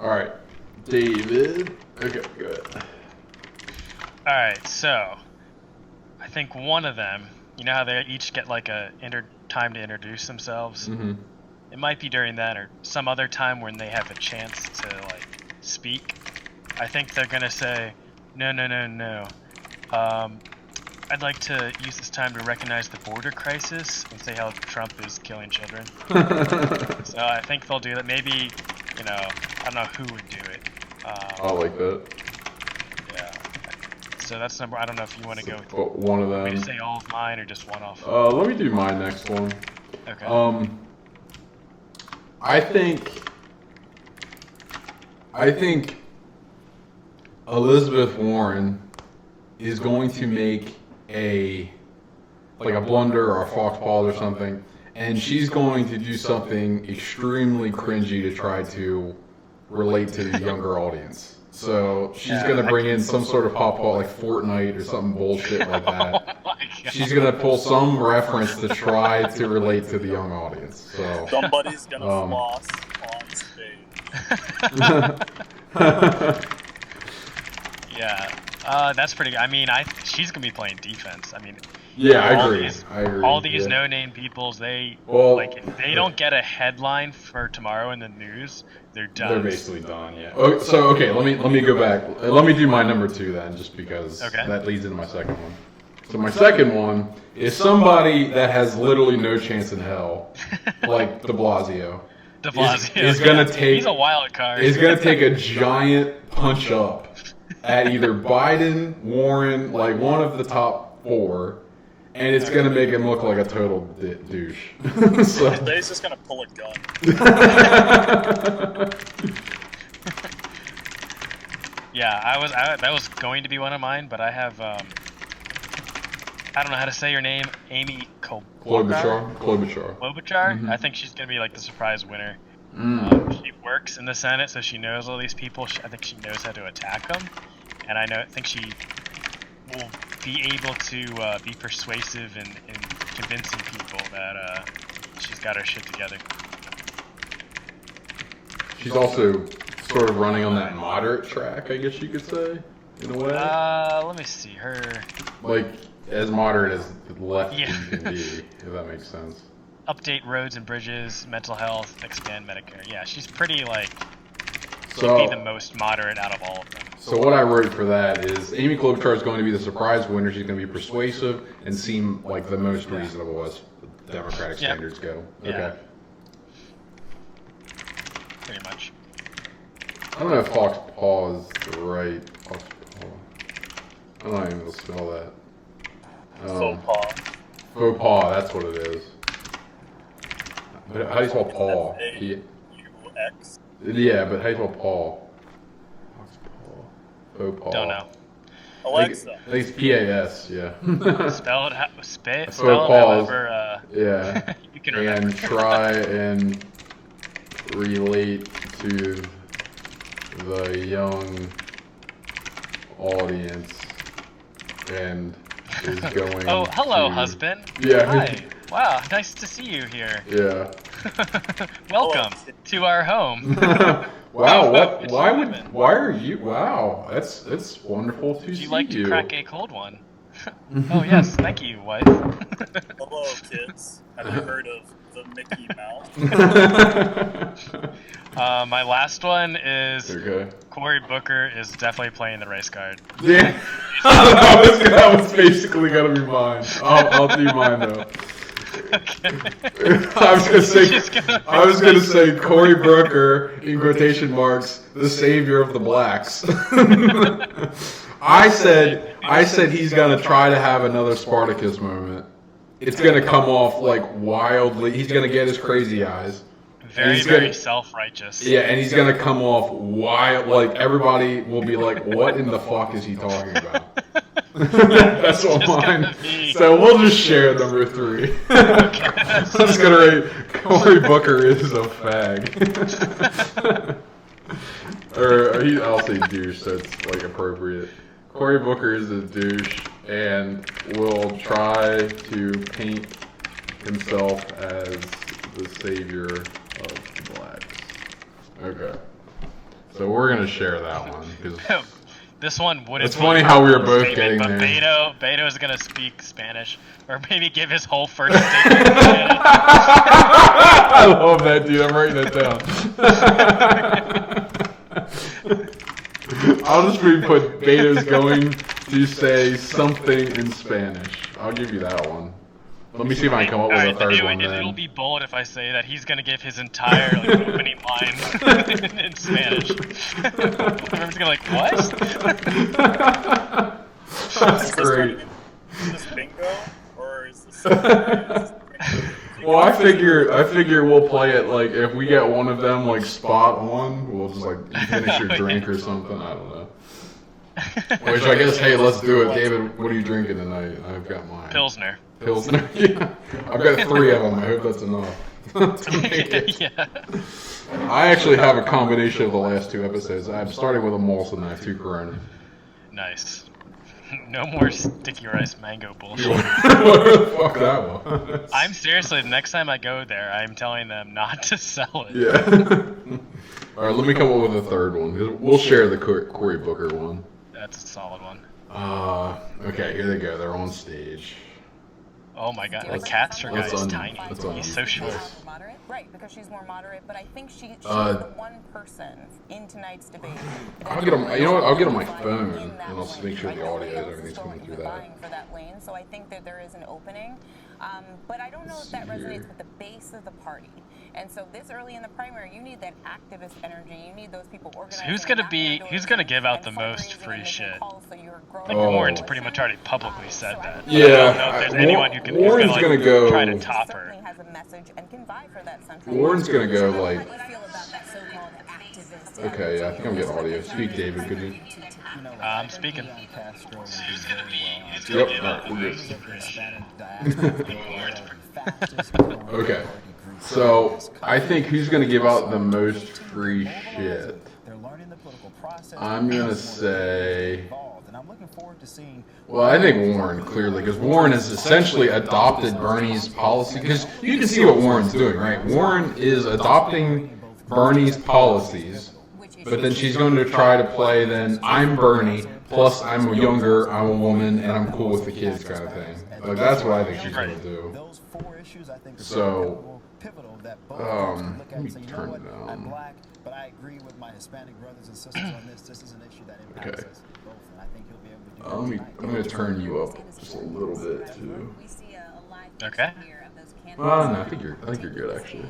All right, David. Okay, good. All right, so I think one of them. You know how they each get like a time to introduce themselves. Mm-hmm. It might be during that or some other time when they have a chance to like speak. I think they're gonna say, no. I'd like to use this time to recognize the border crisis and say how Trump is killing children. So I think they'll do that. Maybe, I don't know who would do it. I like that. Yeah. So that's number. I don't know if you want to go with one of them. Want me to say all of mine or just one off? Let me do my next one. Okay. I think Elizabeth Warren is going to make a blunder or a fox paws or something, and she's going to do something extremely cringy to try to relate to the younger audience. So she's going to bring in some sort of pop like Fortnite or something bullshit like that. Oh my God. She's going to pull some reference to try to relate to the young audience. So somebody's going to floss on stage. Yeah. That's pretty good. I mean, she's going to be playing defense. I mean, yeah, I agree. All these no-name peoples, if they don't get a headline for tomorrow in the news, they're done. They're basically done, yeah. Okay, let me go back. Let me do my number 2 then, just because that leads into my second one. So my second one is somebody that has literally no chance in hell, like De Blasio. De Blasio is gonna take. He's a wild card. Is gonna take a giant punch up at either Biden, Warren, like one of the top 4. And it's going to make him look like a total douche. So. He's just going to pull a gun. Yeah, that was going to be one of mine, but I have, I don't know how to say your name, Amy Klobuchar. Mm-hmm. I think she's going to be like the surprise winner. She works in the Senate, so she knows all these people. I think she knows how to attack them. And I think she will be able to be persuasive in convincing people that she's got her shit together. She's also sort of running on that moderate track, I guess you could say, in a way. Let me see her. Like as moderate as left you can be, if that makes sense. Update roads and bridges, mental health, expand Medicare. Yeah, she's pretty she'd be the most moderate out of all of them. So what I wrote for that is Amy Klobuchar is going to be the surprise winner. She's going to be persuasive and seem like the most reasonable as Democratic standards go. Okay. Yeah. Pretty much. I don't know if fox paw is right. Fox paw. I'm not even going to spell that. Faux paw. Faux paw, that's what it is. But how do you spell paw? F-A-U-X? Yeah, but how do you spell paw? Fox paw. Faux paw. Don't know. Alexa. I think it's P-A-S, yeah. Spell it Faux however yeah. you can remember. And try and relate to the young audience and is going Oh, hello, to... husband. Yeah. Hi. Wow, nice to see you here. Yeah. Welcome to our home. Wow, why are you, wow, that's wonderful to see you. Would you like to crack a cold one? Oh yes, thank you, wife. Hello, kids. Have you heard of the Mickey Mouse? My last one is Okay. Cory Booker is definitely playing the race card. Yeah. that was basically gonna be mine. I'll do mine though. Okay. I was gonna say Cory Booker in quotation marks, the savior of the blacks. I said he's gonna try to have another Spartacus moment. It's gonna come off like wildly. He's gonna get his crazy eyes. Very self-righteous. Yeah, and he's gonna come off wild. Like everybody will be like, "What in the fuck is he talking about?" That's all mine. So we'll just share number 3. I'm just gonna rate Cory Booker is a fag. I'll say douche, so it's like appropriate. Cory Booker is a douche and will try to paint himself as the savior of the blacks. Okay. So we're gonna share that one because This one wouldn't. it's funny how we were both statement, getting but there. Beto is gonna speak Spanish, or maybe give his whole first statement in Spanish. I love that, dude. I'm writing that down. I'll just put Beto's going to say something in Spanish. I'll give you that one. Let me see if I can come up with a third one then. It'll be bold if I say that he's gonna give his entire opening line in Spanish. Everyone's gonna like, what? That's great. Is this bingo or is this? Well, I figure we'll play it like if we get one of them like spot on, we'll just like you finish your drink or something. I don't know. Which I guess, hey, let's do it, David. What are you drinking tonight? I've got mine. Pilsner. Pilsner. Yeah. I've got 3 of them. I hope that's enough. Yeah. I actually have a combination of the last 2 episodes. I'm starting with a Molson and I have 2 Corona. Nice. No more sticky rice mango bullshit. Fuck that one. I'm seriously, the next time I go there, I'm telling them not to sell it. Yeah. All right, let me come up with a third one. We'll share the Cory Booker one. That's a solid one. Okay, here they go. They're on stage. Oh my god, the Castro guy is tiny. Let's He's so short. Moderate, right? Because she's more moderate, but I think she's the one person in tonight's debate. I'll get on. You know what? I'll get on my phone and I'll make sure the audio and everything's coming through that. For that lane, so I think that there is an opening, but I don't know if that resonates with the base of the party. And so this early in the primary, you need that activist energy. You need those people organizing. So who's gonna give out the most free shit? Like Oh. Warren's pretty much already publicly said that. Yeah, I don't know if there's anyone who's Warren's gonna, gonna go- try to top her. Has a message and can vie for that central. Warren's gonna go like. How do you feel about that so-called activist? Okay, yeah, I think I'm getting audio. Speak, David, could you? I'm speaking. Yep, alright, we're good. Okay, so I think who's gonna give out the most free shit? I'm gonna say. Well, I think Warren, clearly, because Warren has essentially adopted Bernie's policy. Because you can see what Warren's doing, right? Warren is adopting Bernie's policies, but then she's going to try to play, then I'm Bernie, plus I'm younger, I'm a woman, and I'm cool with the kids kind of thing. Like, that's what I think she's going to do. So, let me turn it down. But I agree with my Hispanic brothers and sisters on this. This is an issue that impacts us both, and I think he'll be able to do I'm going to turn you up just a little bit, too. Okay. Well, no, I think you're good, actually.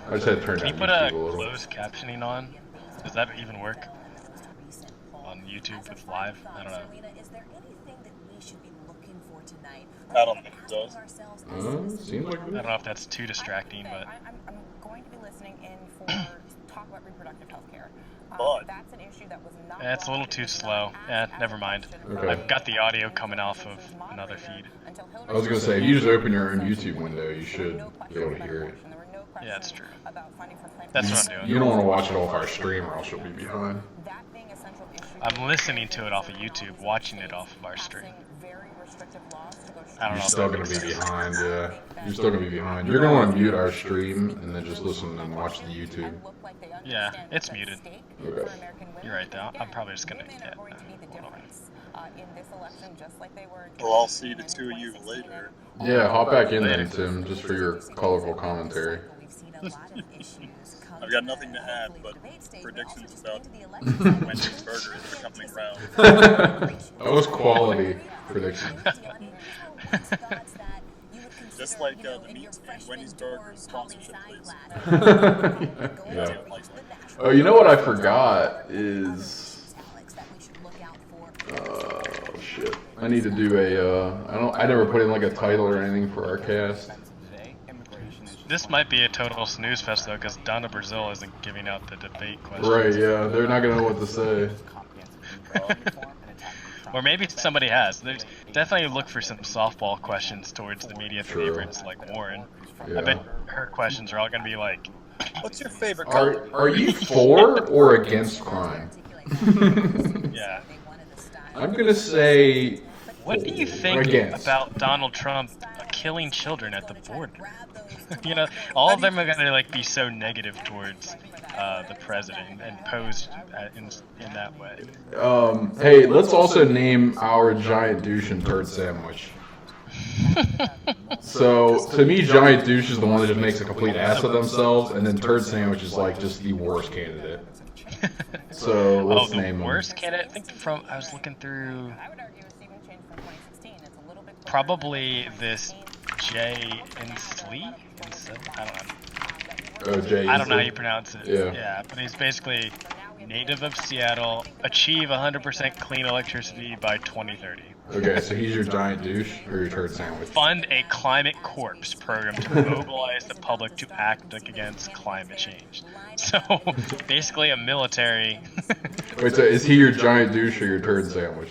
I just had to turn Can you down put a YouTube a little. closed captioning on? Does that even work? On YouTube with live? I don't know. Is there anything that we should be looking for tonight? I don't think it does. Seems like I don't know if that's too distracting, but I'm going to be listening in for talk about reproductive health care. But That's an issue that was not. it's a little too slow. Never mind. Okay. I've got the audio coming off of another feed. I was going to say, if you just open your own YouTube window, you should be able to hear it. Yeah, that's true. That's what I'm You doing. don't want to watch it off our stream or else you'll be behind. I'm listening to it off of YouTube, watching it off of our stream. I don't You're know. still going to be behind, yeah. You're still going to be behind. You're going to want to mute our stream and then just listen and watch the YouTube. Yeah, it's muted. Okay. You're right, though. I'm probably just gonna get. well, I'll see the 2 of you later. Yeah, hop back in then, Tim, just for your colorful commentary. I've got nothing to add, but predictions about Wendy's burgers are coming around. That was quality prediction. Just like the meat and Wendy's burgers sponsorship, please. Yeah. Oh, you know what I forgot is... shit. I need to do I never put in like a title or anything for our cast. This might be a total snooze fest though, because Donna Brazil isn't giving out the debate questions. Right, yeah, they're not gonna know what to say. Or maybe somebody has. There's definitely look for some softball questions towards the media True. favorites like Warren. Yeah. I bet her questions are all gonna be like, What's your favorite color? Are you for or against crime? yeah. I'm gonna say What do you think against. about Donald Trump killing children at the border. You know, all of them are gonna like be so negative towards the president and posed in that way. Hey, let's also name our giant douche and turd sandwich. So, to me, giant douche is the one that just makes a complete ass of themselves, and then turd sandwich is like just the worst candidate. So let's name the worst candidate. I think I was looking through. Probably this Jay Inslee. I don't know. Oh, Jay. I don't know how you pronounce it. Yeah. Yeah, but he's basically native of Seattle. Achieve 100% clean electricity by 2030. Okay, so he's your giant douche or your turd sandwich? Fund a climate corpse program to mobilize the public to act against climate change. So basically a military. Wait, so is he your giant douche or your turd sandwich?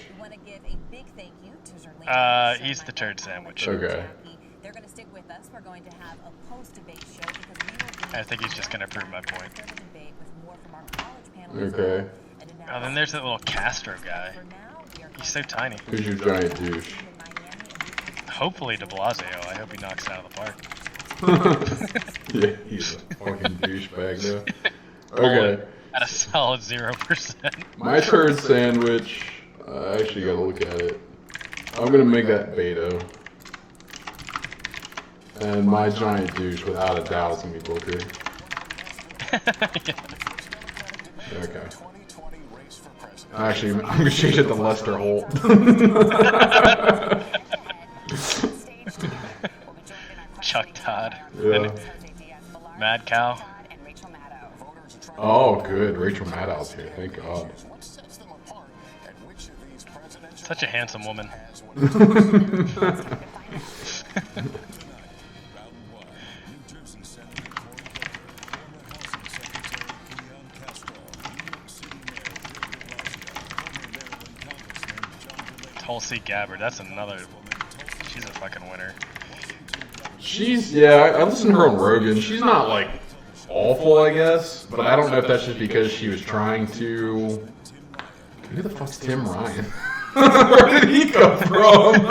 He's the turd sandwich. Okay. They're going to stick with us. We're going to have a post-debate show because I think he's just going to prove my point. Okay. Oh, then there's that little Castro guy. He's so tiny. Who's your giant douche? Hopefully de Blasio. I hope he knocks it out of the park. Yeah, he's a fucking douchebag though. Okay. At a solid 0%. My turd sandwich, I actually gotta look at it. I'm gonna make that Beto. And my giant douche, without a doubt, is gonna be Booker. Okay. Actually, I'm gonna change it to Lester Holt. Chuck Todd. Yeah. Mad Cow. Oh, good. Rachel Maddow's here. Thank God. Such a handsome woman. Tulsi Gabbard, that's another woman. She's a fucking winner. I listened to her on Rogan. She's not, like, awful, I guess. But I don't know if that's just because she was trying to... Who the fuck's Tim Ryan? Where did he come from?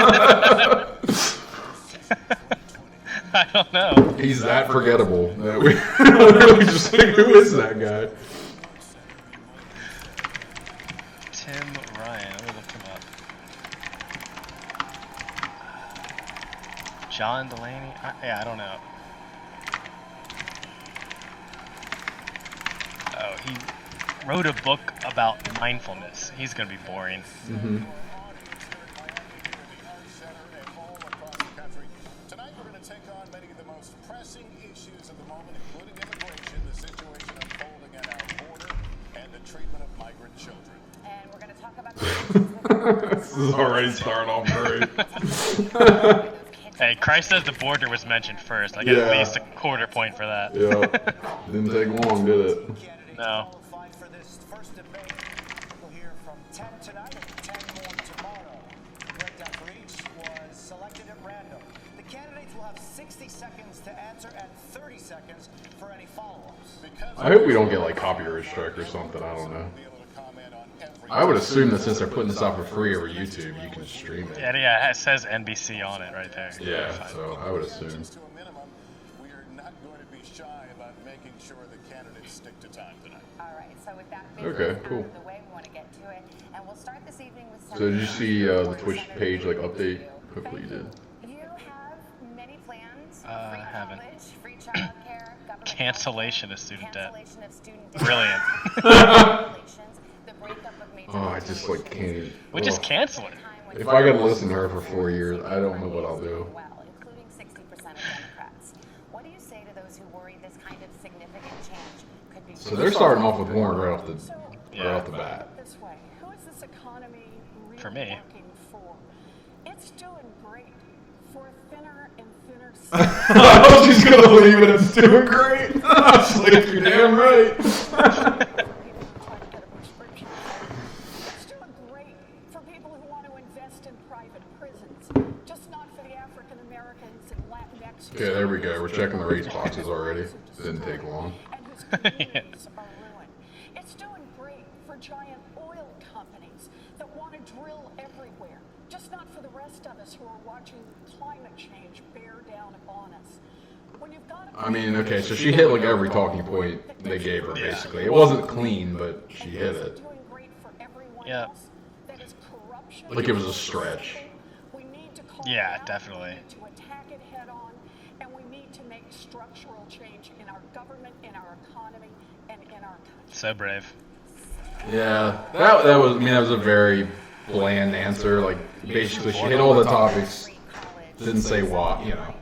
I don't know. He's that forgettable that we literally just like, who is that guy? Tim Ryan, let me look him up. John Delaney? I don't know. Oh, he wrote a book about mindfulness. He's gonna be boring. Mm-hmm. Tonight we're going to take on many of the most pressing issues of the moment, including immigration, the situation unfolding at our border, and the treatment of migrant children. And we're going to talk about This is already starting off great. Hey, Christ says the border was mentioned first. I get at least a quarter point for that. Yeah. Didn't take long, did it? No. For this first debate, we'll hear from 10 tonight and 10 more tomorrow. The breakdown for each was selected at random. The candidates will have 60 seconds to answer and 30 seconds for any follow-ups. I hope we don't get like copyright strike or something. I don't know. I would assume that since they're putting this out for free over YouTube, you can stream it. Yeah, it says NBC on it right there. Yeah, so I would assume. To a minimum, we are not going to be shy about making sure the candidates stick to time tonight. All right, so with that Okay, cool. out of the way, we want to get to it. And we'll start this evening with So did you see the Twitch page like update? Hopefully you did. You have many plans. I Free haven't. college, free childcare, government Cancellation of student debt. cancellation of student debt. Brilliant. The breakup of major Oh, I just like can't. We just Ugh. cancel it. If I gotta listen to her for 4 years, I don't know what I'll do. well, including 60% of Democrats. What do you say to those who worry this kind of significant change could be So they're starting off with Warren right off the Yeah. bat. This way. Who is this economy really For me. working for? It's doing great for thinner and thinner I was just gonna believe it. It's doing great. I was like, you're damn right. It's doing great for people who want to invest in private prisons, just not for the African Americans and Latinx. Okay, there we go. We're checking the race boxes already. Didn't take long. And whose communities are ruined. It's doing great for giant oil companies that want to drill everywhere, just not for the rest of us who are watching climate change bear down upon us. When you've got I mean, okay, so she hit like every talking point they gave her, basically. It wasn't clean, but she hit it. doing great for everyone Yeah. else, that is corruption. Like it was a stretch. We need to call Yeah, it out, definitely. We need to attack it head on, and we need to make structural change in our government, in our economy, and in our country. So brave. Yeah, that was, I mean, that was a very bland answer. Like, basically, she hit all the topics, didn't say what, you know,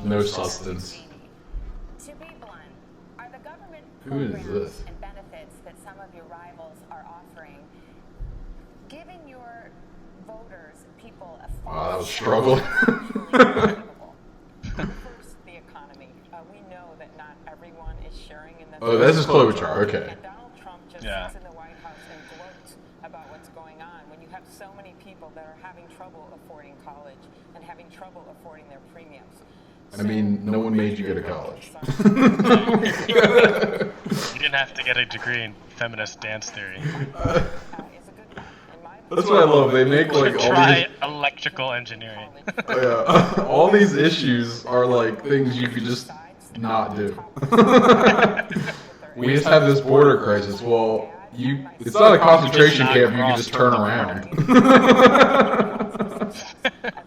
no substance. To be blunt, are the government Who is programs this? and benefits that some of your rivals are offering giving your voters, people, a Wow, that was false struggling. First, the economy. We know that not everyone is sharing in the. Oh, this is Klobuchar, okay. And Donald Trump just Yeah. sits in the White House and gloats about what's going on when you have so many people that are having trouble affording college and having trouble affording their premiums. I mean, no one made you go to college. You didn't have to get a degree in feminist dance theory. Is a good one, in my That's what I love. They make like all Try these, electrical engineering. yeah, all these issues are like things you could just not do. We just have this border crisis. Well, it's not a concentration camp. You can just turn around. as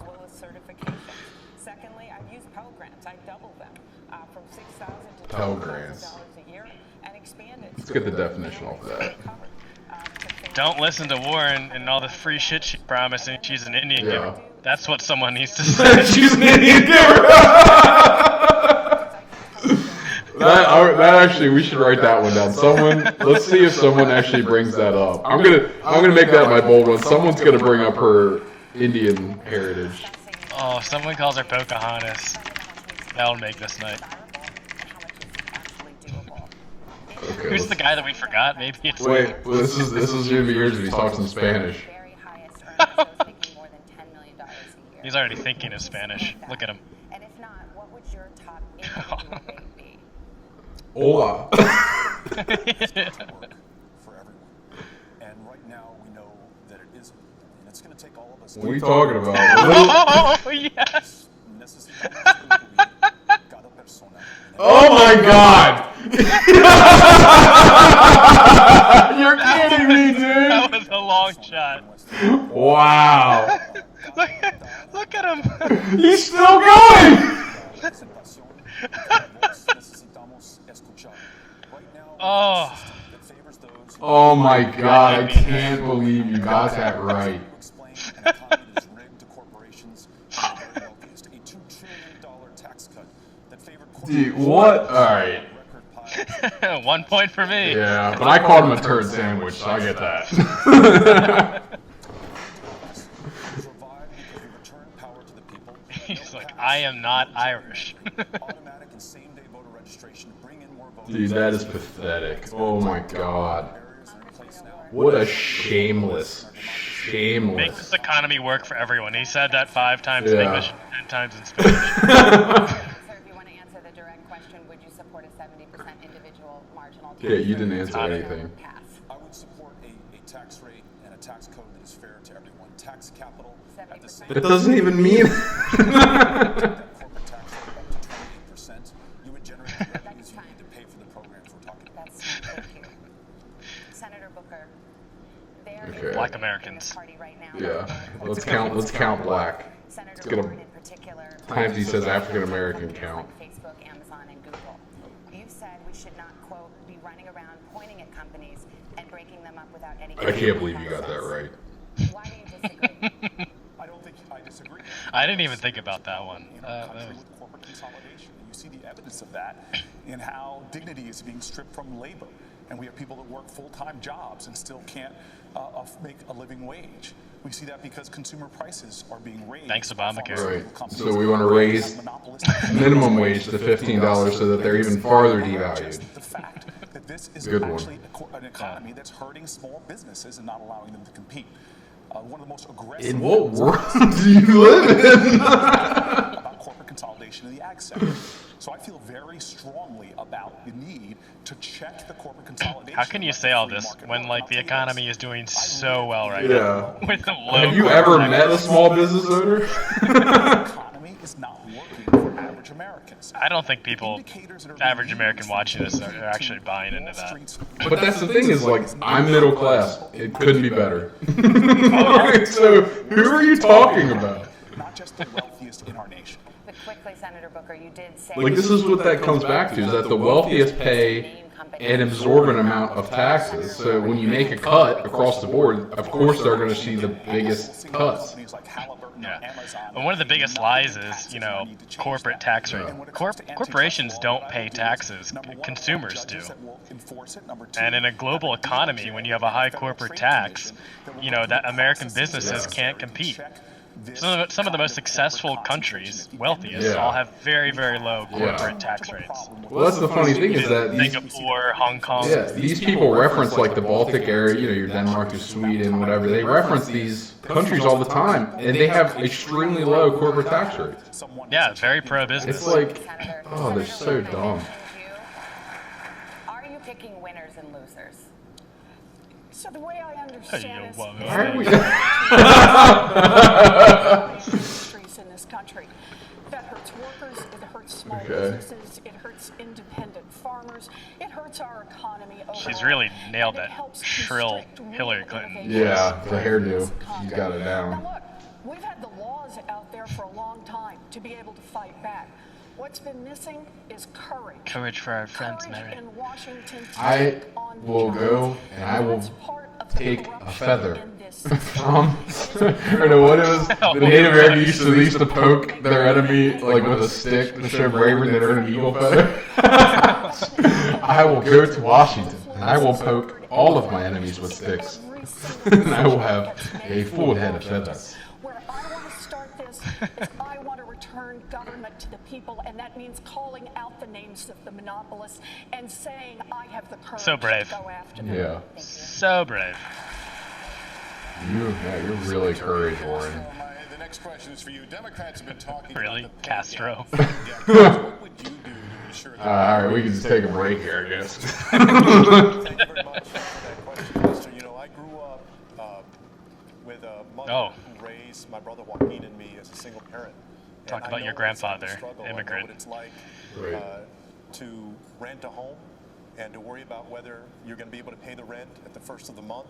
well as certifications. Secondly, I've used Pell Grants. I doubled them from $6,000 to Pell $12,000 Grants. a year and expanded. Let's get the definition off of that. Don't listen to Warren and all the free shit she's promising. She's an Indian Yeah. giver. That's what someone needs to say. She's an Indian giver. That actually, we should write that one down. Let's see if someone actually brings that up. I'm gonna make that my bold one. Someone's gonna bring up her Indian heritage. Oh, if someone calls her Pocahontas. That'll make this night. Okay. Who's the guy that we forgot? Maybe it's Wait, well, this is gonna be yours if he talks in Spanish. very highest earners, those making more than $10 million a year. He's already thinking of Spanish. Look at him. And if not, what would your top individual rate be? Hola. For everyone. And right now we know that it isn't. And it's going to take all of us. What are you talking about? Oh, yes! Oh my god! You're kidding me, dude! That was a long shot. Wow! Look at him! He's still going! Oh. Oh my god, I can't believe you got that right. Dude, what? Alright. 1 point for me. Yeah, but I called him a turd sandwich, so I get that. He's like, I am not Irish. Dude, that is pathetic. Oh my god. What a shameless. Make this economy work for everyone. He said that 5 times in Yeah. English and 10 times in Spanish. Sir, if you want to answer the direct question, would you support a 70% individual marginal tax? Yeah, you didn't answer Got it. anything. Pass. I would support a tax rate and a tax code that is fair to everyone. Tax capital at the same That doesn't even mean. corporate tax rate up to 28%. You would generate the revenues you need to pay for the programs we're talking about. That's thank you. Senator Booker, there Okay. is Black a Americans. party right now. Yeah, let's count black. Senator gonna- Warren in particular. Times he says African American companies count. like Facebook, Amazon, and Google. You've said we should not, quote, be running around pointing at companies and breaking them up without any. I can't believe you got that right. Why do you disagree? I don't think I disagree. I didn't even think about that one. In our That country was- with corporate consolidation, and you see the evidence of that in how dignity is being stripped from labor, and we have people that work full-time jobs and still can't make a living wage. We see that because consumer prices are being raised. Thanks, Obamacare. Right. Companies So we want to raise monopolistic minimum wage to $15 so that they're even farther devalued. the fact that this is Good one. actually an economy that's hurting small businesses and not allowing them to compete. One of the most aggressive In what world do you live in? about corporate consolidation in the ag sector. So I feel very strongly about the need to check the corporate consolidation. How can you say all this when like the economy is doing so well right Yeah. now? With a low Have you corporate ever tax met a rate? small business owner? The economy is not working for average Americans. I don't think people, Indicators that are average being American used watching this, to are actually buying into Wall that. Street's But that's the thing is, like, I'm middle class. It couldn't be better. So, who are you talking about? not just the wealthiest in our nation. But quickly, Senator Booker, you did say... Like, this is what that comes back to, is that the wealthiest pay an absorbent amount of taxes. So when you make a cut across the board, of course they're going to see the biggest cuts. Yeah. But one of the biggest lies is, you know, corporate tax rate. Corporations don't pay taxes. Consumers do. And in a global economy, when you have a high corporate tax, you know, that American businesses can't compete. Some of the most successful countries, wealthiest, all have very, very low corporate tax rates. Well, that's the funny thing is that these, Singapore, Hong Kong. yeah, these people reference like the Baltic area, you know, your Denmark, your Sweden, whatever. They reference these countries all the time, and they have extremely low corporate tax rates. Yeah, it's very pro-business. It's like, oh, they're so dumb. Are you picking winners and losers? So the way I understand it, Why are we? industries in this country. That hurts workers, it hurts small businesses, it hurts independent farmers, it hurts our economy overall. She's really nailed and it that helps shrill constrict real Hillary Clinton. innovation Yeah, in the hairdo. this She's country. got it down. Now look, we've had the laws out there for a long time to be able to fight back. What's been missing is courage. Courage for our friends, Courage Mary. in Washington to I take on the will challenge. go and I will That's part of the take a corruption feather in this system. or no, what it was, the Native Americans used to poke their enemy like with a stick to show bravery that they're an eagle feather. I will go to Washington and I will poke all of my enemies with sticks and I will have a full head of feathers. Where I want to start this is I want to return government to the people, and that means calling out the names of the monopolists and saying I have the courage So brave. to go after them. Yeah. So brave. You're really courage, Warren. The next question is for you. Democrats have been talking Really? about the Castro. pay gap. What would you do to ensure that? All right, we can just take a break here, I guess. Thank you very much for that question, Mister. You know, I grew up with a mother who raised my brother Joaquin and me as a single parent. Talk And I about know your it's grandfather, a struggle. I know immigrant. what it's like Right. to rent a home and to worry about whether you're going to be able to pay the rent at the first of the month,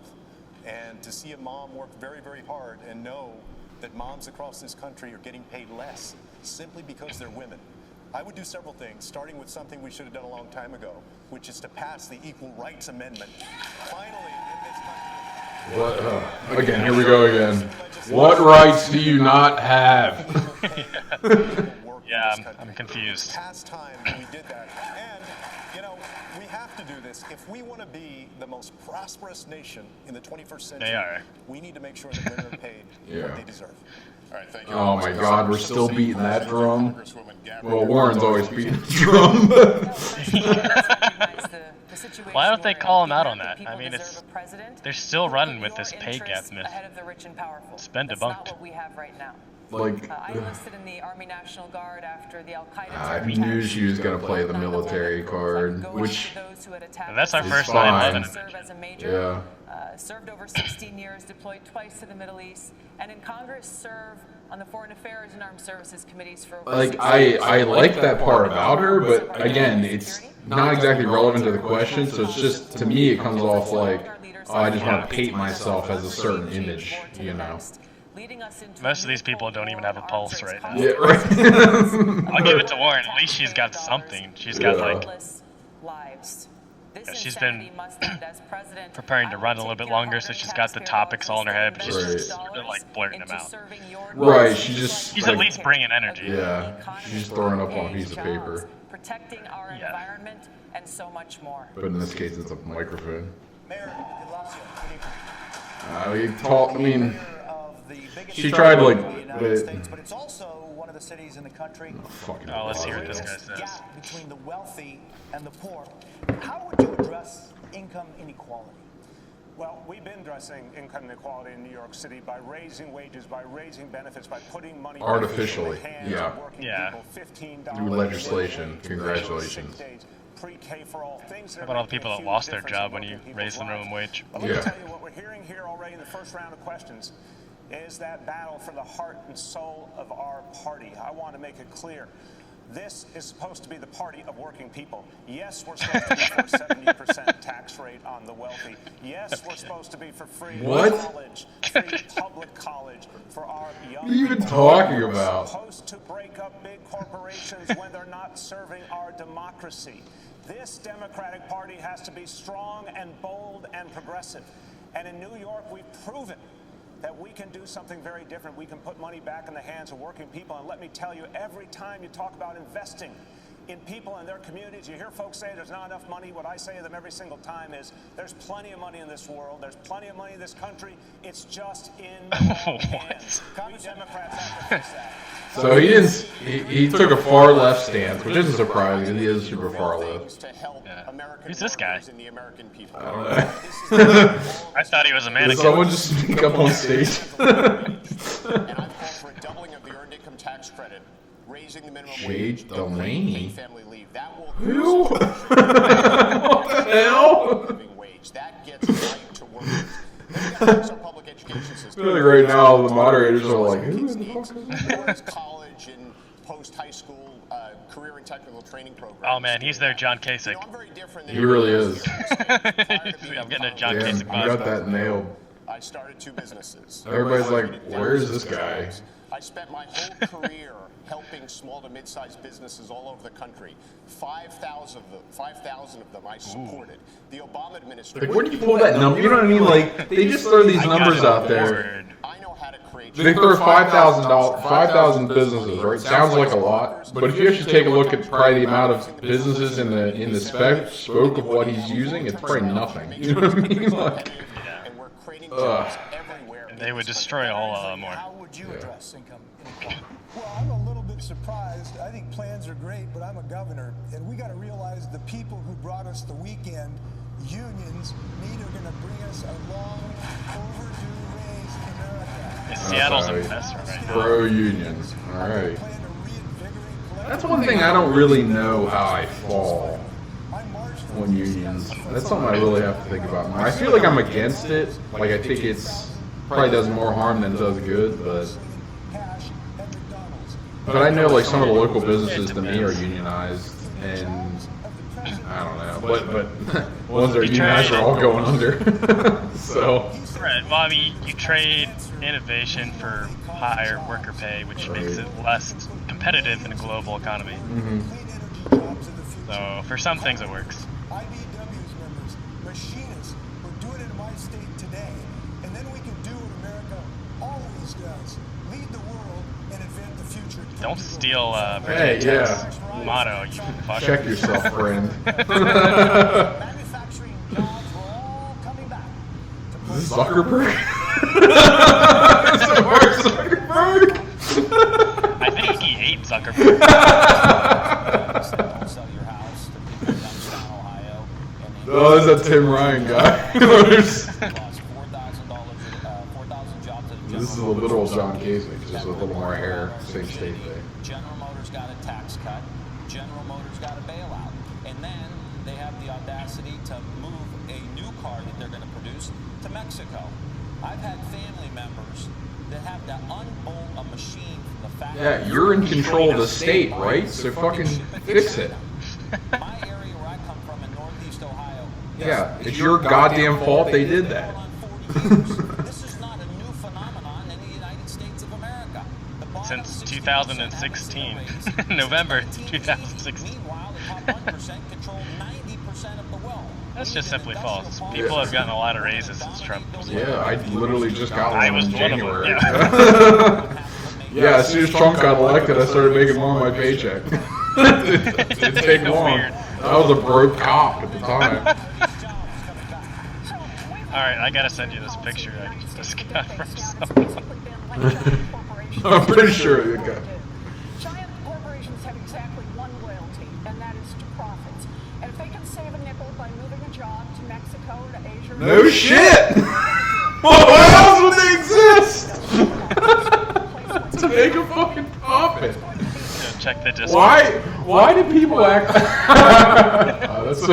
and to see a mom work very, very hard and know that moms across this country are getting paid less simply because they're women. I would do several things, starting with something we should have done a long time ago, which is to pass the Equal Rights Amendment. Finally, in this country. What, again, here we go again. What rights do you not have? Yeah, I'm confused. Past time we did that. And, you know, we have to do this. If we want to be the most prosperous nation in the 21st century, They are. we need to make sure that women are paid what they deserve. All right, thank you. Oh my God, we're still beating that drum. Congresswoman Gabbard. Well, Warren's always beating the drum. Why don't they call him out on that? I mean, they're still running with this pay gap myth. It's been That's not debunked. what we have right now. Like, I enlisted in the Army National Guard after the Al Qaeda. I knew she was gonna play the military card, which That's our is first fine. 9/11. Serve as a major. Yeah. Served over 16 years, deployed twice to the Middle East, and in Congress served on the Foreign Affairs and Armed Services Committees for over Like 6 I like that part about her, but again, it's not exactly relevant to the question. So it's just, to me, it comes off like, oh, I just want to paint myself as a certain image, you know. Most of these people don't even have a pulse right now. Yeah, right. I'll give it to Warren. At least she's got something. She's got like, lives. yeah, she's been preparing to run a little bit longer, so she's got the topics all in her head, but she's just like blurting them out. Right, she's She's like, at least bringing energy. yeah, she's throwing up on a piece of paper. Protecting our environment and so much more. But in this case, it's a microphone. Mayor de Blasio, good evening. We talked. I mean, Of the biggest she tried city like, in the United States, but it's also one of the cities in the country fucking. Oh, let's hear what this biggest guy says. gap between the wealthy and the poor. How would you address income inequality? Well, we've been addressing income inequality in New York City by raising wages, by raising benefits, by putting money Artificially, in the hands yeah. of working Yeah. people. $15 New legislation. Congratulations. sick days, pre-K for all things. How about all the people that lost their job when you raised the minimum wage? But let me Yeah. tell you what we're hearing here already in the first round of questions is that battle for the heart and soul of our party. I want to make it clear. This is supposed to be the party of working people. Yes, we're supposed to be for a 70% tax rate on the wealthy. Yes, we're supposed to be for free college, free public college for our young What are you even people. talking We're about? supposed to break up big corporations when they're not serving our democracy. This Democratic Party has to be strong and bold and progressive. And in New York, we've proven that we can do something very different. We can put money back in the hands of working people. And let me tell you, every time you talk about investing in people and their communities, you hear folks say there's not enough money. What I say to them every single time is there's plenty of money in this world. There's plenty of money in this country. It's just in the wrong hands. We Democrats have to fix that. So he didn't. He took a far left stance, which isn't surprising. He is super far left. To help American Who's this guy? workers and the American people. I don't know. I thought he was a Did mannequin. someone just speak up on stage? And I've called for a doubling of the earned income tax credit, raising the minimum wage, Jade Delaney. paid family leave. That will Who? What the hell? living wage. That gets right to workers. Then we got our public education I system. feel like right now the moderators are like, who the fuck is this? Whereas college and post-high school career and technical training programs. Oh man, he's their John Kasich. You know, I'm very different than He really is. I'm getting a John Damn, Kasich you vibe. got that nailed. I started 2 businesses. Everybody's like, where's this guy? I spent my whole career helping small to mid-sized businesses all over the country. 5,000 of them I supported. The Obama administration. Like, where do you pull that number? You know what I mean? Like, they just throw these numbers out there. I know how to create. They throw $5,000 businesses, right? Sounds like a lot, but if you actually take a look at probably the amount of businesses in the spoke of what he's using, it's probably nothing. You know what I mean? Like, And we're creating jobs everywhere. They would destroy a whole lot more. How would you address income inequality? Well, I'm a little bit surprised. I think plans are great, but I'm a governor, and we got to realize the people who brought us the weekend, unions, are going to bring us a long overdue raise in America. Seattle's a mess right now. pro unions. All right. That's one thing I don't really know how I fall on unions. That's something I really have to think about. I feel like I'm against it. Like, I think it's probably does more harm than it does good, but I know like some of the local businesses to me are unionized, and I don't know, but ones that are unionized are all going under. So Right. Well, I mean, you trade innovation for higher worker pay, which makes it less competitive in a global economy. So for some things it works. IBW's members, machinists, we're doing it in my state today. And then we can do what America always does. Lead the world and invent the future. Don't steal Hey, Virginia yeah. Tech's motto, you fucker. check yourself, friend. Manufacturing jobs were all coming back. Is this Zuckerberg? Is it Mark Zuckerberg? I think he ate Zuckerberg. Don't sell your house to people in Youngstown, Ohio. And Oh, that's that Tim Ryan guy. This lost $4,000 jobs at a is a literal John Kasich, just with a little more hair. Same state thing. General Motors got a tax cut. General Motors got a bailout. And then they have the audacity to move a new car that they're going to produce to Mexico. I've had family members that have to unbolt a machine from the factory. Yeah, you're in control of the state, right? So fucking fix it. My area where I come from in Northeast Ohio. Yeah, it's your goddamn fault they did that. This is not a new phenomenon in the United States of America. The bottom Since 60% 2016. November 2016. Meanwhile, the top 1% control 90% of the wealth. That's just simply false. People have gotten a lot of raises since Trump was Yeah, I literally just got I one was in one of them, January. yeah. Yeah, as soon as Trump got elected, I started making more on my paycheck. It didn't take long. Weird. I was a broke cop at the time. Alright, I gotta send you this picture I just got from someone. I'm pretty sure you got. Giant corporations have exactly one loyalty, and that is to profits. And if they can save a nickel by moving a job to Mexico or to Asia, No shit! Why else would they exist? To make a fucking profit. Check the distance. Why do people act? Oh, that's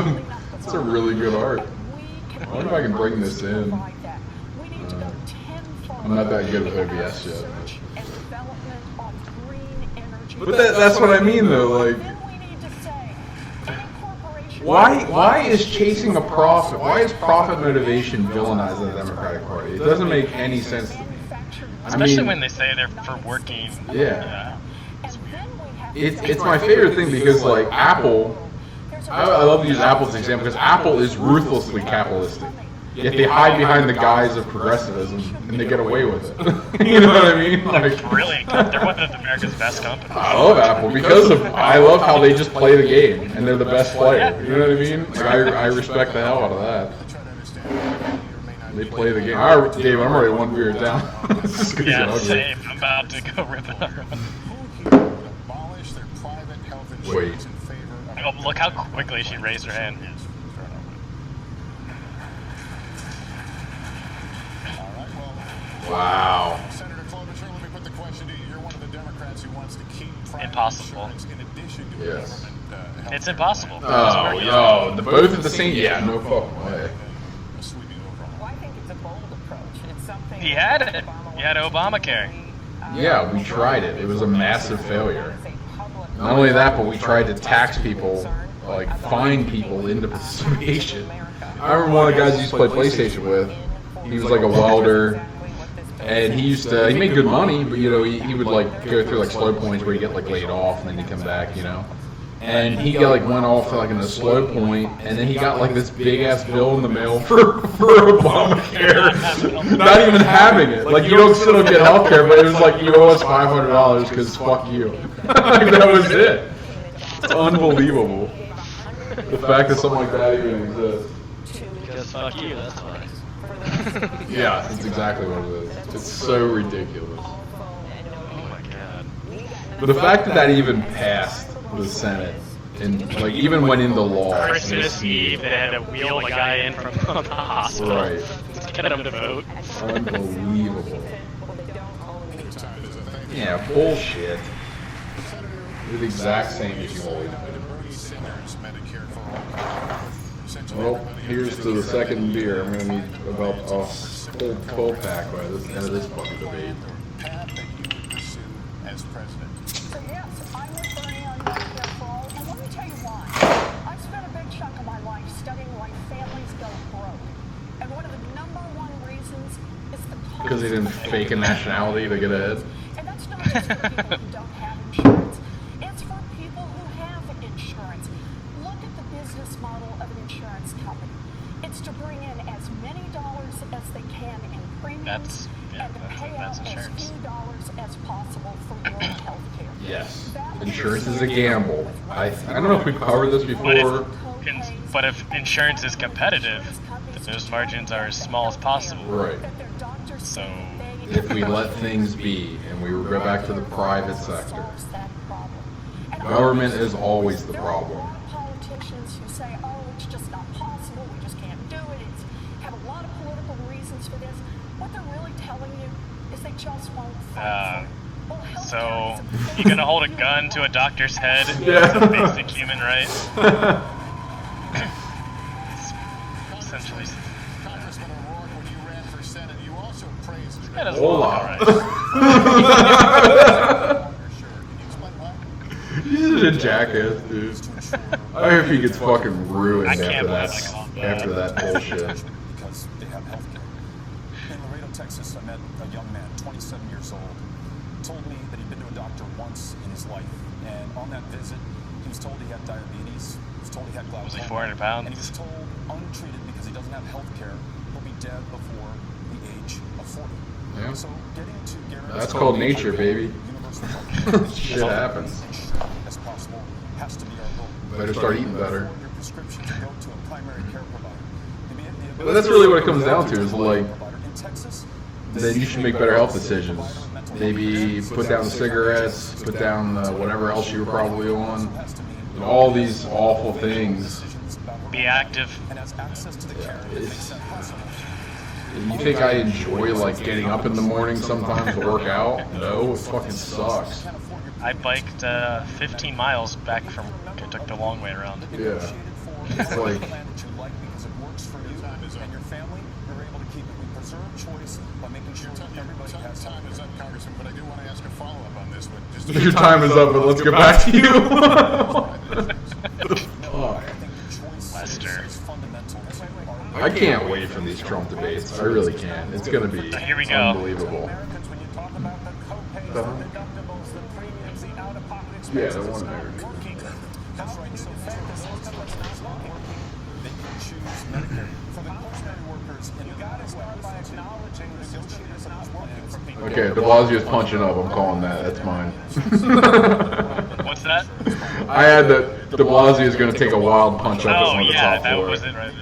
a really good art. I wonder if I can bring this in. I'm not that good with OBS yet. But that's what I mean though, like, why is chasing a profit, why is profit motivation villainized in the Democratic Party? It doesn't make any sense to me. Especially when they say they're for working. Yeah. It's my favorite thing because, like, Apple, I love to use Apple as an example because Apple is ruthlessly capitalistic. Yet they hide behind the guise of progressivism and they get away with it. You know what I mean? Like, Brilliant. They're one of America's best companies. I love Apple because I love how they just play the game and they're the best player. You know what I mean? Like, I respect the hell out of that. They play the game. All right, Dave, I'm already one beer down. Yeah, same. I'm about to go rip it out. Wait. Oh, look how quickly she raised her hand. Wow. Senator Klobuchar, let me put the question to you. You're one of the Democrats who wants to keep private Impossible. insurance in addition to Yes. government health It's care. impossible. Oh, the both at the same. Yeah, no fucking way. Well, I think it's a bold approach. It's something He had it. He had Obamacare. Yeah, we tried it. It was a massive failure. Not only that, but we tried to tax people, like fine people into participation. I remember one of the guys I used to play PlayStation with. He was like a welder, and he made good money, but you know, he would like go through like slow points where you get like laid off and then you come back, you know. And he went off to like in a slow point, and then he got like this big ass bill in the mail for Obamacare, not even having it. Like, you don't still get health care, but it was like, you owe us $500 because fuck you. Like, that was it. It's unbelievable. The fact that something like that even exists. Because fuck you, that's why. Yeah, that's exactly what it is. It's so ridiculous. Oh my god. But the fact that that even passed the Senate and like even went into law. Christmas Eve, they had to wheel a guy in from the hospital. Right. To get him to vote. Unbelievable. Yeah, bullshit. They're the exact same issue always. Well, here's to the second beer. I'm gonna need about a whole 12-pack by the end of this fucking debate. Path that you would pursue as president. So yes, I'm with Bernie on Medicare for all, and let me tell you why. I spent a big chunk of my life studying why families go broke, and one of the #1 reasons is the cost. Because they didn't fake a nationality to get ahead. And that's not just for people who don't have insurance. It's for people who have insurance. Look at the business model of an insurance company. It's to bring in as many dollars as they can in premiums and to pay out as few dollars as possible for your health care. Yes. Insurance is a gamble. I don't know if we've covered this before. But if insurance is competitive, those margins are as small as possible. Right. So if we let things be and we go back to the private sector, government is always the problem. Politicians who say, oh, it's just not possible, we just can't do it, have a lot of political reasons for this. What they're really telling you is they just won't fight for it. So you're gonna hold a gun to a doctor's head? Yeah. It's a basic human right. Essentially. Congressman O'Rourke, when you ran for Senate, you also praised That is Hold all on. right. He's a jackass, dude. I hope he gets fucking ruined I after can't that. believe I called that. After that bullshit. Because they have health care. In Laredo, Texas, I met a young man, 27 years old, told me that he'd been to a doctor once in his life, and on that visit, he was told he had diabetes, he was told he had glaucoma. Was he 400 pounds? And he was told, untreated because he doesn't have health care, he'll be dead before the age of 40. Yeah. So getting to guarantee That's called nature, baby. universal health Shit happens. as possible has to be our goal. Better start eating better. Your prescription to go to a primary care provider. But that's really what it comes down to is like, In Texas, then you should make better health decisions. Maybe put down the cigarettes, put down whatever else you were probably on. And all these awful things Be active. and has access to the care that makes that possible. You think I enjoy like getting up in the morning sometimes to work out? No, it fucking sucks. I biked 15 miles back from work. I took the long way around. Yeah. It's like Plan that you like because it works for you and your family. You're able to keep it. We preserve choice by making sure that everybody has Time is up, Congressman, but I do want to ask a follow-up on this one. Just your time is up, but let's get back to you. Fuck. Lester. I can't wait for these Trump debates. I really can't. It's gonna be Here we go. unbelievable. Americans, when you talk about the co-pays, the deductibles, the premiums, the out-of-pocket Yeah, expenses, the one there. working. That's right. So affect the system that's not working. They can choose Medicare. For the military workers, You got to start by acknowledging the system is not working for people. Okay, De Blasio's punching up. I'm calling that. That's mine. What's that? I had that De Blasio is going to take a wild punch up Oh on the yeah, top that floor. was it right.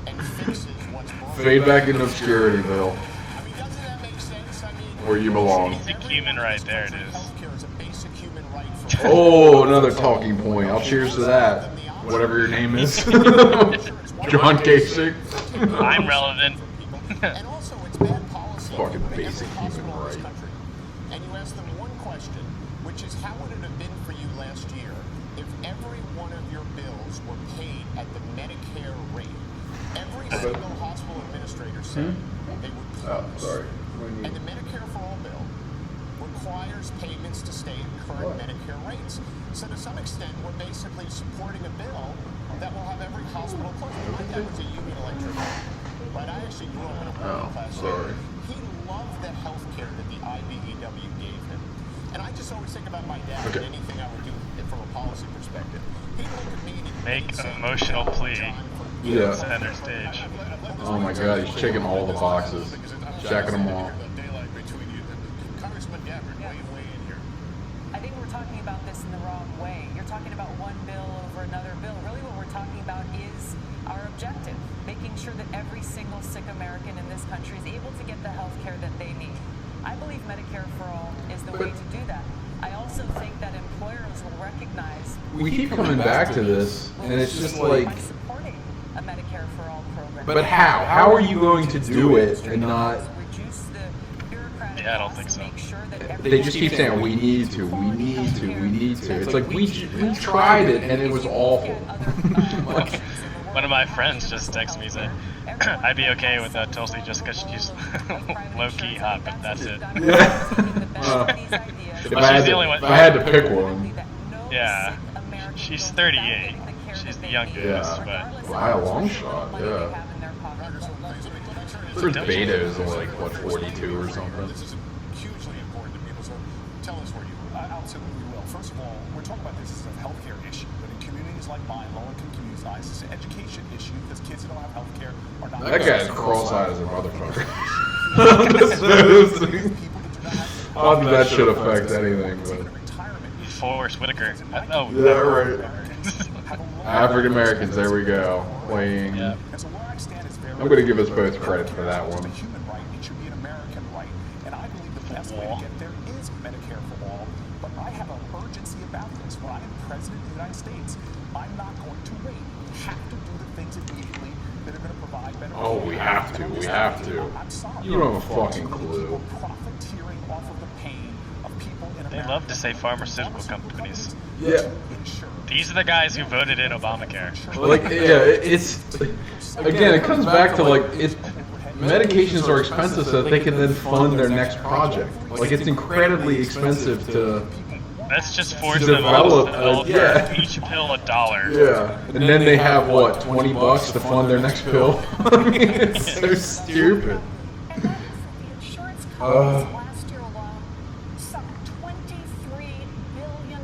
and fixes what's broken. Fade back into obscurity, Bill, I mean, doesn't that make sense? I mean, where you belong. Basic human right, there it is. healthcare is a basic human right for Oh, another talking point. I'll cheers to that. Whatever your name is. John Kasich. I'm relevant. and also it's bad policy Fucking in every basic hospital human in this right. country. And you ask them one question, which is how would it have been for you last year if every one of your bills were paid at the Medicare rate? Every single hospital administrator said they would Oh, close. sorry. And the Medicare for All bill requires payments to stay at current Medicare rates. So to some extent, we're basically supporting a bill that will have every hospital closed. My dad was a union electrician, right? I actually grew up in a working class sorry. family. He loved the health care that the IBEW gave him. And I just always think about my dad and anything I would do from a policy perspective. He'd look at me and Make he'd say, an emotional plea. Yeah. Center stage. Oh my God, he's checking all the boxes, checking them all. daylight between you. Congressman Gabbard, way in here. I think we're talking about this in the wrong way. You're talking about one bill over another bill. Really what we're talking about is our objective, making sure that every single sick American in this country is able to get the health care that they need. I believe Medicare for All is the way to do that. I also think that employers will recognize We keep coming back to this, and it's just like, by supporting a Medicare for All program. but how? How are you going to do it and not? Reduce the bureaucratic Yeah, I don't costs think so. and make sure that They everyone just keep gets saying we need to, we need to, we need to. It's like we tried it and it was awful. Like, One of my friends just texted me saying, I'd be okay with Tulsi just because she's low-key hot, but that's it. if I had to pick one, Yeah, she's 38. She's the youngest, Yeah. but by a long shot, yeah. Her beta is like what 42 or something. This is hugely important to people, so tell us where you are. Absolutely will. First of all, we're talking about this as a healthcare issue, but in communities like mine, low-income communities, it's an education issue because kids who don't have healthcare are not. That guy's cross-eyed as a motherfucker. Not that that should affect anything, but Forrest Whitaker. Oh, yeah, right. African Americans, there we go. Weighing. Yeah. And so where I stand is very. I'm going to give us both credit for that It's a one. human right. It should be an American right. And I believe the best way to get there is Medicare for all. But I have an urgency about this. When I am president of the United States, I'm not going to wait. We have to do the things immediately that are going to provide better. Oh, we have to. We have to. I'm sorry. You don't have a fucking clue. Profiteering off of the pain of people in They America. love to say pharmaceutical companies. Yeah. These are the guys who voted in Obamacare. Like, yeah, it's again, it comes back to like, it's medications are expensive so that they can then fund their next project. Like, it's incredibly expensive to, Let's just force To them all to develop, develop yeah. for each pill $1. yeah, and then they have what, $20 to fund their next pill. I mean, it's so stupid. And that is that the insurance companies last year alone sucked $23 billion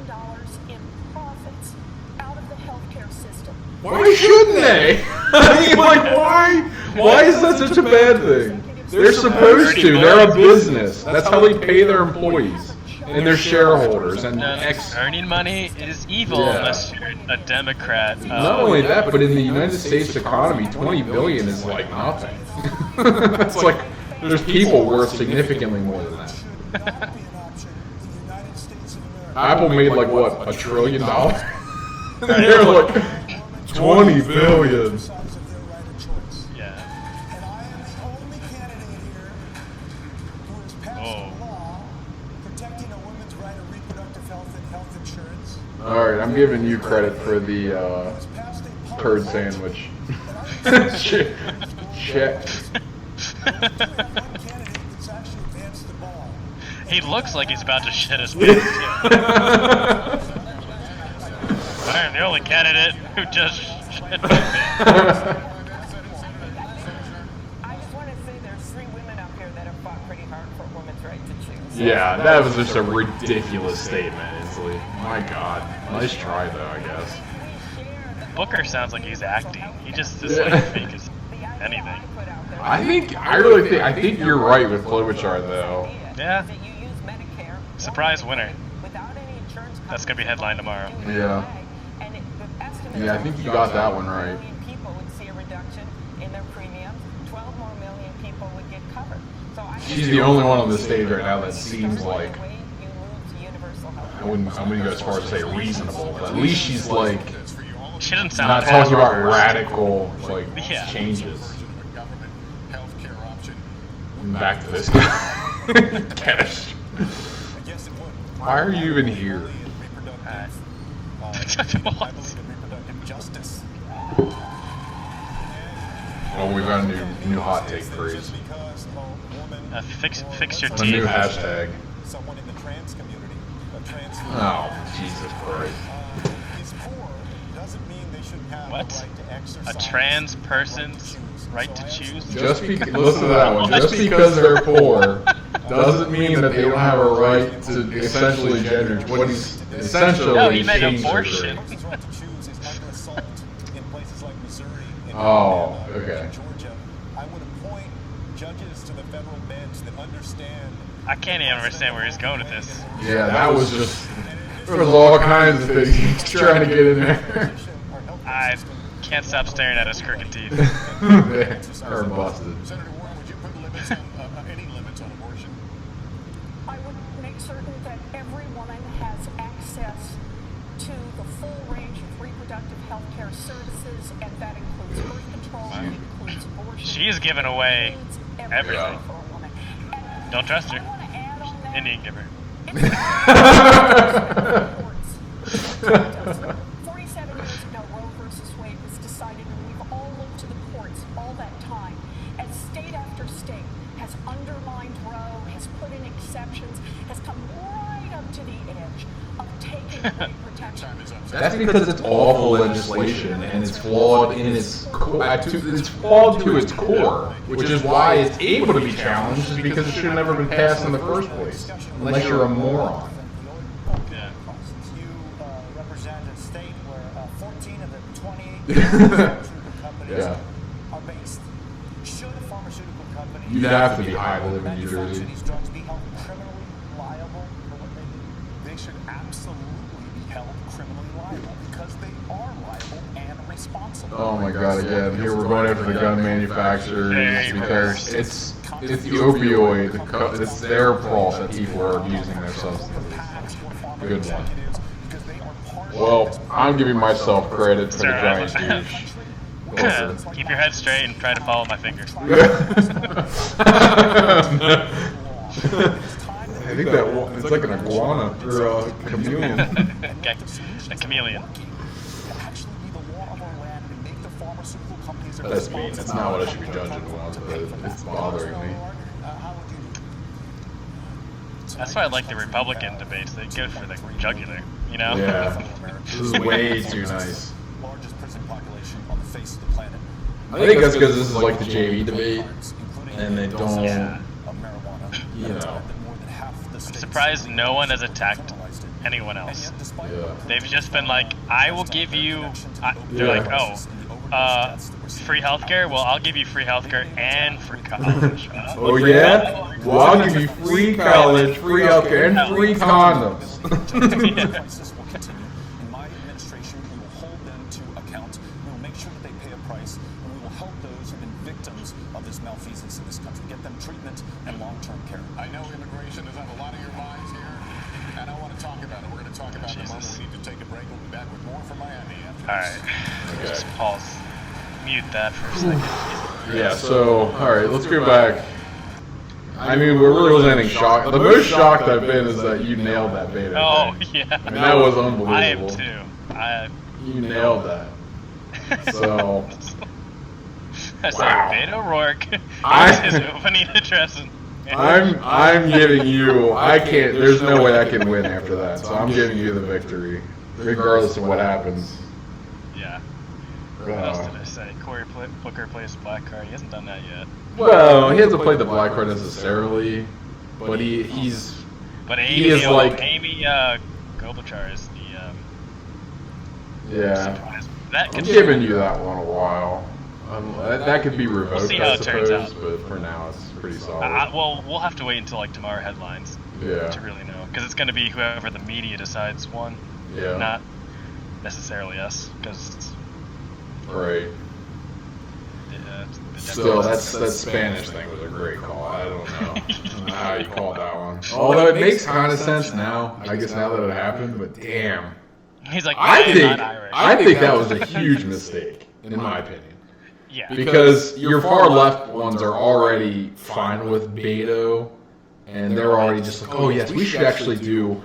in profits out of the healthcare system. Why shouldn't they? I mean, like, why? Why is that such a bad thing? They're supposed to. They're a business. That's how they pay their employees and their shareholders and Earning money is evil Yeah. unless you're a Democrat. Not only that, but in the United States economy, 20 billion is like nothing. It's like there's people worth significantly more than that. Apple made like what, $1 trillion? They're like, 20 billion. exercise of their right of choice. Yeah. And I am the only candidate here who has passed a law protecting a woman's right of reproductive health and health insurance. All right, I'm giving you credit for the Has passed a public turd vote sandwich. that I Check. We do have one candidate that's actually advanced the ball. He looks like he's about to shit his pants, too. I am the only candidate who just shit his pants. I just want to say there's 3 women up here that have fought pretty hard for a woman's right to choose. Yeah, that was just a ridiculous statement, Inslee. My God. Nice try, though, I guess. Booker sounds like he's acting. He just is like fake as anything. I really think you're right with Klobuchar, though. Yeah. That you use Medicare. Surprise winner. Without any insurance That's gonna be headline tomorrow. Yeah. And the estimate Yeah, I think you got that one right. 12 million people would see a reduction in their premiums. 12 more million people would get covered. So I She's the only one on the stage right now that seems like, you move to universal health. I wouldn't go as far as to say reasonable, but at least she's like She doesn't sound not bad. talking about radical like Yeah. changes. Government healthcare option. Back to this guy. Cash. Yes, it would. Why are you even here? Reproductive, I believe in reproductive justice. Oh, we've got a new hot take phrase. Because a woman, Fix your A new teeth. hashtag. someone in the trans community, a trans Oh, Jesus Christ. is poor, doesn't mean they shouldn't have What? the right to exercise. A trans person's right to choose? Just because, listen to that one. Just because they're poor doesn't mean that they don't have a right to essentially gender. What he's essentially No, he meant changed their abortion. gender. His right to choose is under assault in places like Missouri and Oh, Alabama okay. and Georgia. I would appoint judges to the federal bench that understand. I can't even understand where he's going with this. Yeah, that was just. There was all kinds of things he's trying to get in there. I can't stop staring at his crooked teeth. They are busted. Senator Warren, would you put limits on any limits on abortion? I would make certain that every woman has access to the full range of reproductive health care services, and that includes birth control, it includes abortion. She is giving away includes everything. for a woman. And Don't trust I her. want to add on that. Indian giver. 47 years ago, Roe versus Wade was decided, and we've all looked to the courts all that time as state after state has undermined Roe, has put in exceptions, has come right up to the edge of taking away protection. That's because it's awful legislation and it's flawed in its it's flawed to its core, which is why it's able to be challenged, is because it should have never been passed in the first place, unless you're a moron. Yeah. You represent a state where 14 of the 28 pharmaceutical companies Yeah. are based. Should a pharmaceutical company You'd have to be high to live in New manufacture Jersey. these drugs be held criminally liable for what they do? They should absolutely be held criminally liable because they are liable and responsible. Oh my God! Again, here we're going after the gun manufacturers Very because it's the opioid. It's their fault that people are abusing their substances. Good one. Well, I'm giving myself credit for the giant douche. Keep your head straight and try to follow my finger. I think that it's like an iguana or a chameleon. Okay. A chameleon. That's mean. That's not what I should be judging on, but it's bothering me. That's why I like the Republican debates. They go for the jugular, you know? Yeah. This is way too nice. Largest prison population on the face of the planet. I think that's because this is like the JV debate, and they don't, Yeah. Of marijuana. you know. More than half the I'm states surprised no one has attacked anyone else. Yeah. They've just been like, I will give you. They're Yeah. like, free healthcare? Well, I'll give you free healthcare and free college. Oh yeah? Well, I'll give you free college, free healthcare, and free condoms. crisis will continue. In my administration, we will hold them to account. We will make sure that they pay a price, and we will help those who've been victims of this malfeasance in this country, get them treatment and long-term care. I know immigration is on a lot of your minds here, and I want to talk about it. We're going to talk about it in a moment. Jesus. We need to take a break. We'll be back with more from Miami after Alright. Okay. Just pause. Mute that for a second. Yeah, so, alright, let's go back. I mean, there really wasn't anything shocked. The most shocked I've been is that you nailed that beta. Oh, thing. yeah. I mean, that was unbelievable. I am too. You nailed that. So. I said, Wow. Beto O'Rourke I- is his opening address. I'm giving you, I can't, there's no way I can win after that, so I'm giving you the victory, regardless of what happens. Yeah. What else did I say? Corey Booker plays black card. He hasn't done that yet. Well, he hasn't played the black card necessarily, but he's. But he is like. Amy Klobuchar is the. Yeah. Surprise. That I'm could giving you that one a while. That could be revoked, We'll see how I it turns suppose, out. but for now it's pretty solid. Well, we'll have to wait until like tomorrow headlines to really know, because it's going to be whoever the media decides won, not necessarily us, because. Right. Yeah, Still, that Spanish thing was a great call. I don't know how you called that one. Although it makes kind of sense now, I guess now that it happened, but damn. He's like, I Irish. think that was a huge mistake, in my opinion. Yeah. Because your far left ones are already fine with Beto, and they're already just like, oh yes, we should actually do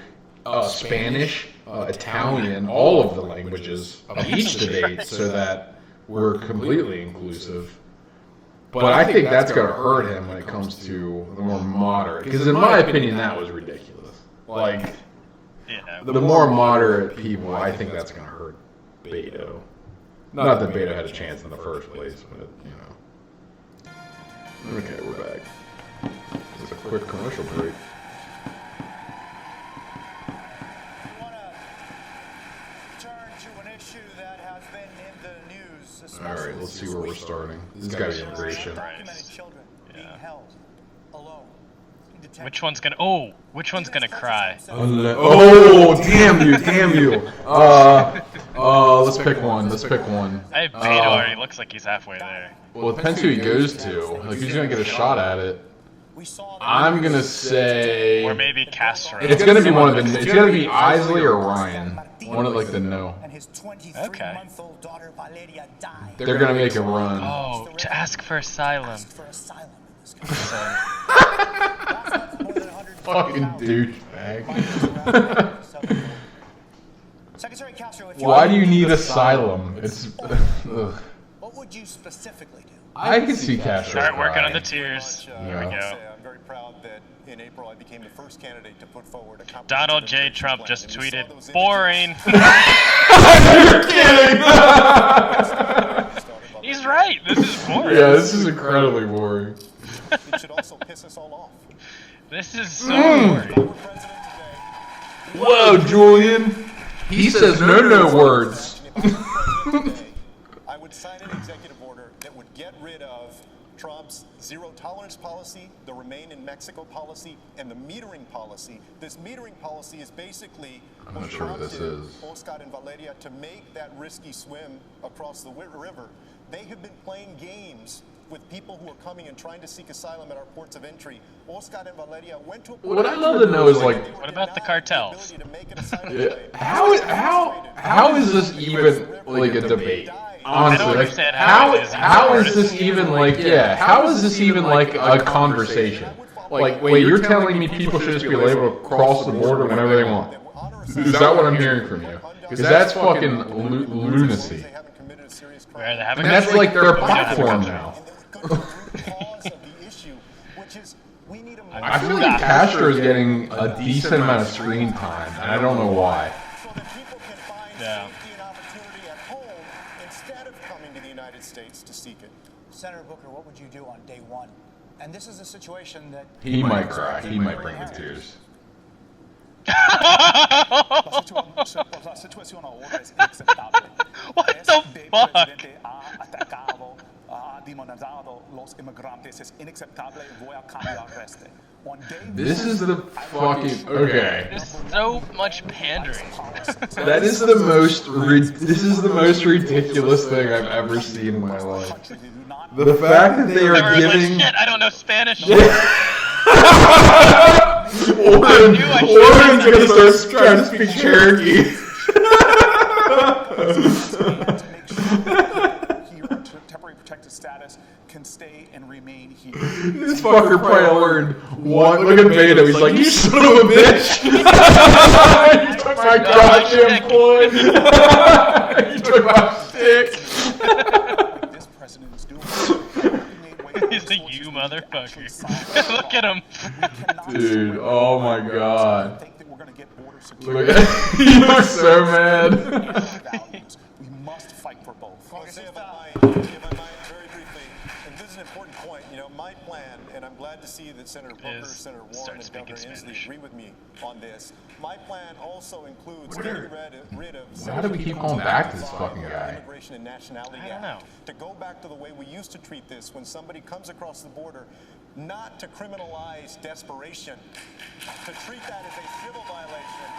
Spanish, Italian, all of the languages of each debate so that we're completely inclusive. But I think that's going to hurt him when it comes to the more moderate. Because in my opinion, that was ridiculous. Like, the more moderate people, I think that's going to hurt Beto. Not that Beto had a chance in the first place, but, you know. Okay, we're back. Just a quick commercial break. Alright, let's see where we're starting. This has got to be immigration. Which one's gonna? Oh, which one's gonna cry? Oh, damn you! Let's pick one. Hey, Beto already looks like he's halfway there. Well, it depends who he goes to. Like, who's gonna get a shot at it? I'm gonna say. Or maybe Castro. It's gonna be one of the. It's gonna be Isley or Ryan. One of like the no. Okay. They're gonna make a run. Oh, to ask for asylum. Fucking douchebag. Secretary Castro, Why do you need asylum? It's. What would you specifically do? I can see Castro. Start working on crying. the tears. Here we go. I'm very proud that in April I became the first candidate to put forward a Donald J. Trump just tweeted, "Boring." You're kidding. He's right. This is boring. Yeah, this is incredibly boring. It should also piss us all off. This is so boring. Whoa, Julian. He says no words. I would sign an executive order that would get rid of Trump's zero tolerance policy, the Remain in Mexico policy, and the metering policy. This metering policy is basically I'm not sure what this is. Oscar and Valeria to make that risky swim across the river. They have been playing games with people who are coming and trying to seek asylum at our ports of entry. Oscar and Valeria went to a What I'd love to know is like, What about the cartels? how is this even like a debate? Honestly, like, understand how it is how is this even like how is this even like a conversation? Like, wait, you're telling me people should just be able to cross the border whenever they want? Is that what I'm hearing from you? Because that's fucking lunacy. And that's like their platform now. I feel like Castro is getting a decent amount of screen time, and I don't know why. Yeah. Instead of coming to the United States to seek it. Senator Booker, what would you do on day one? And this is a situation that He might cry. He might bring the tears. La situación ahora es inaceptable. What the fuck? Presidente ha atacado, ha demonizado los inmigrantes. Es inaceptable. Voy a cambiar este. On day This is the fucking okay. There's so much pandering. That is the most. This is the most ridiculous thing I've ever seen in my life. The fact that they are Everyone's like, giving. shit, I don't know Spanish. Oren's gonna start trying to speak Cherokee. he This fucker probably learned one. Look at Beto. He's like, you son of a bitch. You took my goddamn coin. You took my stick. this president is doing. He's a you motherfucker. Look at him. Dude, oh my god. Think that we're going to get border Look security. at he looks so mad. Values. We must fight for both. Well, if I might, very briefly, and this is an important point, you know, my plan, and I'm glad to see that Senator Booker, Senator Warren, start and speaking Governor Inslee Spanish. agree with me on this. My plan also includes getting rid of Why do we keep going back to this fucking guy? Immigration and Nationality I don't Act, know. to go back to the way we used to treat this when somebody comes across the border, not to criminalize desperation, to treat that as a civil violation.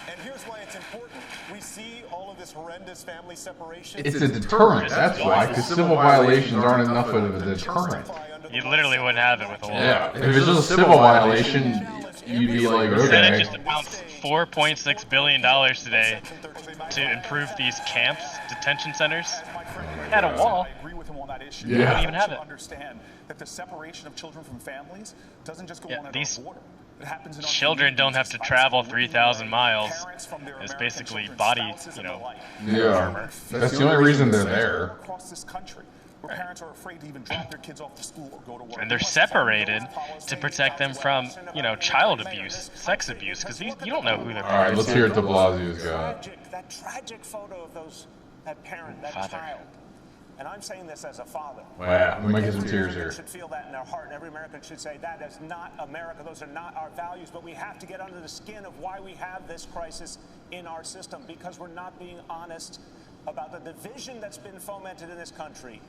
And here's why it's important. We see all of this horrendous family separation. It's a deterrent, that's why, because civil violations aren't enough of a deterrent. You literally wouldn't have it with a law. Yeah, if it's just a civil violation, you'd be like, The Senate okay. just announced $4.6 billion today to improve these camps, detention centers. Had a wall. I agree with him on that issue. Yeah. You don't even have it. Understand that the separation of children from families doesn't just go Yeah, on at these our border. It happens in our Children don't have to communities. travel Spouses 3,000 miles. parents from their It's American basically children, body, spouses, you and know. the like. Yeah, that's the only reason they're there. Across this country, where parents are afraid to even drop their kids off to school or go to work. And they're separated to protect them from, you know, child abuse, sex abuse, because you don't know who they're. All right, let's hear what de Blasio's got. That tragic photo of that parent, that Father. child. And I'm saying this as a father. Wow, we might get some Every tears American here. should feel that in their heart, and every American should say that is not America. Those are not our values. But we have to get under the skin of why we have this crisis in our system, because we're not being honest about the division that's been fomented in this country.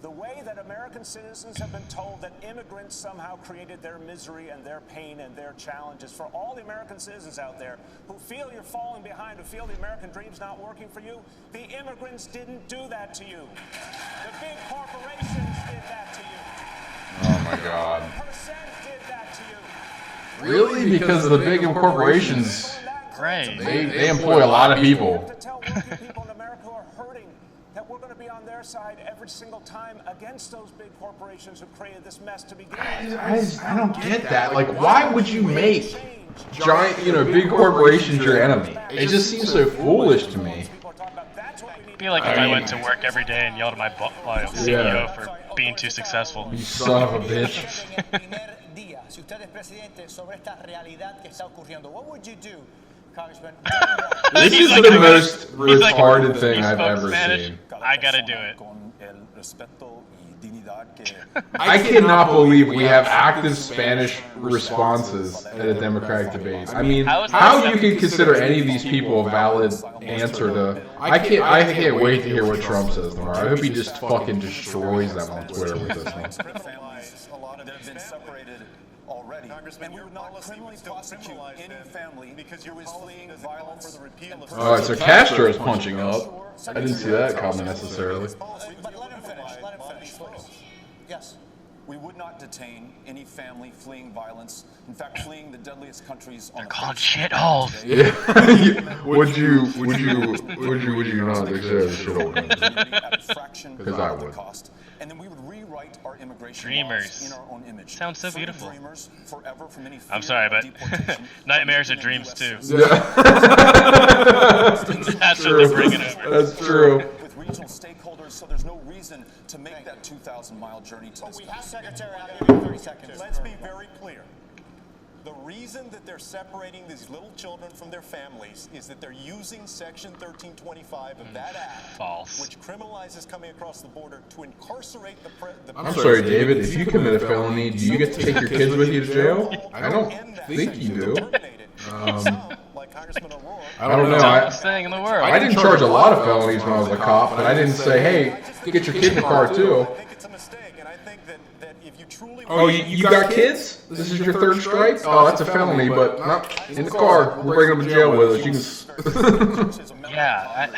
The way that American citizens have been told that immigrants somehow created their misery and their pain and their challenges. For all the American citizens out there who feel you're falling behind, who feel the American dream's not working for you, the immigrants didn't do that to you. The big corporations did that to you. Oh my god. Percent did that to you. Really? Because the big corporations, Right. they employ a lot of people. To tell working people in America who are hurting that we're going to be on their side every single time against those big corporations who created this mess to begin with. I don't get that. Like, why would you make giant, big corporations your enemy? It just seems so foolish to me. I feel like if I went to work every day and yelled at my CEO for being too successful. You son of a bitch. Si usted es presidente sobre esta realidad que está ocurriendo, what would you do, Congressman? This He's is like, the "I'm most gonna-" he's like, retarded thing "You I've spoke ever Spanish? seen. I gotta do it. I cannot believe we have active Spanish responses at a Democratic debate. I mean, how you can consider any of these people a valid answer to? I can't wait to hear what Trump says tomorrow. I hope he just fucking destroys them on Twitter with this one. Criminalize a lot of that have been these separated already. Congressman, And we your would not policy criminally would still prosecute criminalize any them family because who your is policy fleeing doesn't call violence. for the repeal of All right, so Castro's punching up. I didn't see that coming necessarily. But let him finish, please. Yes. We would not detain any family fleeing violence. In fact, fleeing the deadliest countries on They're the called face shitholes. Yeah. Would you not declare the shit over? at a fraction Because I of the would. cost. And then we would rewrite our immigration Dreamers. laws in our own image. Sounds so Free beautiful. dreamers forever from any I'm fear sorry, of but deportation, nightmares are from living in dreams US too. Yeah. That's what they're bringing over. That's true. with regional stakeholders, so there's no reason to make that 2,000-mile journey to this country. Secretary, I'll give you 30 seconds. Let's be very clear. The reason that they're separating these little children from their families is that they're using Section 1325 of that act, False. which criminalizes coming across the border, to incarcerate the I'm sorry, David. If you commit a felony, do you get to take your kids with you to jail? I don't think you do. Like Congressman O'Rourke. I don't know. Dumbest thing in the world. I didn't charge a lot of felonies when I was a cop, but I didn't say, hey, get your kid in the car too. I think it's a mistake, and I think that if you truly Oh, you got kids? This is your third strike? Oh, that's a felony, but not in the car. We're bringing them to jail with us. You can. Yeah.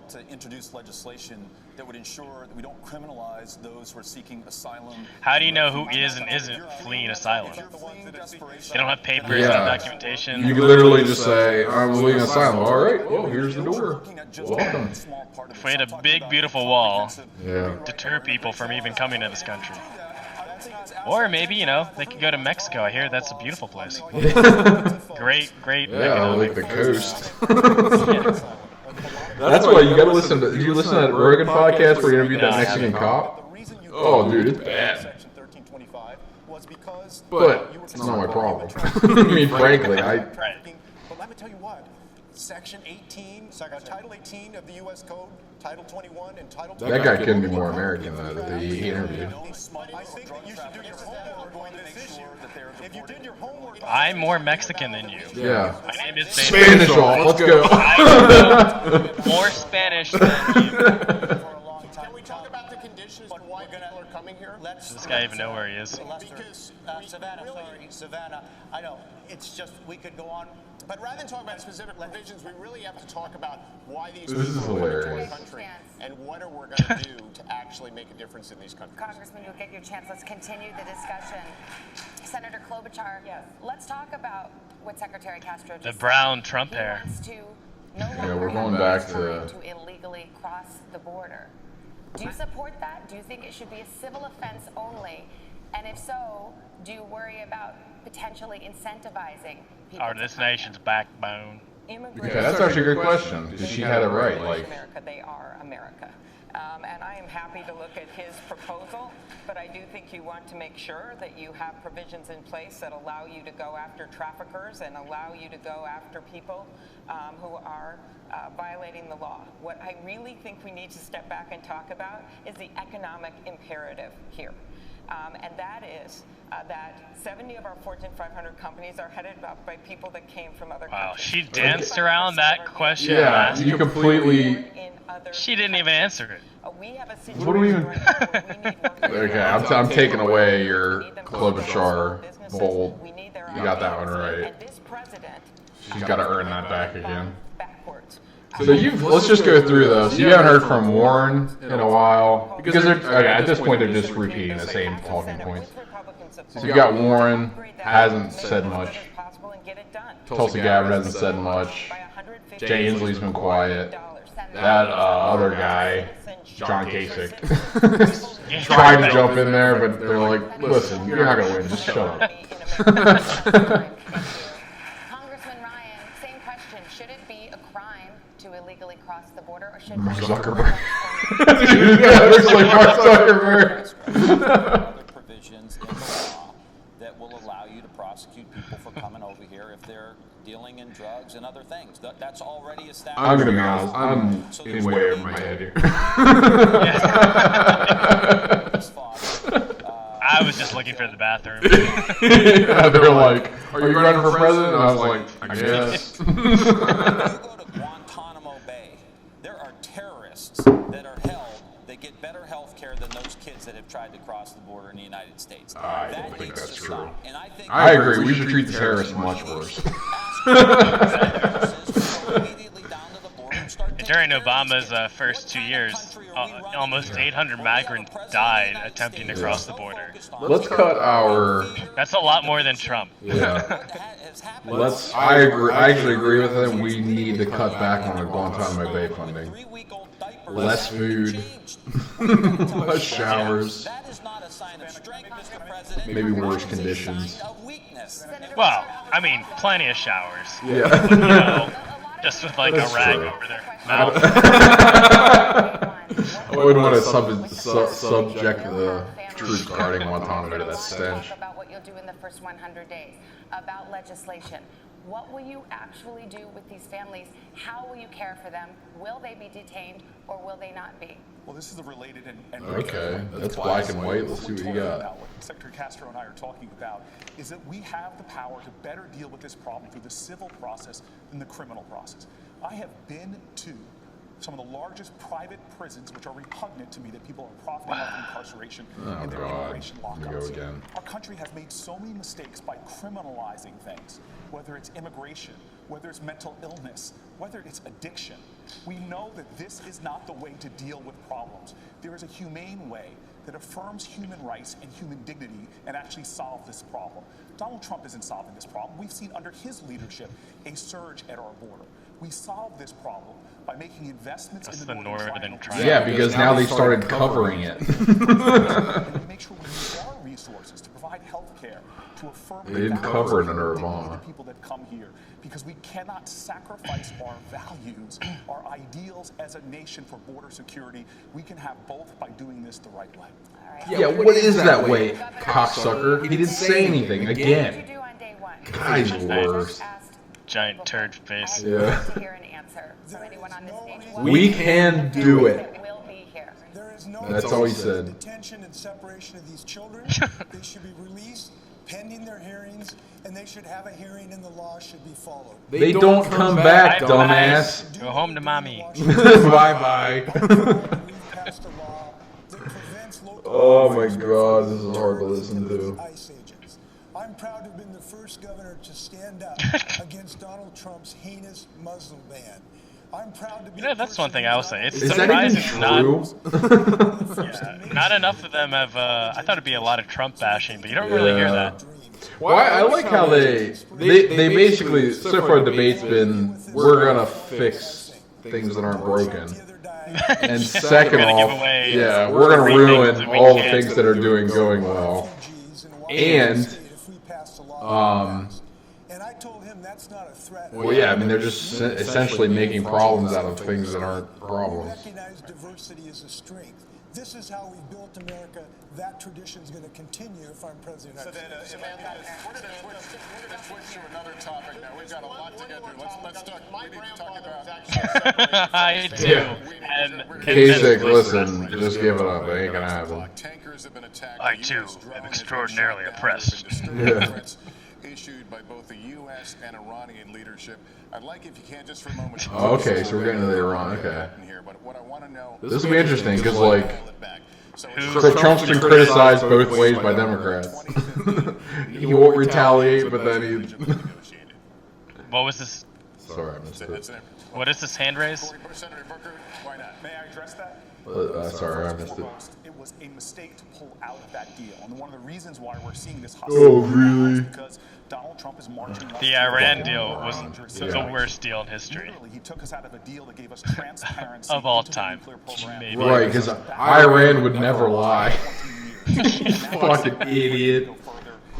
out to introduce legislation that would ensure that we don't criminalize those who are seeking asylum. How do you know who is and isn't fleeing asylum? They don't have papers, Yeah. no documentation. You could literally just say, I'm fleeing asylum. All right, well, here's the door. Welcome. If we had a big, beautiful wall, Yeah. deter people from even coming to this country. Or maybe, you know, they could go to Mexico. I hear that's a beautiful place. Great. Yeah, like the coast. That's why you gotta listen to. Did you listen to that Rogan podcast where he interviewed that Mexican cop? Oh, dude, it's bad. Section 1325 was because But it's not my problem. I mean, frankly, But let me tell you what. Section 18, Title 18 of the U.S. Code, Title 21, and Title. That guy couldn't be more American than that he interviewed. I think that you should do your homework on this issue. If you did your homework, I'm more Mexican than you. Yeah. My name is Spanish off. Let's go. I know more Spanish than you. Can we talk about the conditions for why people are coming here? Does this guy even know where he is? Because Savannah, I know, it's just, we could go on. But rather than talk about specific provisions, we really have to talk about why these This is people are coming to hilarious. the country and what are we going to do to actually make a difference in these countries. Congressman, you'll get your chance. Let's continue the discussion. Senator Klobuchar, let's talk about what Secretary Castro just The brown Trump He hair. wants to no Yeah, longer we're have going those back trying to- to illegally cross the border. Do you support that? Do you think it should be a civil offense only? And if so, do you worry about potentially incentivizing people Are to this come here? nation's backbone? Yeah, that's actually a good question. Because she had it right. Like, America, they are America. And I am happy to look at his proposal, but I do think you want to make sure that you have provisions in place that allow you to go after traffickers and allow you to go after people who are violating the law. What I really think we need to step back and talk about is the economic imperative here. And that is that 70 of our Fortune 500 companies are headed up by people that came from other Wow, countries. she danced around that question. yeah, last you completely. In other She didn't even answer it. We have a What do we even? situation where we need workers. Okay, I'm taking away your Klobuchar bold. You got that one right. And this president She's got to earn that back again. backwards. So let's just go through those. You haven't heard from Warren in a while because at this point they're just repeating the same talking points. So you got Warren, hasn't said much. Tulsi Gabbard hasn't said much. Jay Inslee's been quiet. That other guy, John Kasich, tried to jump in there, but they're like, listen, you're not gonna win. Just shut up. Congressman Ryan, same question. Should it be a crime to illegally cross the border, or should Mark Zuckerberg. Yeah, looks like Mark Zuckerberg. Other provisions in the law that will allow you to prosecute people for coming over here if they're dealing in drugs and other things. That's already established. I'm gonna be honest. I'm in way over my head here. I was just looking for the bathroom. Yeah, they're like, "Are you running for president?" And I was like, "I guess." If you go to Guantanamo Bay, there are terrorists that are held that get better health care than those kids that have tried to cross the border in the United States. I That don't think needs that's to true. stop. And I think I agree. We should treat the terrorists much worse. During Obama's first 2 years, almost 800 migrants died attempting to cross the border. Let's cut our. That's a lot more than Trump. Yeah. I agree. I actually agree with him. We need to cut back on the Guantanamo Bay funding. Less food. Less showers. Maybe worse conditions. Well, I mean, plenty of showers. Yeah. You know, just with like That's a rag true. over their mouth. I wouldn't want to subject the troops guarding Guantanamo to that stench. Talk about what you'll do in the first 100 days, about legislation. What will you actually do with these families? How will you care for them? Will they be detained or will they not be? Well, this is the related and Okay, that's black and white. Let's see what you got. What Secretary Castro and I are talking about is that we have the power to better deal with this problem through the civil process than the criminal process. I have been to some of the largest private prisons, which are repugnant to me, that people are profiting off of incarceration in their immigration Here we go lockups. again. Our country has made so many mistakes by criminalizing things, whether it's immigration whether it's mental illness, whether it's addiction. We know that this is not the way to deal with problems. There is a humane way that affirms human rights and human dignity and actually solve this problem. Donald Trump isn't solving this problem. We've seen under his leadership a surge at our border. We solve this problem by making investments in the northern triangle. Yeah, because now they started covering it. And we make sure we use our resources to provide health care, to affirm They didn't cover it under the Obama. people that come here, because we cannot sacrifice our values, our ideals as a nation for border security. We can have both by doing this the right way. Yeah, what is that way, cocksucker? He didn't say anything What did again. you do on day one? Guy's worst. Giant turd face. Yeah. To hear an answer from anyone on this stage. We can do it. Will be here. There is no That's all he said. detention and separation of these children. They should be released pending their hearings, and they should have a hearing, and the law should be followed. They don't come back, dumbass. Go home to mommy. Bye-bye. We've passed a law that prevents local Oh my god, this is hard to listen to. ICE agents. I'm proud to have been the first governor to stand up against Donald Trump's heinous Muslim ban. I'm proud to be. That's one thing I will say. It's Is that even surprising true? not enough of them have. I thought it'd be a lot of Trump bashing, but you don't really hear that. Well, I like how they basically, so far the debate's been, we're gonna fix things that aren't broken. And second We're gonna give off, away yeah, we're gonna free ruin things that we all the can't. things that are going well. And, And I told him that's not a threat. well, yeah, I mean, they're just essentially making problems out of things that aren't problems. Recognize diversity as a strength. This is how we built America. That tradition is going to continue if I'm president. So then, Samantha, we're going to switch to another topic now. We've got a lot to get through. Let's talk. We need to talk about. I do. Yeah. And Kasich, listen, just give it up. It ain't gonna happen. Tankers have been attacked. I too am extraordinarily oppressed. Yeah. Issued by both the U.S. and Iranian leadership. I'd like if you can just for a moment. Okay, so we're getting to the Iran. Okay. But what I want to know. This will be interesting because, like, Who- Trump's been criticized both ways by Democrats. He won't retaliate, but then he. What was this? Sorry, I missed it. What is this hand raise? Senator Booker, why not? May I address that? Sorry, I missed it. It was a mistake to pull out of that deal, and one of the reasons why we're seeing this Oh, really? is because Donald Trump is marching. The Iran deal was the Yeah. worst deal in history Literally, he took us out of a deal that gave us transparency of all into the time. nuclear program. Maybe. Right, because Iran would never lie. You fucking idiot.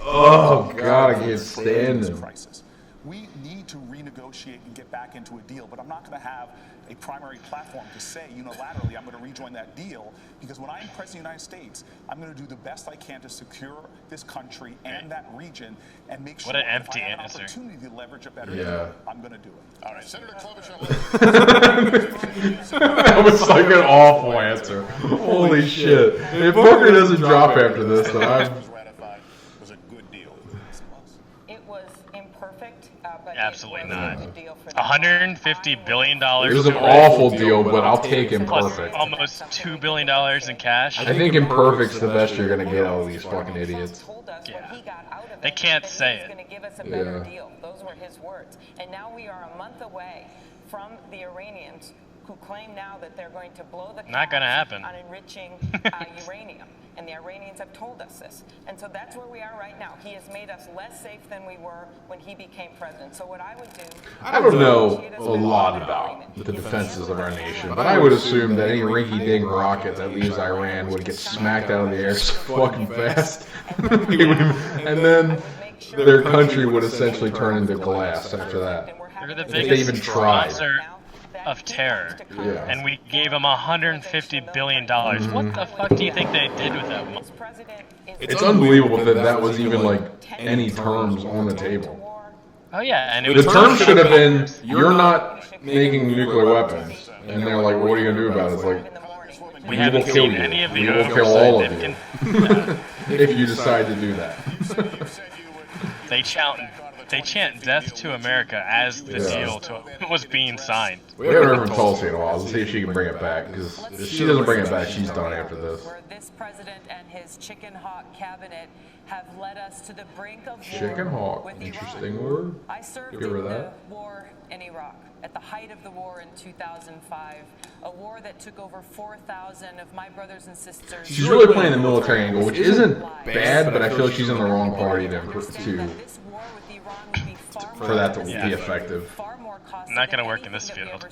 Oh, God, I can't stand him. Crisis. We need to renegotiate and get back into a deal, but I'm not going to have a primary platform to say unilaterally I'm going to rejoin that deal, because when I'm president of the United States, I'm going to do the best I can to secure this country and that region and make sure What an if empty I have an answer. opportunity to leverage a better Yeah. deal, I'm going to do it. All right, Senator Klobuchar. That was like an awful answer. Holy shit. If Booker doesn't drop after this, then I'm. was ratified. Was a good deal. It was imperfect, but Absolutely it was not. a good deal for them. $150 billion. It was an to awful deal, but I'll take plus imperfect. almost $2 billion in cash. I think imperfect's the best you're gonna get out of these fucking idiots. Told us when he got out of They it can't that say he was it. going to give us a better Yeah. deal. Those were his words. And now we are a month away from the Iranians, who claim now that they're going to blow the Not gonna caps happen. on enriching uranium. And the Iranians have told us this. And so that's where we are right now. He has made us less safe than we were when he became president. So what I would do... I don't know a lot about the defenses of our nation, but I would assume that any rinky-dink rocket that leaves Iran would get smacked out of the air so fucking fast. And then their country would essentially turn into glass after that. They're the If they biggest even tried. sponsor of terror. Yeah. And we gave them $150 billion. What the fuck do you think they did with that money? It's unbelievable that that was even like any terms on the table. Oh yeah, and it The was term should have been, you're not making nuclear weapons. And they're like, what are you going to do about it? It's like, we we will haven't kill seen you. any of the We will kill all of oversight you. they've If you decide to do that. They challenge. they chant "Death to America" as the deal was being signed. We haven't heard from Tulsi in a while. Let's see if she can bring it back. Because if she doesn't bring it back, she's done after this. Where this president and his chicken hawk cabinet have led us to the brink of war Chicken hawk, with interesting Iran. word. I served Give her in the that. war in Iraq at the height of the war in 2005, a war that took over 4,000 of my brothers and sisters. She's really playing the military angle, which isn't bad, but I feel like she's in the wrong party for that to be effective. Not going to work in this field.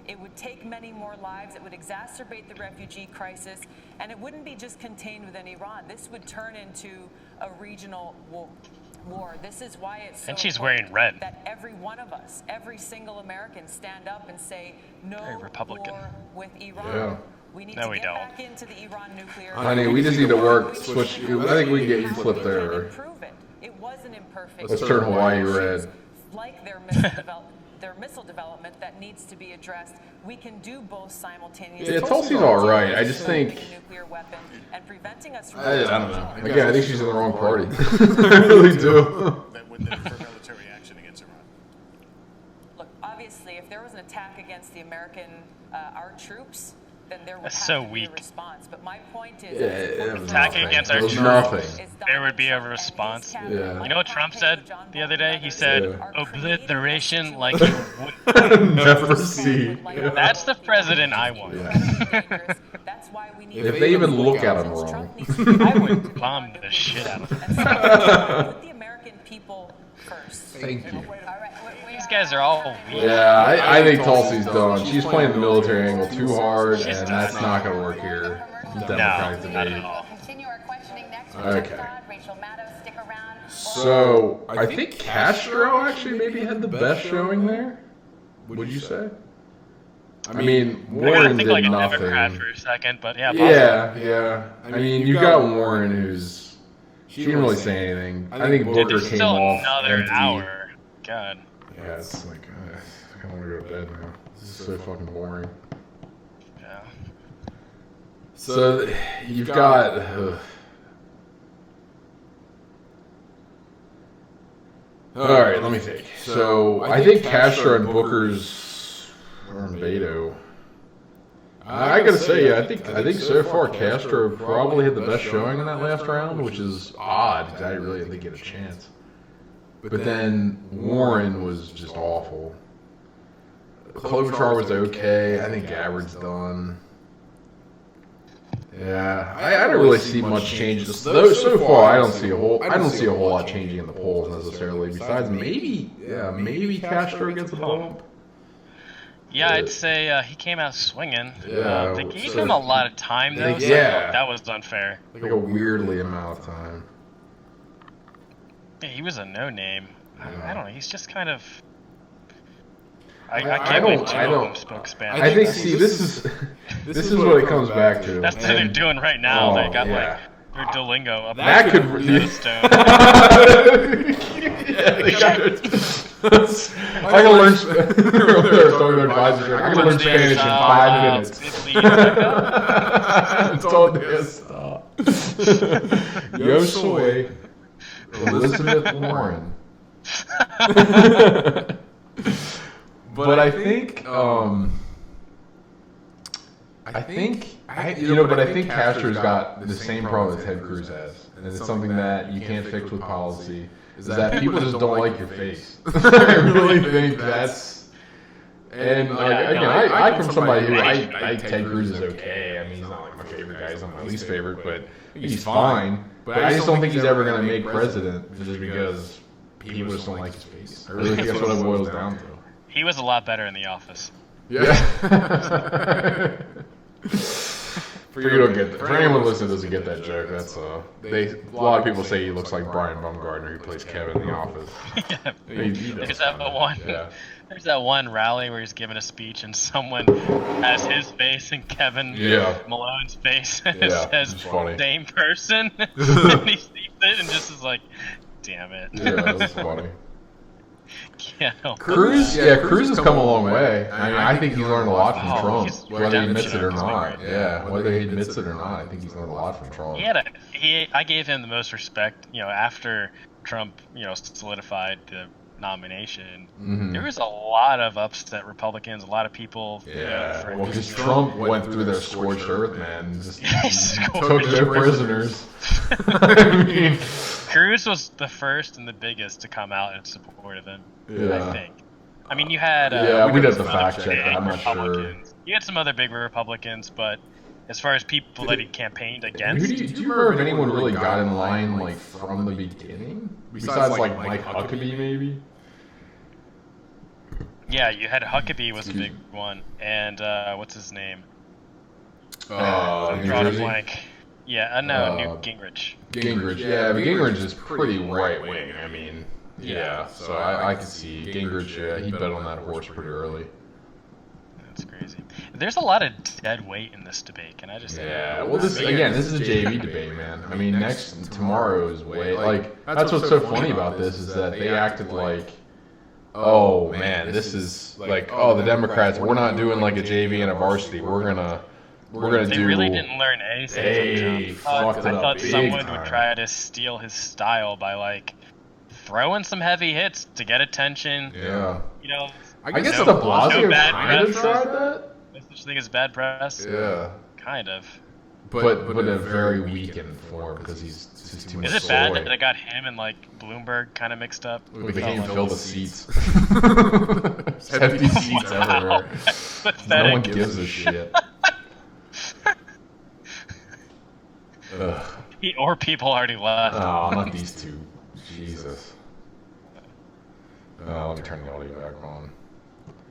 It would take many more lives, it would exacerbate the refugee crisis, and it wouldn't be just contained within Iran. This would turn into a regional war. This is why it's so and she's wearing red. That every one of us, every single American, stand up and say no war with Iran. Yeah. We need to get back into the Iran nuclear. Honey, we just need to work, switch. I think we can get you flipped there. It was an imperfect. Let's turn Hawaii red. Like their missile development that needs to be addressed. We can do both simultaneously. Yeah, Tulsi's all right. I just think. Nuclear weapon and preventing us from I don't know. Again, I think she's in the wrong party. I really do. That would then for military action against Iran. Look, obviously, if there was an attack against the American, our troops, then there would That's have so to weak. be a response. But my point is, attacking against our troops, there would be a response. Yeah. You know what Trump said the other day? He said, obliteration like you would never see. That's the president I want. That's why we need If they even look at him wrong. I would bomb the shit out of them. Put the American people first. Thank you. These guys are all weak. Yeah, I think Tulsi's done. She's playing the military angle too hard, and that's not going to work here. Democratic debate. Okay. So, I think Castro actually maybe had the best showing there. Would you say? I mean, Warren did like nothing. a Democrat for a second, but yeah. Yeah. I mean, you got Warren, who's she didn't really say anything. I think Booker came still off another empty. hour. God. Yeah, it's like I want to go to bed now. This is so fucking boring. Yeah. So you've got. All right, let me think. So I think Castro and Booker's or Beto. I gotta say, I think so far Castro probably had the best showing in that last round, which is odd because I really didn't get a chance. But then Warren was just awful. Klobuchar was okay. I think Gabbard's done. Yeah, I don't really see much change. So far, I don't see a whole lot changing in the polls necessarily. Besides, maybe Castro gets a bump. Yeah, I'd say he came out swinging. Yeah, they gave him a lot of time though. So that was unfair. Like a weirdly amount of time. Yeah, he was a no-name. I don't know. He's just kind of. I I can't believe two of don't. them spoke Spanish. I think. See, this is what it comes back to. That's what they're doing right now. They got like their Duolingo up. That could. I can learn. I can learn Spanish in 5 minutes. Told me to stop. Yo soy Elizabeth Warren. But I think Castro's got the same problem that Ted Cruz has, and it's something that you can't fix with policy. Is that people just don't like your face. I really think that's. And again, I from somebody who I Ted Cruz is okay. I mean, he's not like my favorite guy. He's not my least favorite, but he's fine. But I just don't think he's ever going to make president just because people just don't like his face. I really think that's what it boils down to. He was a lot better in the office. Yeah. For anyone listening who doesn't get that joke, that's a lot of people say he looks like Brian Baumgartner, who plays Kevin in The Office. Yeah. He There's that one rally where he's giving a speech and someone has his face and Kevin Malone's face and it says same person and he sees it and just is like, damn it. Yeah, that's funny. Cruz has come a long way. I mean, I think he's learned a lot from Trump, whether he admits it or not. Yeah, whether he admits it or not, I think he's learned a lot from Trump. I gave him the most respect, after Trump, solidified the nomination, Mhm. there was a lot of upset Republicans, a lot of people. Yeah, for well, because impeachment. Trump went through their scorched earth, man. Just took Scorched their prisoners. I mean, Cruz was the first and the biggest to come out in support of him. Yeah. I think. I mean, you had. we'd have to some fact other check that. big I'm not sure. Republicans. You had some other big Republicans, but as far as people that he campaigned against, Do you remember if anyone really got in line like from the beginning? Besides like Mike Huckabee, maybe? yeah, you had Huckabee was a big one, and what's his name? New Drawing a Jersey? blank. Yeah, no, Newt Gingrich. Gingrich, yeah, but Gingrich is pretty right wing. I mean, yeah, so I could see Gingrich. Yeah, he bet on that horse pretty early. That's crazy. There's a lot of dead weight in this debate. Can I just say? Yeah, well, this is a JV debate, man. I mean, tomorrow's way. Like, that's what's so funny about this is that they acted like, oh man, this is like, oh, the Democrats, we're not doing like a JV and a varsity. We're gonna They do. really didn't learn anything from Trump. Fucked it I up thought big someone time. would try to steal his style by like throwing some heavy hits to get attention. Yeah. I guess no, De Blasio no bad kind of press. tried that. No such thing as bad press. Yeah. Kind of. But in a very weakened form because he's too much Is it bad soy. that I got him and like Bloomberg kind of mixed up? They can't Felt fill like- the seats. Empty seats everywhere. No Pathetic. one gives a shit. Ugh. Or people already left. Oh, not these two. Jesus. Let me turn the audio back on.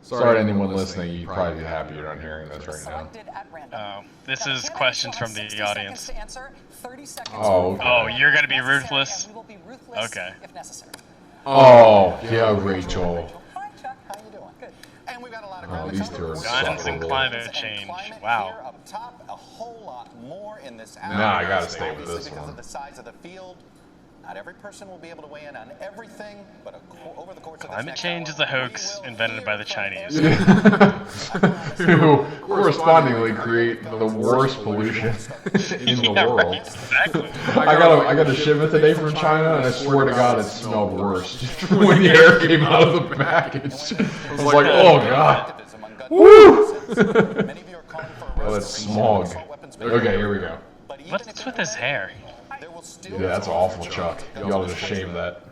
Sorry to anyone listening. You'd probably be happy you're not hearing this right now. This is questions from the audience. Oh, okay. Oh, you're gonna be ruthless? Okay. Oh, yeah, Rachel. And we've got a lot of Oh, these two are Guns and insufferable. climate change. Wow. Here up top, a whole lot more in this hour. Nah, I gotta stay with Obviously this because one. of the size of the field. Not every person will be able to weigh in on everything, but over the course of Climate this next change hour, is a hoax invented by the Chinese. Who correspondingly create the worst pollution in the Yeah, world. right, exactly. I got a shipment today from China, and I swear to God, it smelled worse when the air came out of the package. I was like, oh God. Woo! Oh, that's smog. Okay, here we go. What's with his hair? Yeah, that's awful, Chuck. You ought to shave that.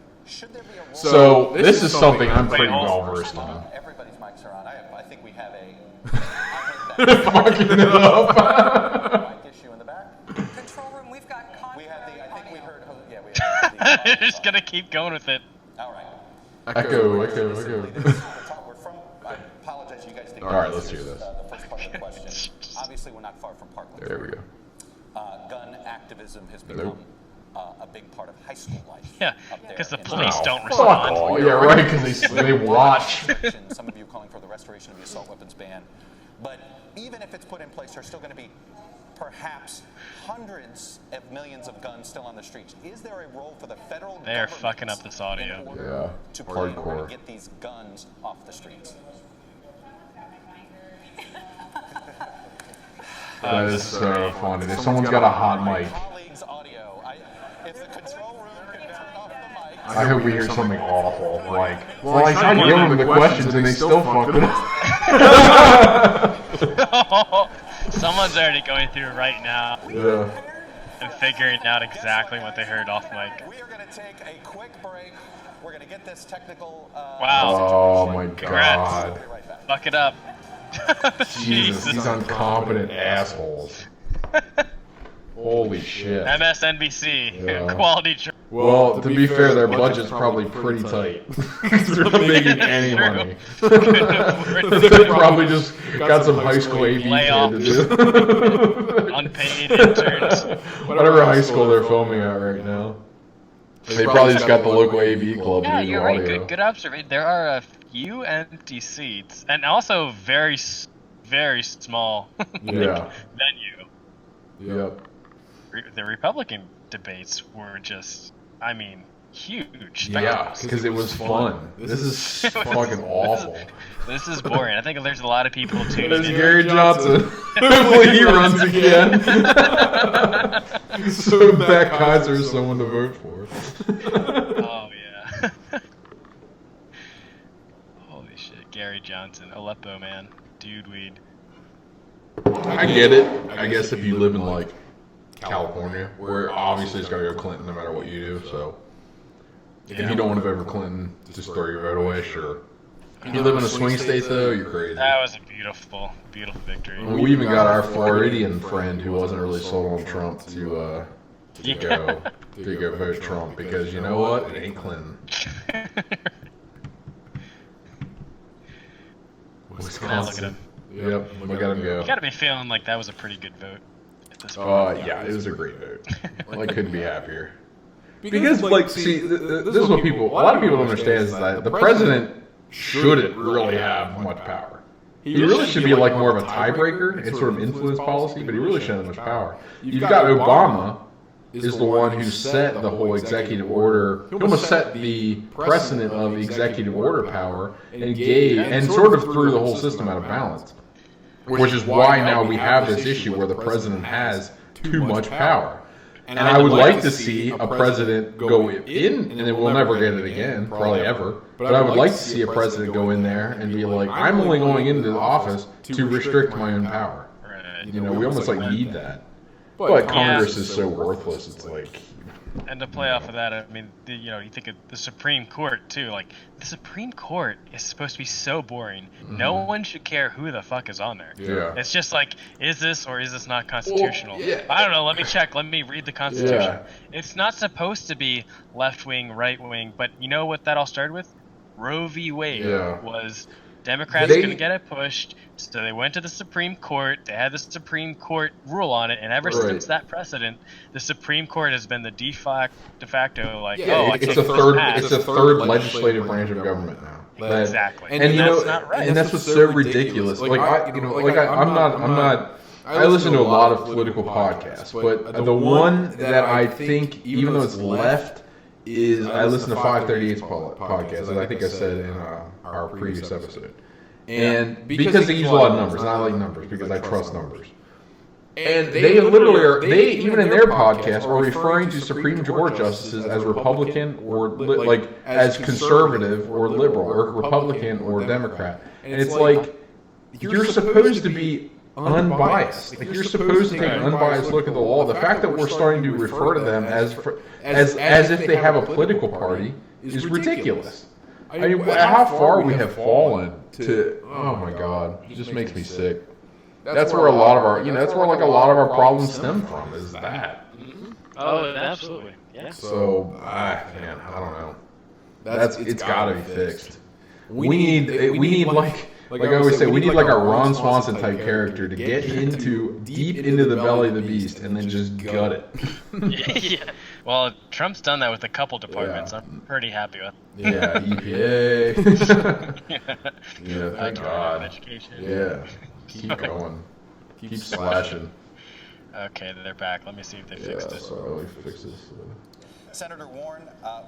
So this is something I'm pretty well versed on. Everybody's mics are on. I think we have Fucking it up. mic issue in the back. Control room, we've got We have the. I think we heard. Yeah, we have the. Just gonna keep going with it. All right. Echo. We're from. I apologize. You guys. All right, let's hear this. The first part of the question. Obviously, we're not far from Parkland. There we go. Gun activism has become a big part of high school life. Yeah, up there because the in police Oh, don't fuck respond. all. Yeah, right, because they watch. Some of you calling for the restoration of the assault weapons ban. But even if it's put in place, there's still going to be perhaps hundreds of millions of guns still on the streets. Is there a role for the federal They are government fucking up this audio. in order Yeah, to plan hardcore. to get these guns off the streets? That is so funny. If someone's got a hot mic, Colleagues' audio. If the control room can turn off the mic. I hope we hear something awful. Like, well, I tried to give them the questions and they still fucked it up. Someone's already going through it right now Yeah. and figuring out exactly what they heard off mic. We are going to take a quick break. We're going to get this technical. Wow. Oh my Congrats. God. Fuck it up. Jesus, these incompetent assholes. Holy shit. MSNBC, Yeah. quality. Well, to be fair, their budget's probably pretty tight. They're not making any money. They probably just got some high school AV kid to do. Unpaid interns. Whatever high school they're filming at right now. They probably just got the local AV club Yeah, to do you're right. audio. Good observation. There are a few empty seats, and also very small Yeah. venue. Yep. The Republican debates were just, I mean, huge. Yeah, because it was fun. This is fucking awful. This is boring. I think there's a lot of people tuning There's in. Gary Johnson. Hopefully he runs again. So Beck Kaiser is someone to vote for. Johnson, Aleppo man, dude weed. I get it. I guess if you live in like California, where obviously it's got to go Clinton no matter what you do. So if you don't want to vote for Clinton, just throw your vote away. Sure. If you live in a swing state though, you're crazy. That was a beautiful, beautiful victory. We even got our Floridian friend who wasn't really sold on Trump to go vote Trump because you know what? It ain't Clinton. Now look at him. Yep, we got him go. You gotta be feeling like that was a pretty good vote at this point. Yeah, it was a great vote. I couldn't be happier. Because, like, see, this is what a lot of people don't understand is that the president shouldn't really have much power. He really should be like more of a tiebreaker and sort of influence policy, but he really shouldn't have much power. You've got Obama is the one who set the whole executive order. He almost set the precedent of the executive order power and sort of threw the whole system out of balance. Which is why now we have this issue where the president has too much power. And I would like to see a president go in, and we'll never get it again, probably ever, but I would like to see a president go in there and be like, I'm only going into the office to restrict my own power. You know, we almost like need that. But Congress is so worthless, it's like... And to play off of that, I mean, you think of the Supreme Court, too. Like, the Supreme Court is supposed to be so boring. Mm-hmm. No one should care who the fuck is on there. Yeah. It's just like, is this or is this not constitutional? Well, yeah. I don't know. Let me check. Let me read the Constitution. Yeah. It's not supposed to be left-wing, right-wing, but you know what that all started with? Roe v. Wade was... Democrats going to get it pushed, so they went to the Supreme Court. They had the Supreme Court rule on it, and ever since that precedent, the Supreme Court has been the de facto like, it's a third legislative branch of government now. Exactly, and that's not right. And that's what's so ridiculous. I listen to a lot of political podcasts, but the one that I think, even though it's left, is I listen to 538's podcast, as I think I said in our previous episode. And because they use a lot of numbers, and I like numbers because I trust numbers. And they literally are, even in their podcast, are referring to Supreme Court justices as Republican or as conservative or liberal, or Republican or Democrat. And it's like, you're supposed to be unbiased. Like, you're supposed to take an unbiased look at the law. The fact that we're starting to refer to them as if they have a political party is ridiculous. I mean, how far we have fallen to, oh my God, it just makes me sick. That's where a lot of our, that's where like a lot of our problems stem from, is that. Mm-hmm. Oh, absolutely. Yeah. So, man, I don't know. It's gotta be fixed. We need like I always say, we need like a Ron Swanson type character to get deep into the belly of the beast and then just gut it. Yeah. Well, Trump's done that with a couple departments. I'm pretty happy with. Yeah, EPA. Yeah, thank God. Education. Yeah, keep going. Keep slashing. Okay, they're back. Let me see if they fixed it. So we fix this. Senator Warren,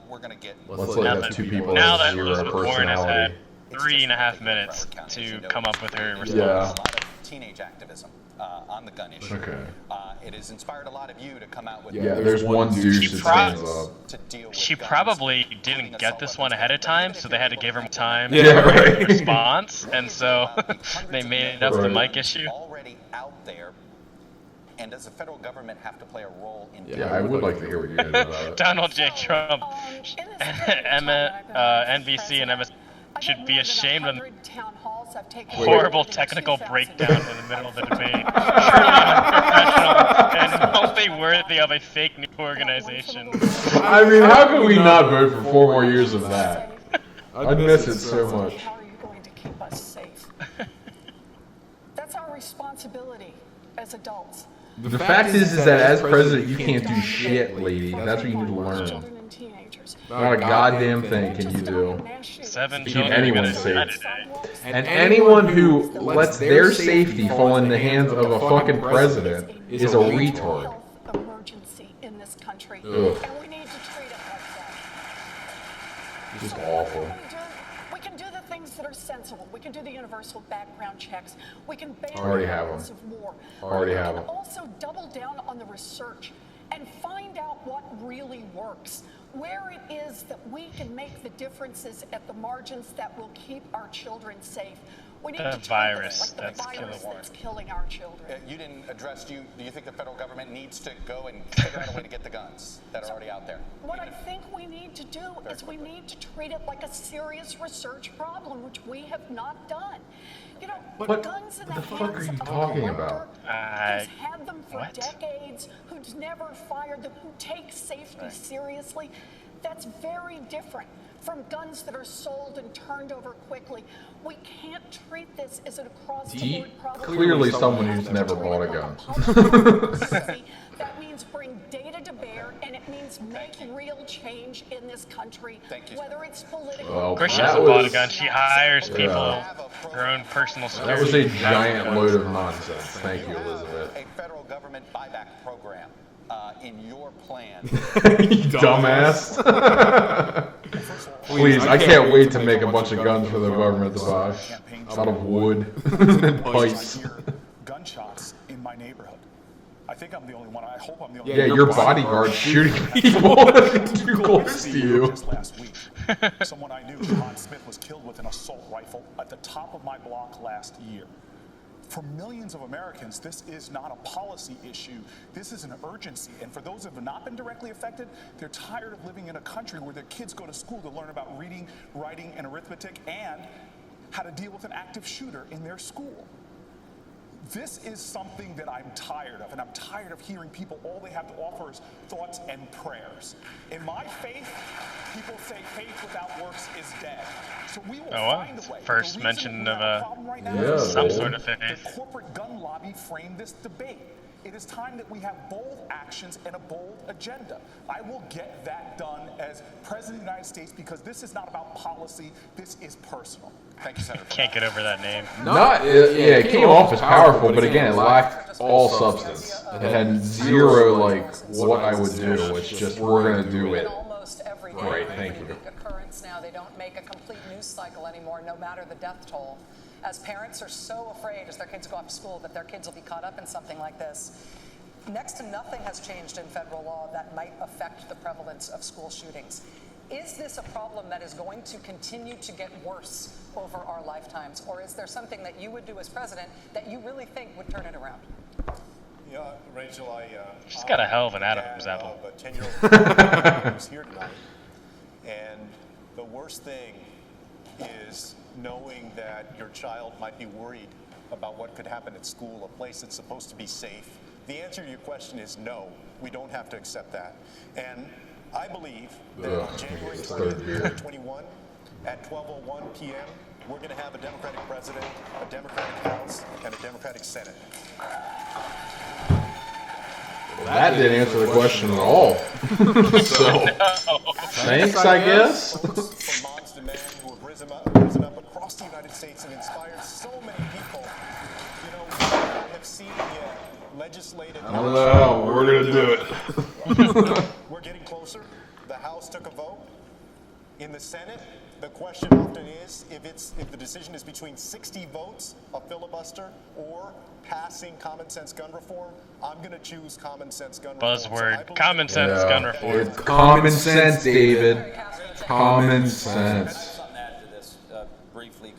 we're going to get... Let's let two people now that zero Elizabeth Warren has had personality. 3.5 minutes to come up with her response. A lot of teenage activism on the gun issue. Okay. It has inspired a lot of you to come out with... Yeah, there's one douche that stands up. She probably didn't get this one ahead of time, so they had to give her time to write a response, and so they made up the mic issue. Already out there. And does the federal government have to play a role in... Yeah, I would like to hear what you guys about it. Donald J. Trump, NBC and MS should be ashamed of horrible technical breakdown in the middle of the debate. Truly unprofessional and only worthy of a fake news organization. I mean, how can we not vote for 4 more years of that? I'd miss it so much. How are you going to keep us safe? That's our responsibility as adults. The fact is that as president, you can't do shit, lady. That's what you need to learn. Not a goddamn thing can you do. 7 Keep children anyone gonna die safe. today. And anyone who lets their safety fall in the hands of a fucking president is a retard. Emergency in this country. Ugh. And we need to treat it like that. Just awful. We can do the things that are sensible. We can do the universal background checks. We can ban Already have weapons them. of war. Already We have can them. also double down on the research and find out what really works, where it is that we can make the differences at the margins that will keep our children safe. We need The to treat virus this like the that's virus killing that's killing our children. You didn't address, do you think the federal government needs to go and figure out a way to get the guns that are already out there? What I think we need to do is we need to treat it like a serious research problem, which we have not done. You know, What guns in the the fuck hands are you of a talking collector about? who's had them for What? decades, who's never fired them, who takes safety seriously, that's very different from guns that are sold and turned over quickly. We can't treat this as an across-the-board problem. Clearly someone who's never bought a gun. That means bring data to bear, and it means make real change in this country, whether it's political. Well, Christian that doesn't bought a was- gun. She hires people, Yeah. her own personal security. That was a giant load of nonsense. Thank you, Elizabeth. A federal government buyback program in your plan. You dumbass. Please, I can't wait to make a bunch of guns for the government to buy. Out of wood and pipes. Gunshots in my neighborhood. I think I'm the only one. I hope I'm the only Yeah, one. your bodyguard shooting people too close to you. Just last week, someone I knew, John Smith, was killed with an assault rifle at the top of my block last year. For millions of Americans, this is not a policy issue. This is an urgency. And for those who have not been directly affected, they're tired of living in a country where their kids go to school to learn about reading, writing, and arithmetic, and how to deal with an active shooter in their school. This is something that I'm tired of, and I'm tired of hearing people, all they have to offer is thoughts and prayers. In my faith, people say faith without works is dead. So we will find a way. First The reason mention we of have a problem right now is some sort of faith. the corporate gun lobby framed this debate. It is time that we have bold actions and a bold agenda. I will get that done as President of the United States because this is not about policy, this is personal. Thank you, Senator. Can't get over that name. Yeah, it came off as powerful, but again, it lacked all substance. It had zero, like, what I would do. It's just, we're going to do it. Almost every day. Great, thank you. Occurrence now. They don't make a complete news cycle anymore, no matter the death toll. As parents are so afraid as their kids go off to school that their kids will be caught up in something like this. Next to nothing has changed in federal law that might affect the prevalence of school shootings. Is this a problem that is going to continue to get worse over our lifetimes? Or is there something that you would do as president that you really think would turn it around? Yeah, Rachel, She's got a hell of an Adam's apple. A 10-year-old who's here tonight, and the worst thing is knowing that your child might be worried about what could happen at school, a place that's supposed to be safe. The answer to your question is no, we don't have to accept that. And I believe that on January 20th, 2021, at 12:01 p.m., we're going to have a Democratic president, a Democratic House, and a Democratic Senate. That didn't answer the question at all. So, thanks, I guess. From moms to men who have risen up across the United States and inspired so many people. You know, we have seen yet legislative. I don't know, we're going to do it. We're getting closer. The House took a vote. In the Senate, the question often is if the decision is between 60 votes, a filibuster, or passing common sense gun reform, I'm going to choose common sense gun reform. Buzzword, common sense gun reform. It's common sense, David. Common sense. Something to add to this briefly.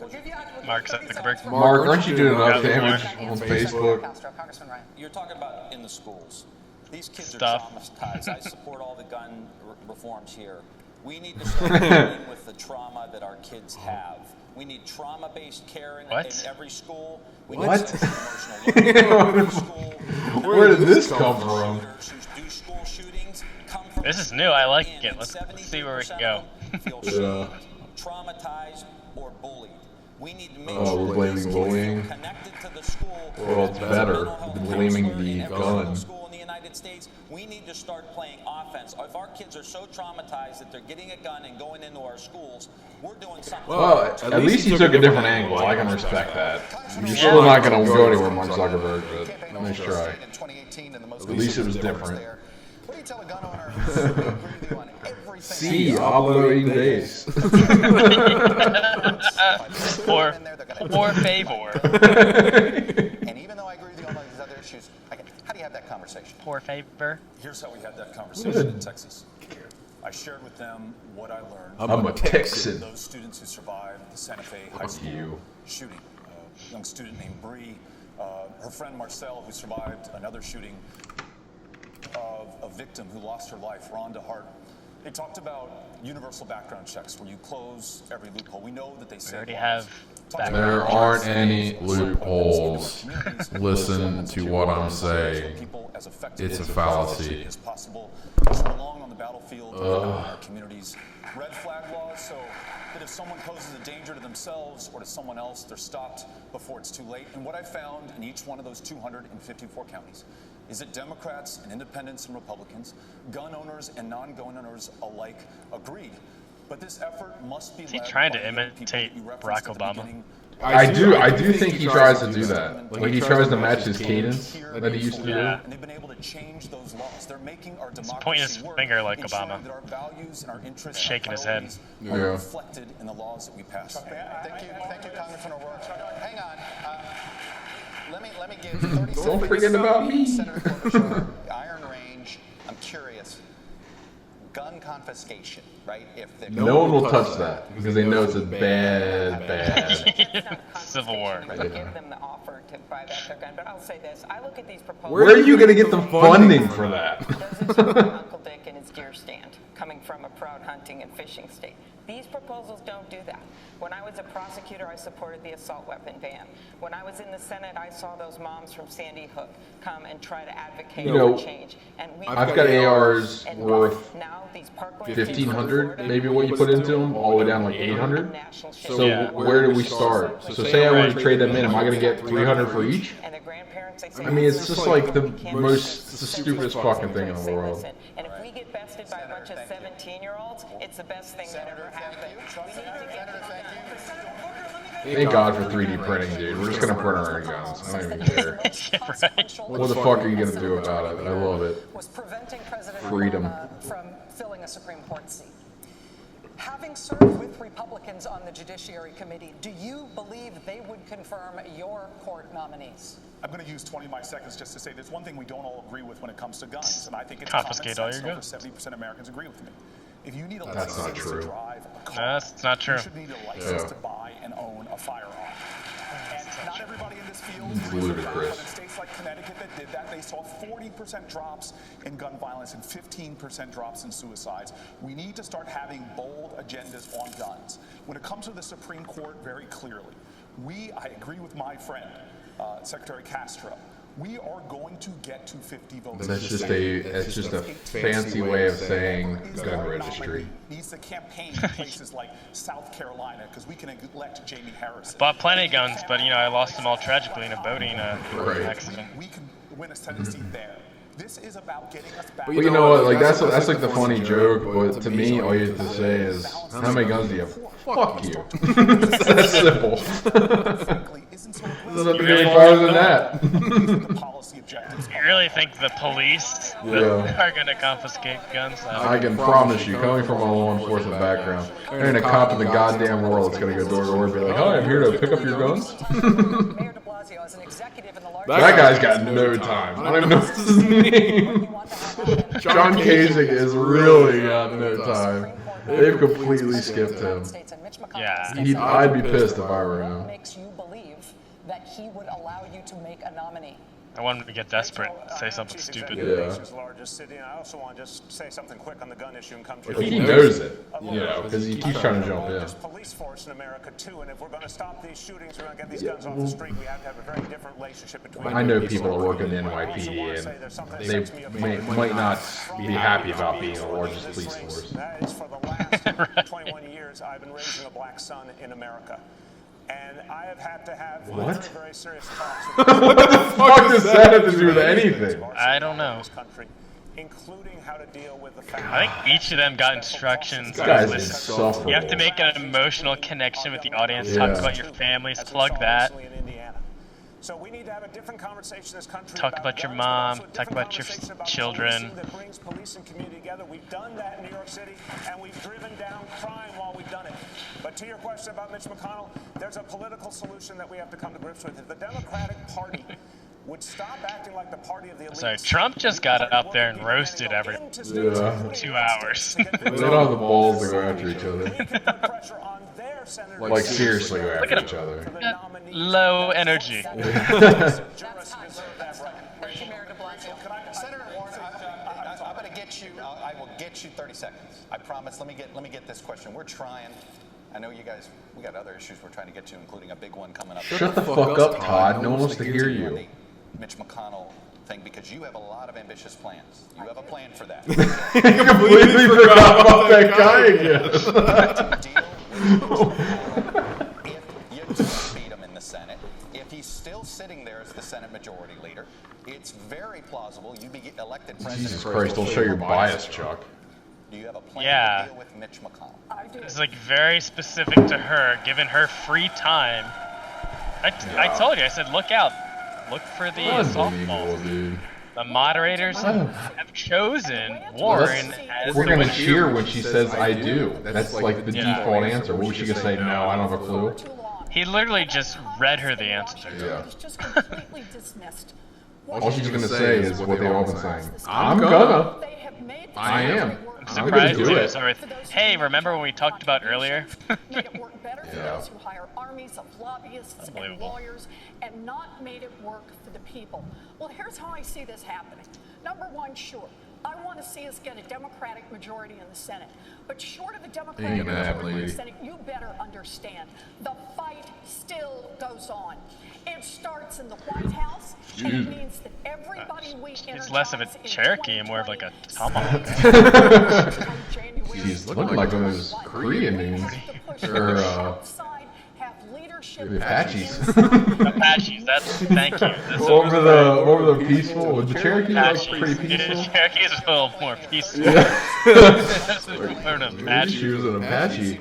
Mark Zuckerberg. Mark, aren't you doing enough damage on Facebook? Congressman Ryan. You're talking about in the schools. These kids Stuff. are traumatized. I support all the gun reforms here. We need to start dealing with the trauma that our kids have. We need trauma-based care in every school. We need emotional learning in every school. Where did this come from? Who do school shootings come from This is new. I like it. Let's 70% see where we can go. feel shamed, traumatized, or bullied. We need to make Oh, sure we're blaming these kids bullying? feel connected to the school. Well, it's better than blaming the Every gun. single school in the United States, we need to start playing offense. If our kids are so traumatized that they're getting a gun and going into our schools, we're doing something. Well, at least he took a different angle. I can respect that. You're still not going to go anywhere, Mark Zuckerberg, but nice try. At least it was different. What do you tell a gun owner who's agree with you on everything? See, hablo inglés. Por favor. And even though I agree with you on all these other issues, how do you have that conversation? Poor favor. Here's how we had that conversation in Texas. I shared with them what I learned. I'm a Texan. Those students who survived the Santa Fe High School shooting. A young student named Bree, her friend Marcel, who survived another shooting of a victim who lost her life, Rhonda Hart. They talked about universal background checks where you close every loophole. We know that they say already have. There aren't any loopholes. Listen to what I'm saying. It's a fallacy. As possible to belong on the battlefield in our communities. Red flag laws, so that if someone poses a danger to themselves or to someone else, they're stopped before it's too late. And what I found in each one of those 254 counties is that Democrats and independents and Republicans, gun owners and non-gun owners alike, agreed. But this effort must be Is he trying to imitate Barack Obama? I do think he tries to do that. Like he tries to match his cadence that he used to do. And they've been able to change those laws. They're making our He's pointing his finger like Obama. That our values and our interests Shaking his head. are reflected in the laws that we pass. Thank you, Congressman O'Rourke. Hang on. Let me give 30 seconds. Don't forget about me. Senator Klobuchar, Iron Range. I'm curious. Gun confiscation, right? No one will touch that because they know it's a bad. Civil War. Give them the offer to buy back their gun. But I'll say this: I look at these proposals. Where are you going to get the funding for that? This is from Uncle Dick and his deer stand, coming from a proud hunting and fishing state. These proposals don't do that. When I was a prosecutor, I supported the assault weapon ban. When I was in the Senate, I saw those moms from Sandy Hook come and try to advocate for change. And I've got ARs worth 1,500, maybe what you put into them, all the way down like 800. So where do we start? So say I want to trade them in, am I going to get 300 for each? I mean, it's just like the stupidest fucking thing in the world. And if we get bested by a bunch of 17-year-olds, it's the best thing that ever happened. We need to get Thank God for 3D printing, dude. We're just going to print our own guns. I don't even care. What the fuck are you going to do about it? I love it. Was preventing President Freedom. Obama from filling a Supreme Court seat. Having served with Republicans on the Judiciary Committee, do you believe they would confirm your court nominees? I'm going to use 20 of my seconds just to say there's one thing we don't all agree with when it comes to guns, and I think it's confiscate all your guns. Over 70% of Americans agree with me. If you need a That's not license true. to drive a car, That's not true. you should need a license to buy and own a firearm. And not everybody in this field It's ludicrous. but in states like Connecticut that did that, they saw 40% drops in gun violence and 15% drops in suicides. We need to start having bold agendas on guns. When it comes to the Supreme Court, very clearly, I agree with my friend, Secretary Castro. We are going to get to 50 votes. That's just a fancy way of saying gun registry. Needs to campaign in places like South Carolina because we can elect Jamie Harrison. Bought plenty of guns, but I lost them all tragically in a boating accident. We can win a Senate seat there. This is about getting us back. But you know what? Like that's like the funny joke. But to me, all you have to say is, "How many guns do you have?" Fuck you. That's simple. Doesn't have to be any farther than that. You really think the police are going to confiscate guns? I can promise you, coming from a law enforcement background, there ain't a cop in the goddamn world that's going to go door to door and be like, "Hi, I'm here to pick up your guns." That guy's got no time. I don't even know what's his name. John Kasich is really got no time. They've completely skipped him. Yeah. I'd be pissed if I were him. Makes you believe that he would allow you to make a nominee? I want him to get desperate, say something stupid. Nation's largest city, and I also want to just say something quick on the gun issue and come to. But he knows it, because he keeps trying to jump in. Police force in America too, and if we're going to stop these shootings, we're going to get these guns off the street. We have to have a very different relationship between. I know people are working in NYPD, and they might not be happy about being the largest police force. That is for the last 21 years I've been raising a black son in America. And I have had to have very, very serious talks with what the fuck does that have to do with anything? I don't know. including how to deal with the fact. I think each of them got instructions. You have to make an emotional connection with the audience. Talk about your families. Plug that. So we need to have a different conversation in this country. Talk about your mom. Talk about your children. That brings police and community together. We've done that in New York City, and we've driven down crime while we've done it. But to your question about Mitch McConnell, there's a political solution that we have to come to grips with. If the Democratic Party would stop acting like the party of the elites. Sorry, Trump just got up there and roasted every 2 hours. They don't have the balls to go after each other. Like seriously go after each other. Low energy. Senator Warren, I'm going to get you. I will get you 30 seconds. I promise. Let me get this question. We're trying. I know you guys. We got other issues we're trying to get to, including a big one coming up. Shut the fuck up, Todd. No one wants to hear you. Mitch McConnell thing, because you have a lot of ambitious plans. You have a plan for that. You completely forgot about that guy again. If you don't beat him in the Senate, if he's still sitting there as the Senate Majority Leader, it's very plausible you'd be elected president. Jesus Christ, don't show your bias, Chuck. Do you have a plan Yeah. to deal with Mitch McConnell? It's like very specific to her, given her free time. I told you, I said, look out. Look for the assault balls. The moderators have chosen Warren as We're the gonna winner. cheer when she says I do. That's like the default answer. What was she gonna say? No, I don't have a clue. He literally just read her the answer. Yeah. Just completely dismissed. All she's gonna say is what they've all been saying. I'm gonna. I am. I'm surprised too. Hey, remember when we talked about earlier? Made it work better for those who hire armies of lobbyists and lawyers, and not made it work for the people. Well, here's how I see this happening. Number one, sure, I want to see us get a Democratic majority in the Senate. But short of a Democratic majority in the Senate, you better understand, the fight still goes on. It starts in the White House, and it means that everybody we He's less of a Cherokee and more of like a tomahawk. He's looking like one of those Korean names. Or, Apaches. Apaches, thank you. What were the peaceful? Was the Cherokee like pretty peaceful? The Cherokee is a little more peaceful. Yeah. Apache. She was an Apache.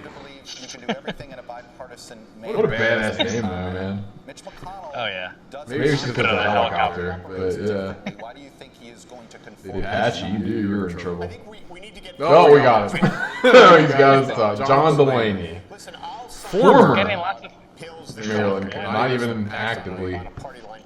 You can do everything in a bipartisan manner. What a badass name, though, man. Mitch McConnell. Oh yeah. Maybe we should put it on a helicopter, but yeah. Why do you think he is going to conform? The Apache, you do, you're in trouble. We need to get. Oh, we got it. He's got his thought. John Delaney. Former Maryland, not even actively.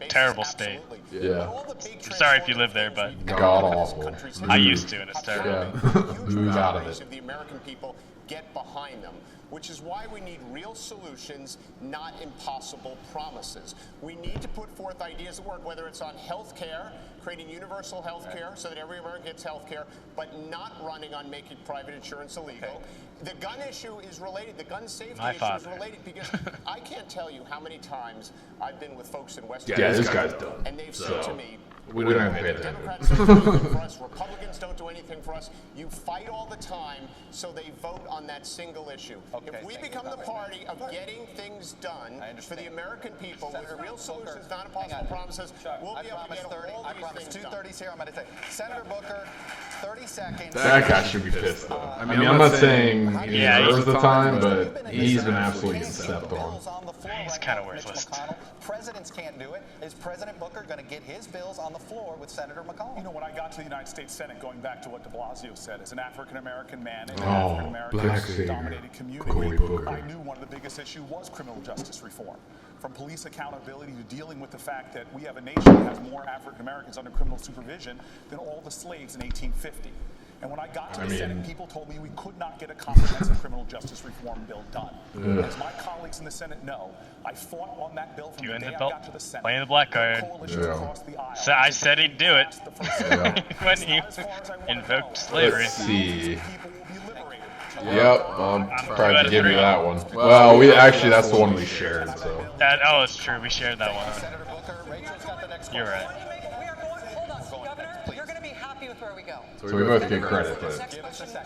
Terrible state. Yeah. I'm sorry if you live there, but God awful. I used to, and it's terrible. Yeah. Who's out of it? The American people get behind them, which is why we need real solutions, not impossible promises. We need to put forth ideas that work, whether it's on health care, creating universal health care so that every American gets health care, but not running on making private insurance illegal. The gun issue is related. The gun safety issue is related because I can't tell you how many times I've been with folks in West Yeah, this guy's done. and they've said to me, we don't have to pay attention. Democrats don't do anything for us. Republicans don't do anything for us. You fight all the time, so they vote on that single issue. If we become the party of getting things done for the American people with real solutions, not impossible promises, we'll be able to get all these things done. 2:30 here. I'm going to say, Senator Booker, 30 seconds. That guy should be pissed, though. I mean, I'm not saying he deserves the time, but he's been absolutely getting stepped on. He's kind of worthless. Presidents can't do it. Is President Booker going to get his bills on the floor with Senator McConnell? You know, when I got to the United States Senate, going back to what de Blasio said, as an African-American man in an African-American-dominated community, I knew one of the biggest issues was criminal justice reform. From police accountability to dealing with the fact that we have a nation that has more African-Americans under criminal supervision than all the slaves in 1850. And when I got to the Senate, people told me we could not get a comprehensive criminal justice reform bill done. As my colleagues in the Senate know, I fought on that bill from the day I got to the Senate. Playing the black card. So I said he'd do it when he invoked slavery. Let's see. Yep, I'm trying to give you that one. Well, that's the one we shared. So. It's true. We shared that one. You're right. Where we go. So we both get credit, but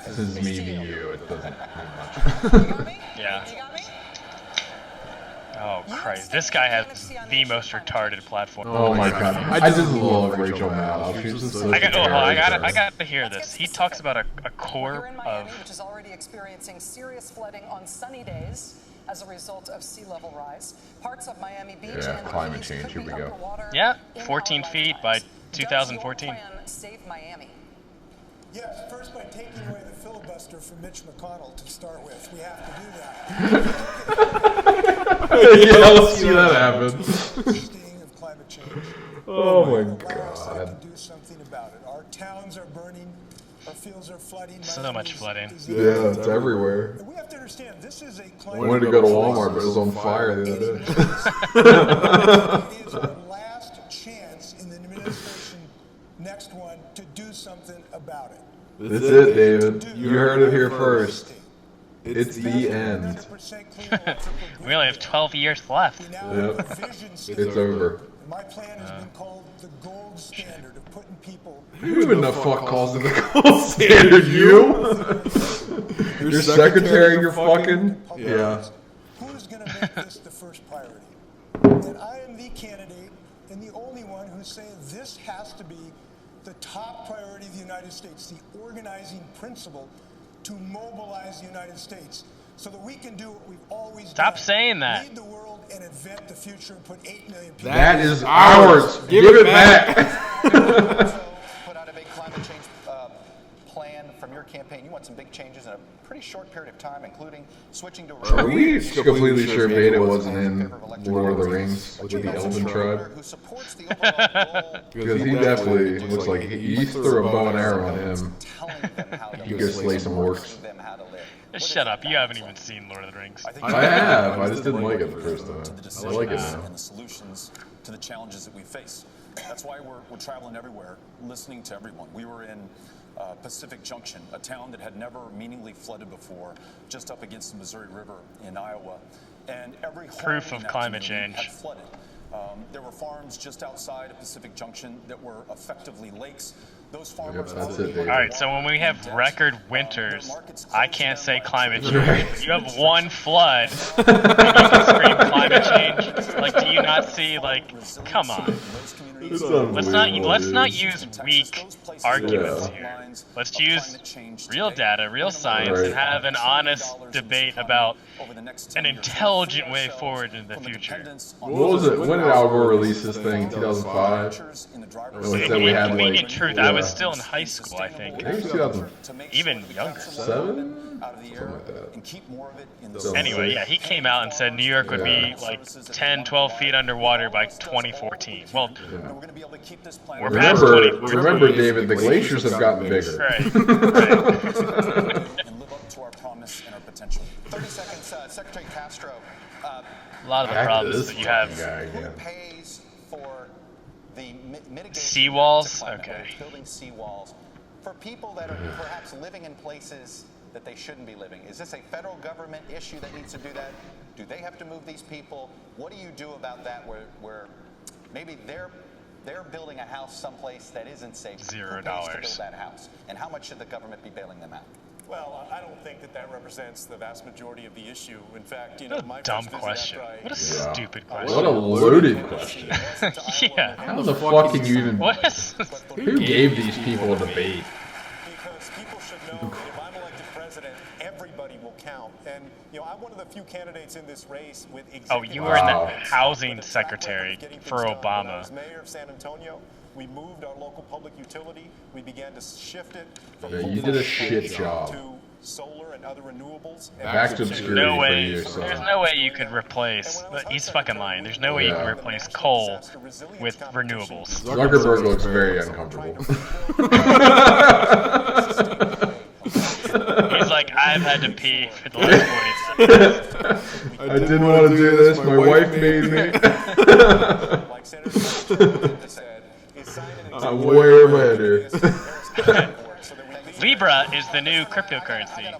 this is me v. you. It doesn't mean much. Yeah. Oh Christ! This guy has the most retarded platform. Oh my God! I just love Rachel Maddow. She's just such I got to hear this. He talks about a core of. Which is already experiencing serious flooding on sunny days as a result of sea level rise. Parts of Miami Beach and climate change. Here we go. Yeah, 14 feet by 2014. Save Miami. Yes, first by taking away the filibuster from Mitch McConnell to start with. We have to do that. Yeah, let's see that happen. Sting of climate change. Oh my allow us God. to do something about it. Our towns are burning. Our fields are flooding. So much flooding. Yeah, it's everywhere. And we have to understand, this is a I climate. wanted to go to Walmart, but it was on fire the other day. It is our last chance in the administration, next one, to do something about it. That's it, David. You heard it here first. It's the end. We only have 12 years left. Yep. It's over. My plan has been called the gold standard of putting people. Who even the fuck calls it the gold standard? You? Your secretary, you're fucking? Yeah. Who's going to make this the first priority? And I am the candidate and the only one who's saying this has to be the top priority of the United States, the organizing principle to mobilize the United States so that we can do what we've always done. Stop saying that. Lead the world and invent the future and put 8 million people. That is ours. Give it back. Put out a big climate change plan from your campaign. You want some big changes in a pretty short period of time, including switching to. Are we completely sure Vader wasn't in Lord of the Rings with the Elven tribe? Because he definitely looks like he threw a bow and arrow on him. You could slay some orcs. Shut up! You haven't even seen Lord of the Rings. I have. I just didn't like it the first time. I like it now. And the solutions to the challenges that we face. That's why we're traveling everywhere, listening to everyone. We were in Pacific Junction, a town that had never meaningfully flooded before, just up against the Missouri River in Iowa, and every home Proof in of that climate community change. had flooded. There were farms just outside of Pacific Junction that were effectively lakes. Those farmers. That's it, All right, so when we have record winters, I can't say climate change. But you have one flood, and you can scream climate change. Like, do you not see? Like, come on. Let's not use weak arguments here. Let's use real data, real science, and have an honest debate about an intelligent way forward in the future. What was it? When did Al Gore release this thing? 2005? Inconvenient truth. I was still in high school, I think. I think it was 2007? Even younger. Something like that. Anyway, yeah, he came out and said New York would be like 10, 12 feet underwater by 2014. Well, we're past 2014. Remember, David, the glaciers have gotten bigger. Right. And live up to our promise and our potential. 30 seconds, Secretary Castro. A lot of the problems that you have. Who pays for the mitigation? Seawalls? Climate, Okay. Building seawalls for people that are perhaps living in places that they shouldn't be living. Is this a federal government issue that needs to do that? Do they have to move these people? What do you do about that where maybe they're building a house someplace that isn't safe? $0. Who pays to build that house? And how much should the government be bailing them out? Well, I don't think that represents the vast majority of the issue. In fact, What a dumb question. What a stupid question. What a loaded question. Yeah. How the fuck can you even... What is... Who gave these people a debate? Because people should know that if I'm elected president, everybody will count. And, I'm one of the few candidates in this race with Oh, you were in the housing secretary for When I Obama. was mayor of San Antonio, we moved our local public utility. We began to shift it from You did a shit job. to solar and other renewables. Back to obscurity No for way. you, so... There's no way you could replace... He's fucking lying. There's no way you can replace coal with renewables. Zuckerberg looks very uncomfortable. He's like, I've had to pee for the last 40 seconds. I didn't want to do this. My wife made me. I'm way over here. Libra is the new cryptocurrency.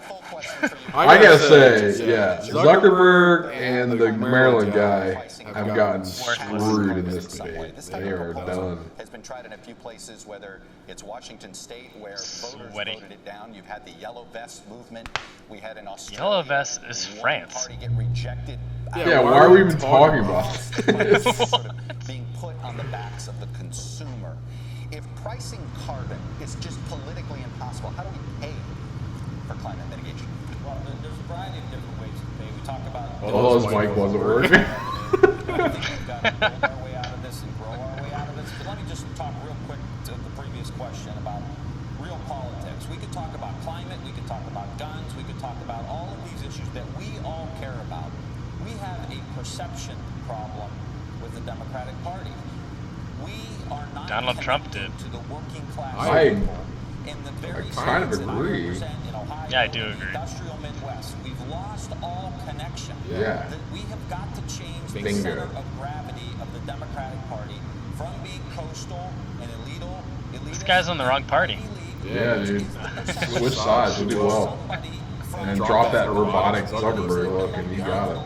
I gotta say, yeah, Zuckerberg and the Maryland guy have gotten screwed in this debate. They are done. Has been tried in a few places, whether it's Washington State, where voters voted it down. You've had the Yellow Vest movement. We had in Australia. Yellow Vest is France. Party get rejected. Yeah, why are we even talking about this? Sort of being put on the backs of the consumer. If pricing carbon is just politically impossible, how do we pay for climate mitigation? Well, there's a variety of different ways to pay. We talk about... Oh, his mic wasn't working. I think we've got to build our way out of this and grow our way out of this. But let me just talk real quick to the previous question about real politics. We could talk about climate, we could talk about guns, we could talk about all of these issues that we all care about. We have a perception problem with the Democratic Party. Donald Trump did. I kind of agree. Yeah, I do agree. Industrial Midwest. We've lost all connection. Yeah. We have got to change the Bingo. center of gravity of the Democratic Party from being coastal and elitist. This guy's on the wrong party. Yeah, dude. Switch sides, we'll do well. And drop that robotic Zuckerberg look, and you got it.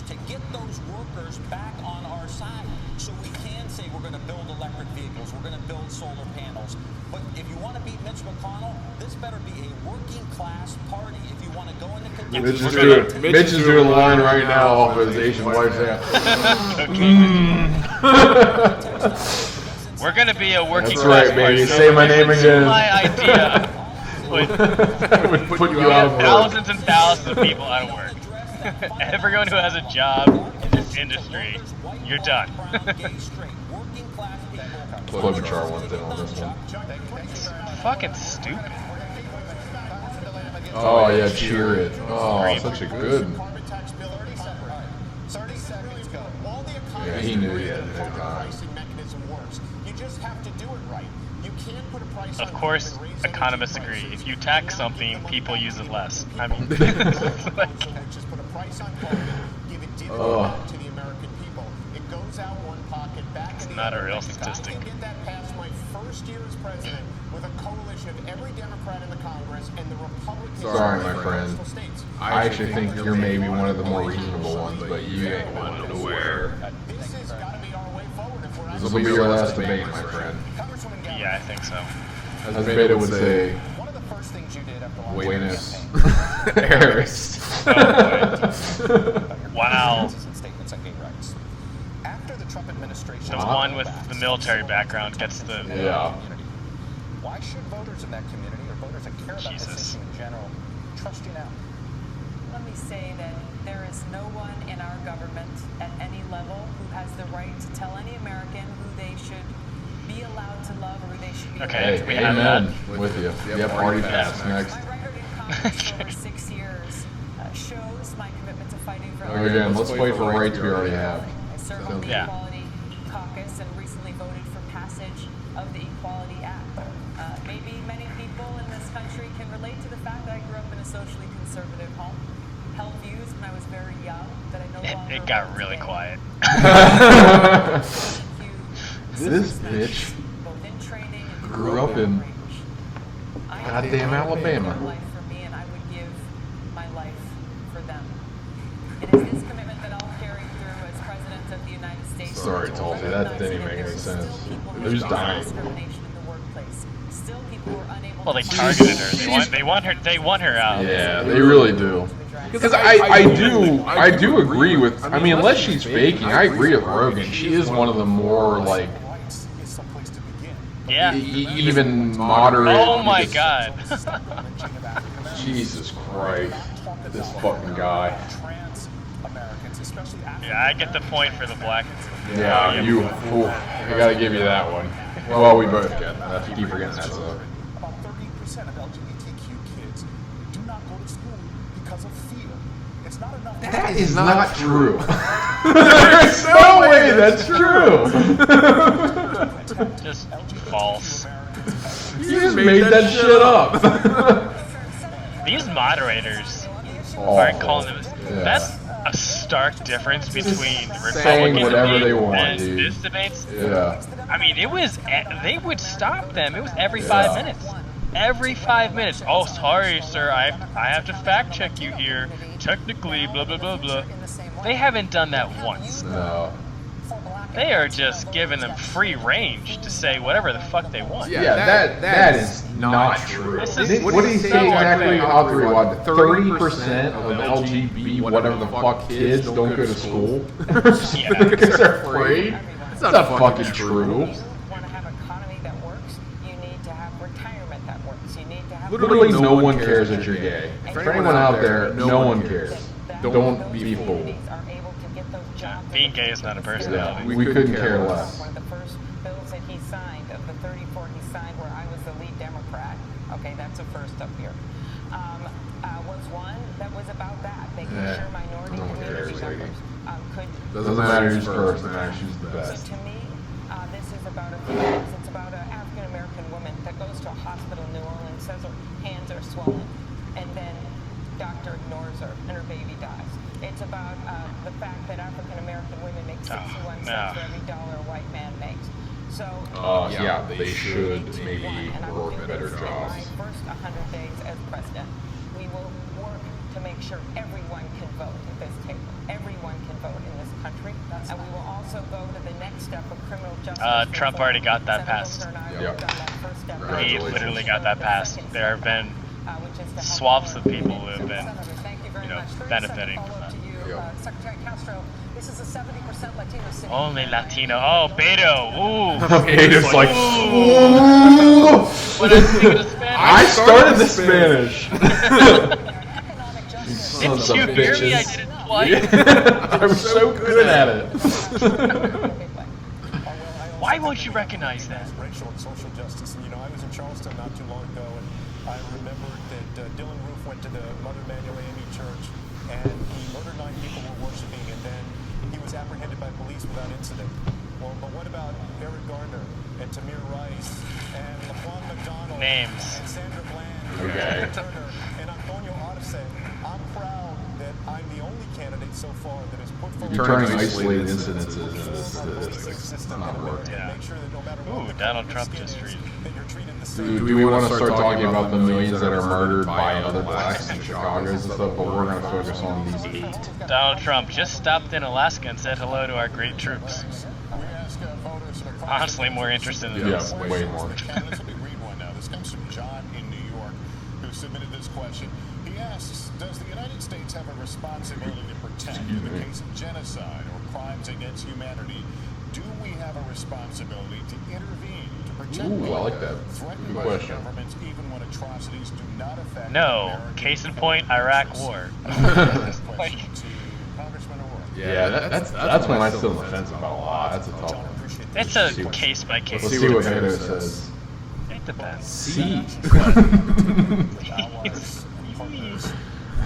To get those workers back on our side so we can say we're going to build electric vehicles, we're going to build solar panels. But if you want to beat Mitch McConnell, this better be a working class party. If you want to go into Mitch is doing a line right now off of his Asian wife's ass. We're going to be a working That's class right, party. baby. Say my name again. My idea would put you out of work. Thousands and thousands of people out of work. Everyone who has a job in this industry, you're done. Klobuchar went in on this one. Fucking stupid. Oh yeah, cheer it. Oh, such a good. 30 seconds go. All the Yeah, he knew he had no time. pricing mechanism works. You just have to do it right. You can't put a price Of on course, economists agree. If you tax something, people use it less. I mean, just put a price on carbon, give it dividend to the American people. It goes out one pocket, back it's in the not a other. real If statistic. I can get that past my first year as president with a coalition of every Democrat in the Congress and the Republicans. Sorry, my friend. I actually think you're maybe one of the more reasonable ones, but you ain't going nowhere. This has got to be our way forward if we're This will be your last debate, my friend. Yeah, I think so. As Beta would say, One of the first things you did after Buenos Aires. Wow. and statements on gay rights. After the Trump administration, The one with the military background gets the... Yeah. why should voters in that community or voters that care about this issue in general trust you now? Let me say that there is no one in our government at any level who has the right to tell any American who they should be allowed to love or who they should be Okay, allowed we to have Amen. that. With you. Yep, already passed. Next. My record in Congress for over 6 years shows my commitment to fighting for Again, let's fight for rights we already have. I serve on the Yeah. Equality Caucus and recently voted for passage of the Equality Act. Maybe many people in this country can relate to the fact that I grew up in a socially conservative home, held views when I was very young that I no longer It got hold really today. quiet. This bitch Both in training and grew up in goddamn Alabama. life for me, and I would give my life for them. It is this commitment that I'll carry through as President of the United States. Sorry, Tulsi, that didn't even make any sense. Who's dying? Discrimination in the workplace. Still, people who are unable Well, they to targeted her. They want her out. Yeah, they really do. Because I do agree with. I mean, unless she's faking, I agree with Rogan. She is one of the more like. Yeah. Even moderate. Oh my god. Jesus Christ. This fucking guy. Yeah, I get the point for the black. Yeah, you. Ooh, I gotta give you that one. Well, we both get. I keep forgetting that stuff. About 30% of LGBTQ kids do not go to school because of fear. It's not enough. That is not true. There's no way that's true. Just false. You just made that shit up. These moderators Oh, aren't calling them. yeah. That's a stark difference between saying Republican whatever they debates want, and dude. this debates. Yeah. I mean, it was. They would stop them. It was every 5 minutes. Every 5 minutes. Oh, sorry, sir. I have to fact check you here. Technically, blah blah blah blah. They haven't done that once. No. They are just giving them free range to say whatever the fuck they want. Yeah, that is not true. This is What did he so say exactly? unfair. All three, what? 30% of LGBT, whatever the fuck, kids don't go to school Yeah. because they're afraid. That's not fucking true. Want to have an economy that works, you need to have retirement that works. You need to have Literally, no one cares that you're gay. For anyone out there, no one cares. Don't be fooled. are able to get those jobs. Being gay is not a Yeah, personality. we couldn't care less. One of the first bills that he signed, of the 34 he signed, where I was the lead Democrat. Okay, that's a first up here. Was one that was about that, making sure minority no one cares, community lady. members could. Doesn't matter who's first, it matters who's the So best. to me, this is It's about an African American woman that goes to a hospital in New Orleans, says her hands are swollen, and then doctor ignores her and her baby dies. It's about the fact that African American women make 61 cents for every dollar a white man makes. So yeah, they should maybe work better jobs. My first 100 days as president, we will work to make sure everyone can vote at this table. Everyone can vote in this country, and we will also go to the next step of criminal justice. Trump already got that passed. He literally got that passed. There have been swaths of people who have been, benefiting from that. Secretary Castro, this is a 70% Latino city. Only Latino. Oh, Beto. Ooh. Beto's like, ooh. I started the Spanish. Didn't you hear me? I did it twice. I'm so good at it. Why won't you recognize that? Racial and social justice. And, I was in Charleston not too long ago, and I remembered that Dylan Roof went to the Mother Emanuel AME Church, and he murdered 9 people who were worshiping, and then he was apprehended by police without incident. Well, but what about Eric Garner and Tamir Rice and LaQuan McDonald and Sandra Bland and Turner and Antonio Arce? I'm proud that I'm the only candidate so far that has put forward... You're turning isolated incidences into statistics. Not working. Yeah. Ooh, Donald Trump just treated. Do we want to start talking about the millions that are murdered by other blacks in Chicago and stuff, but we're going to focus on these 8. Donald Trump just stopped in Alaska and said hello to our great troops. Honestly, more interested in this. Yeah, way more. Let me read one now. This comes from John in New York, who submitted this question. He asks, does the United States have a responsibility to protect in the case of genocide or crimes against humanity? Do we have a responsibility to intervene to protect I like that. threatened Good by question. governments even when atrocities do not affect No. American Case in point, Iraq War. Yeah, that's one I still on the fence about a lot. That's a tough one. It's a case by case. Let's see what Beto says. It depends. See.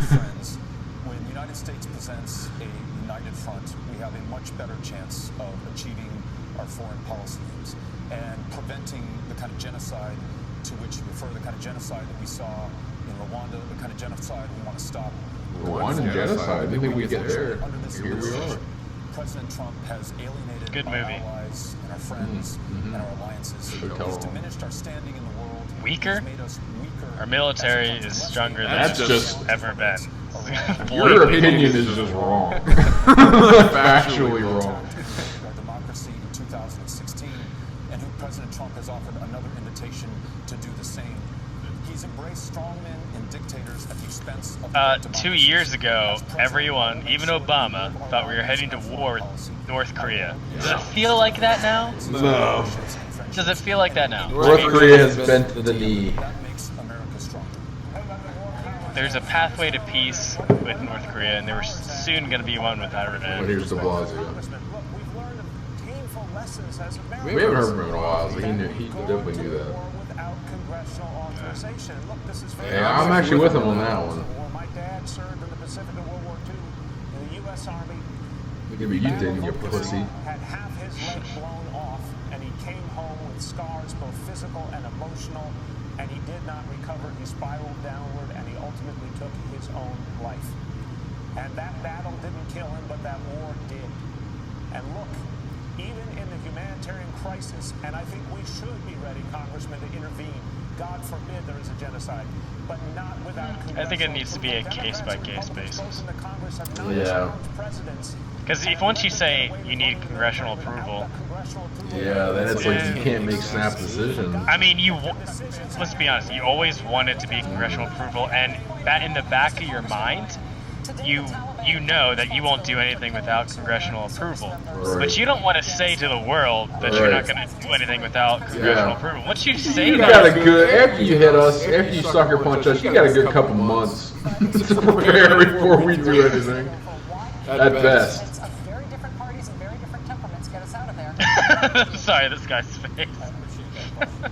Friends, when the United States presents a united front, we have a much better chance of achieving our foreign policy aims and preventing the kind of genocide to which you refer, the kind of genocide that we saw in Rwanda, the kind of genocide we want to stop. Rwandan genocide. I think we get there. Here we are. President Trump has alienated Good our movie. allies and our friends and our alliances. He's diminished our standing in the world. Weaker? He's made us weaker. Our military is stronger than That's it's just- ever been. Your opinion is just wrong. Factually wrong. Our democracy in 2016, and who President Trump has offered another invitation to do the same. He's embraced strongmen and dictators at the expense of 2 years ago, everyone, even Obama, thought we were heading to war with North Korea. Does it feel like that now? No. Does it feel like that now? North Korea has bent to the knee. That makes America stronger. There's a pathway to peace with North Korea, and there was soon going to be one with But Iran. here's de Blasio. Look, we've learned painful lessons as Americans. We haven't heard from him in a while, so he definitely knew that. Without congressional authorization. Look, this is very Yeah, I'm actually with him on that one. My dad served in the Pacific in World War II in the U.S. Army. Look at me, you didn't, you pussy. Had half his leg blown off, and he came home with scars, both physical and emotional, and he did not recover. He spiraled downward, and he ultimately took his own life. And that battle didn't kill him, but that war did. And look, even in the humanitarian crisis, and I think we should be ready, Congressman, to intervene. God forbid there is a genocide, but not without. I think it needs to be a case-by-case basis. Yeah. Because if once you say you need congressional approval, Yeah, then it's like you can't make snap decisions. I mean, let's be honest, you always want it to be congressional approval, and that in the back of your mind, you know that you won't do anything without congressional approval. Right. But you don't want to say to the world that you're not going to do anything without congressional approval. Once you say You that, got a good, after you hit us, after you sucker punch us, you got a good couple months to prepare before we do anything. At best. It's of very different parties and very different temperaments. Get us out of there. Sorry, this guy's face.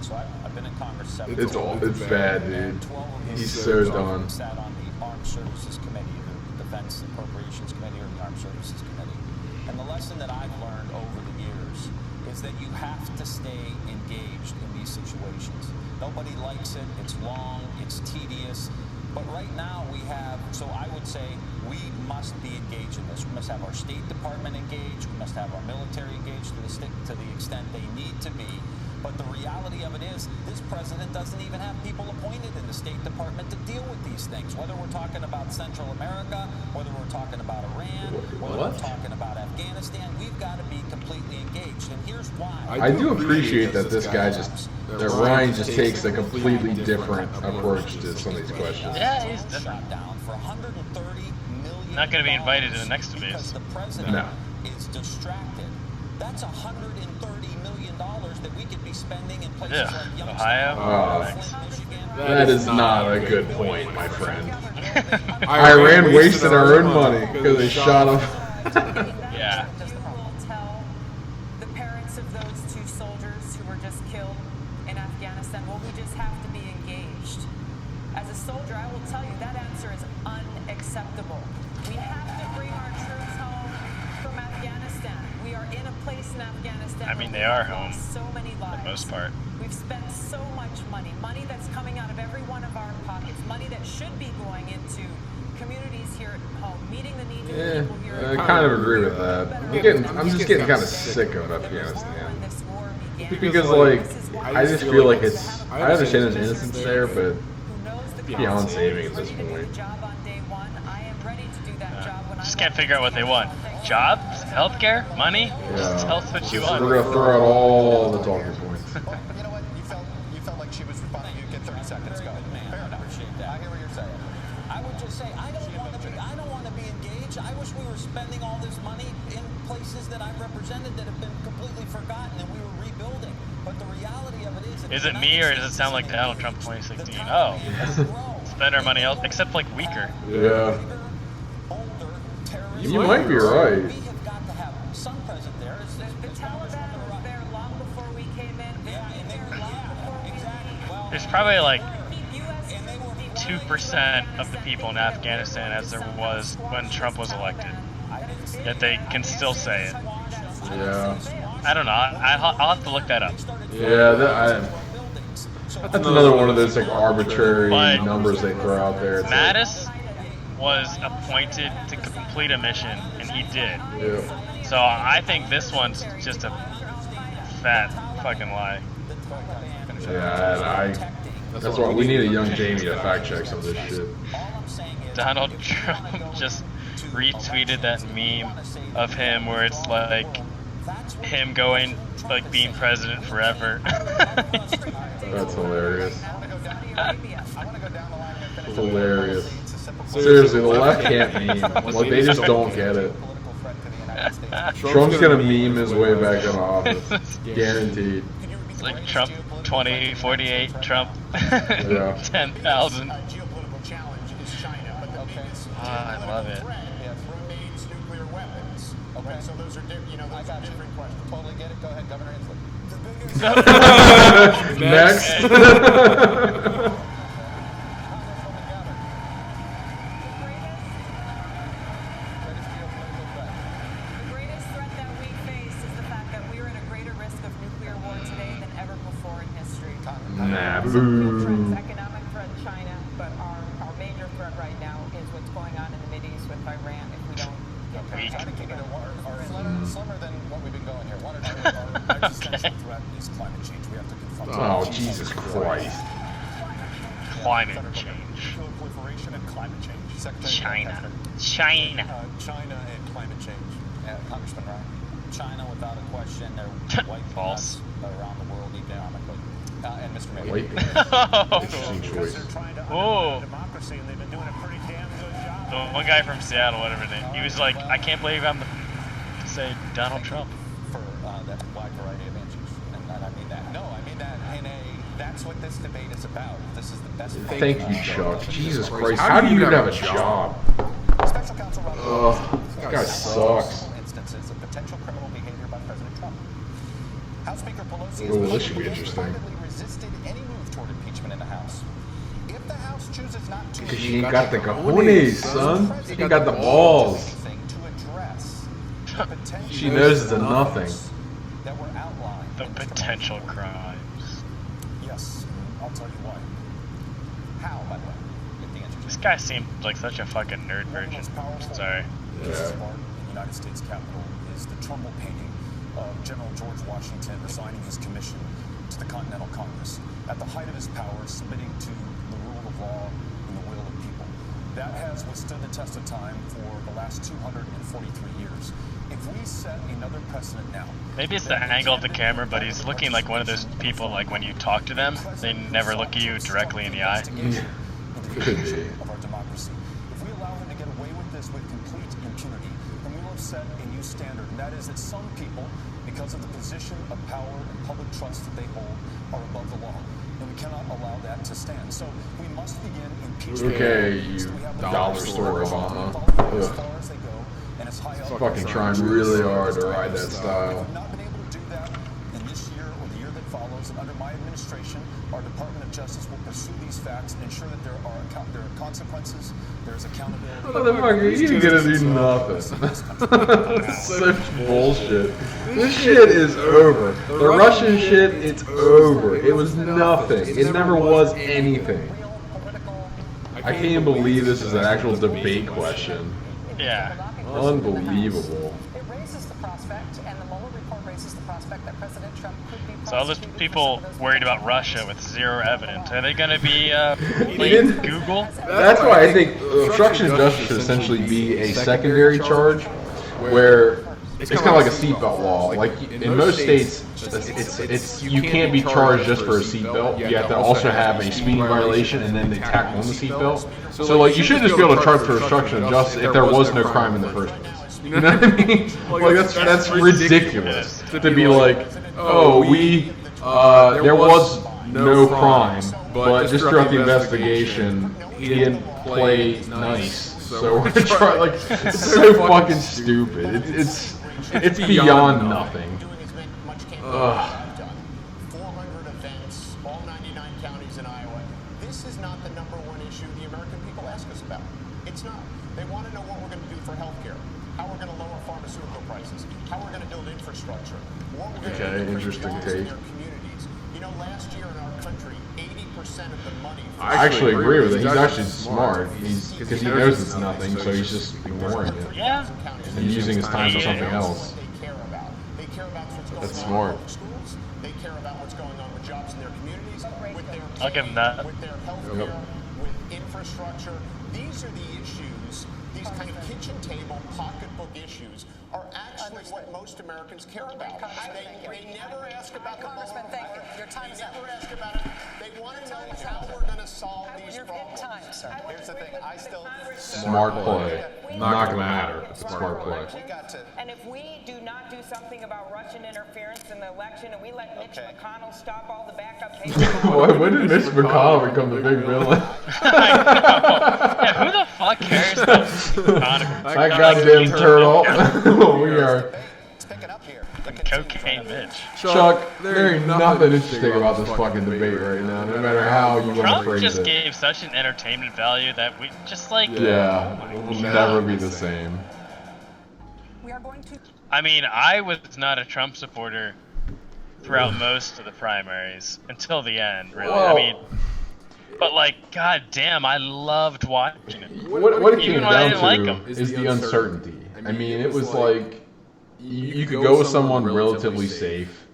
So I've been in Congress 7 It's bad, dude. He's so done. Sat on the Armed Services Committee, the Defense Appropriations Committee, or the Armed Services Committee. And the lesson that I've learned over the years is that you have to stay engaged in these situations. Nobody likes it. It's long. It's tedious. But right now we have, so I would say we must be engaged in this. We must have our State Department engaged. We must have our military engaged to the extent they need to be. But the reality of it is, this president doesn't even have people appointed in the State Department to deal with these things. Whether we're talking about Central America, whether we're talking about Iran, whether we're talking about Afghanistan, we've got to be completely engaged. And here's why. I do appreciate that this guy that Ryan just takes a completely different approach to some of these questions. Yeah, he's different. For 130 million. Not going to be invited to the next debate. Because the president is distracted. That's $130 million that we could be spending in places like Youngstown, Ohio. That is not a good point, my friend. Iran wasted our own money because they shot him. Yeah. You will tell the parents of those 2 soldiers who were just killed in Afghanistan, well, we just have to be engaged. As a soldier, I will tell you that answer is unacceptable. We have to bring our troops home from Afghanistan. We are in a place in Afghanistan. I mean, they are home so many lives. for the most part. We've spent so much money that's coming out of every one of our pockets, money that should be going into communities here at home, meeting the needs of the people here at home. I kind of agree with that. I'm just getting kind of sick of Afghanistan. Because, like, I just feel like I understand there's innocence there, but beyond saving at this point. Just can't figure out what they want. Jobs? Healthcare? Money? Just tell us what you want. We're going to throw out all the talking points. Well, you know what? You felt like she was responding. You get 30 seconds. Go. Fair enough. I hear what you're saying. I would just say I don't want to be engaged. I wish we were spending all this money in places that I've represented that have been completely forgotten and we were rebuilding. But the reality of it is it me or does it sound like Donald Trump 2016? Oh, spend our money else, except like weaker. Yeah. You might be right. We have got to have some president there. The Taliban was there long before we came in. There's probably like 2% of the people in Afghanistan as there was when Trump was elected. Yet they can still say it. Yeah. I don't know. I'll have to look that up. Yeah, that's another one of those like arbitrary numbers they throw out there. Mattis was appointed to complete a mission, and he did. Yeah. So I think this one's just a fat fucking lie. Yeah, that's why we need a young Jamie to fact check some of this shit. Donald Trump just retweeted that meme of him where it's like him going, like being president forever. That's hilarious. Hilarious. Seriously, the left can't meme. Like, they just don't get it. Trump's gonna meme his way back in office. Guaranteed. It's like Trump 2048, Trump 10,000. I love it. Remains nuclear weapons. Okay, so those are different questions. Totally get it. Go ahead, Governor Inslee. Next. Economic threat, China, but our major threat right now is what's going on in the Mideast with Iran. If we don't get try to keep it slimmer than what we've been going here. One or two. Our existential threat is climate change. We have to confront it. Oh, Jesus Christ. Climate change. Nuclear proliferation and climate change. China. China and climate change. Congressman Ryan. China, without a question, they're wiping us around the world economically. And Mr. Mayor. Wait. Interesting choice. Oh. Democracy, and they've been doing a pretty damn good job. The one guy from Seattle, whatever his name, he was like, I can't believe I'm to say Donald Trump. For that wide variety of answers. And I mean that. No, I mean that in that's what this debate is about. This is the best. Thank you, Chuck. Jesus Christ. How do you even have a job? Special Counsel Robert This guy sucks. Instances of potential criminal behavior by President Trump. House Speaker Pelosi Oh, this should be interesting. resisted any move toward impeachment in the House. If the House chooses not to, Because she ain't got the cojones, son. She ain't got the balls. to address She knows it's a nothing. that were outlined The potential crimes. Yes, I'll tell you why. How, by the way? This guy seemed like such a fucking nerd virgin. Sorry. Pieces of art in the United States Capitol is the Trumbull painting of General George Washington resigning his commission to the Continental Congress at the height of his powers, submitting to the rule of law and the will of people. That has withstood the test of time for the last 243 years. If we set another precedent now, maybe it's the angle of the camera, but he's looking like one of those people, like when you talk to them, they never look at you directly in the eye. Of our democracy. If we allow him to get away with this with complete impunity, then we will have set a new standard, and that is that some people, because of the position of power and public trust that they hold, are above the law. And we cannot allow that to stand. So we must begin impeachment. Okay, you dollar store Obama. Fucking trying really hard to ride that style. And under my administration, our Department of Justice will pursue these facts and ensure that there are consequences, there's accountability. Motherfucker, you ain't gonna do nothing. Such bullshit. This shit is over. The Russian shit, it's over. It was nothing. It never was anything. I can't even believe this is an actual debate question. Yeah. Unbelievable. It raises the prospect, and the Mueller report raises the prospect that President Trump could be So all those people worried about Russia with zero evidence, are they going to be playing Google? That's why I think obstruction of justice should essentially be a secondary charge, where it's kind of like a seatbelt law. Like in most states, it's you can't be charged just for a seatbelt. You have to also have a speeding violation and then they tack on the seatbelt. So like you should just be able to charge for obstruction of justice if there was no crime in the first place. You know what I mean? Like that's ridiculous to be like, oh, there was no crime, but just throughout the investigation, he didn't play nice. So we're gonna try, like, it's so fucking stupid. It's beyond nothing. Ugh. 400 events, all 99 counties in Iowa. This is not the number one issue the American people ask us about. It's not. They want to know what we're going to do for health care, how we're going to lower pharmaceutical prices, how we're going to build infrastructure, what we're going to do to create jobs in their communities. You know, last year in our country, 80% of the money... I actually agree with it. He's actually smart. Because he knows it's nothing, so he's just ignoring it. Yeah. And using his time for something else. They care about what's going That's on smart. in schools. They care about what's going on with jobs in their communities, with their I'll give him that. with their health care, with infrastructure. These are the issues, these kind of kitchen table, pocketbook issues, are actually what most Americans care about. They never ask about the Congressman, thank you. Your time is up. They never ask about it. They want to know how we're going to solve these problems. Time, sir. Here's the thing, I still... Smart play. Not gonna matter. It's a smart play. And if we do not do something about Russian interference in the election and we let Mitch McConnell stop all the backup pages... When did Mitch McConnell become the big villain? Yeah, who the fuck cares about That goddamn turtle. We are... Cocaine Mitch. Chuck, there ain't nothing interesting about this fucking debate right now, no matter how you want to Trump phrase just it. gave such an entertainment value that we just like... Yeah, it will never be the same. We are going to... I mean, I was not a Trump supporter throughout most of the primaries until the end, really. Whoa. I mean, but like, goddamn, I loved watching it. What it came Even when I down didn't like to him. is the uncertainty. I mean, it was like you could go with someone relatively safe,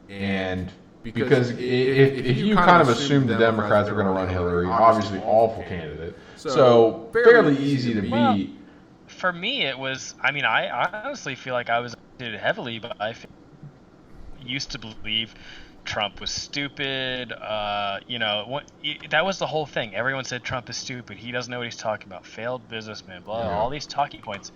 and because if you kind of assumed the Democrats were going to run Hillary, obviously awful candidate, so fairly easy to beat. For me, it was. I mean, I honestly feel like I was heavily, but I used to believe Trump was stupid. You know, that was the whole thing. Everyone said Trump is stupid. He doesn't know what he's talking about. Failed businessman. Blah. All these talking points,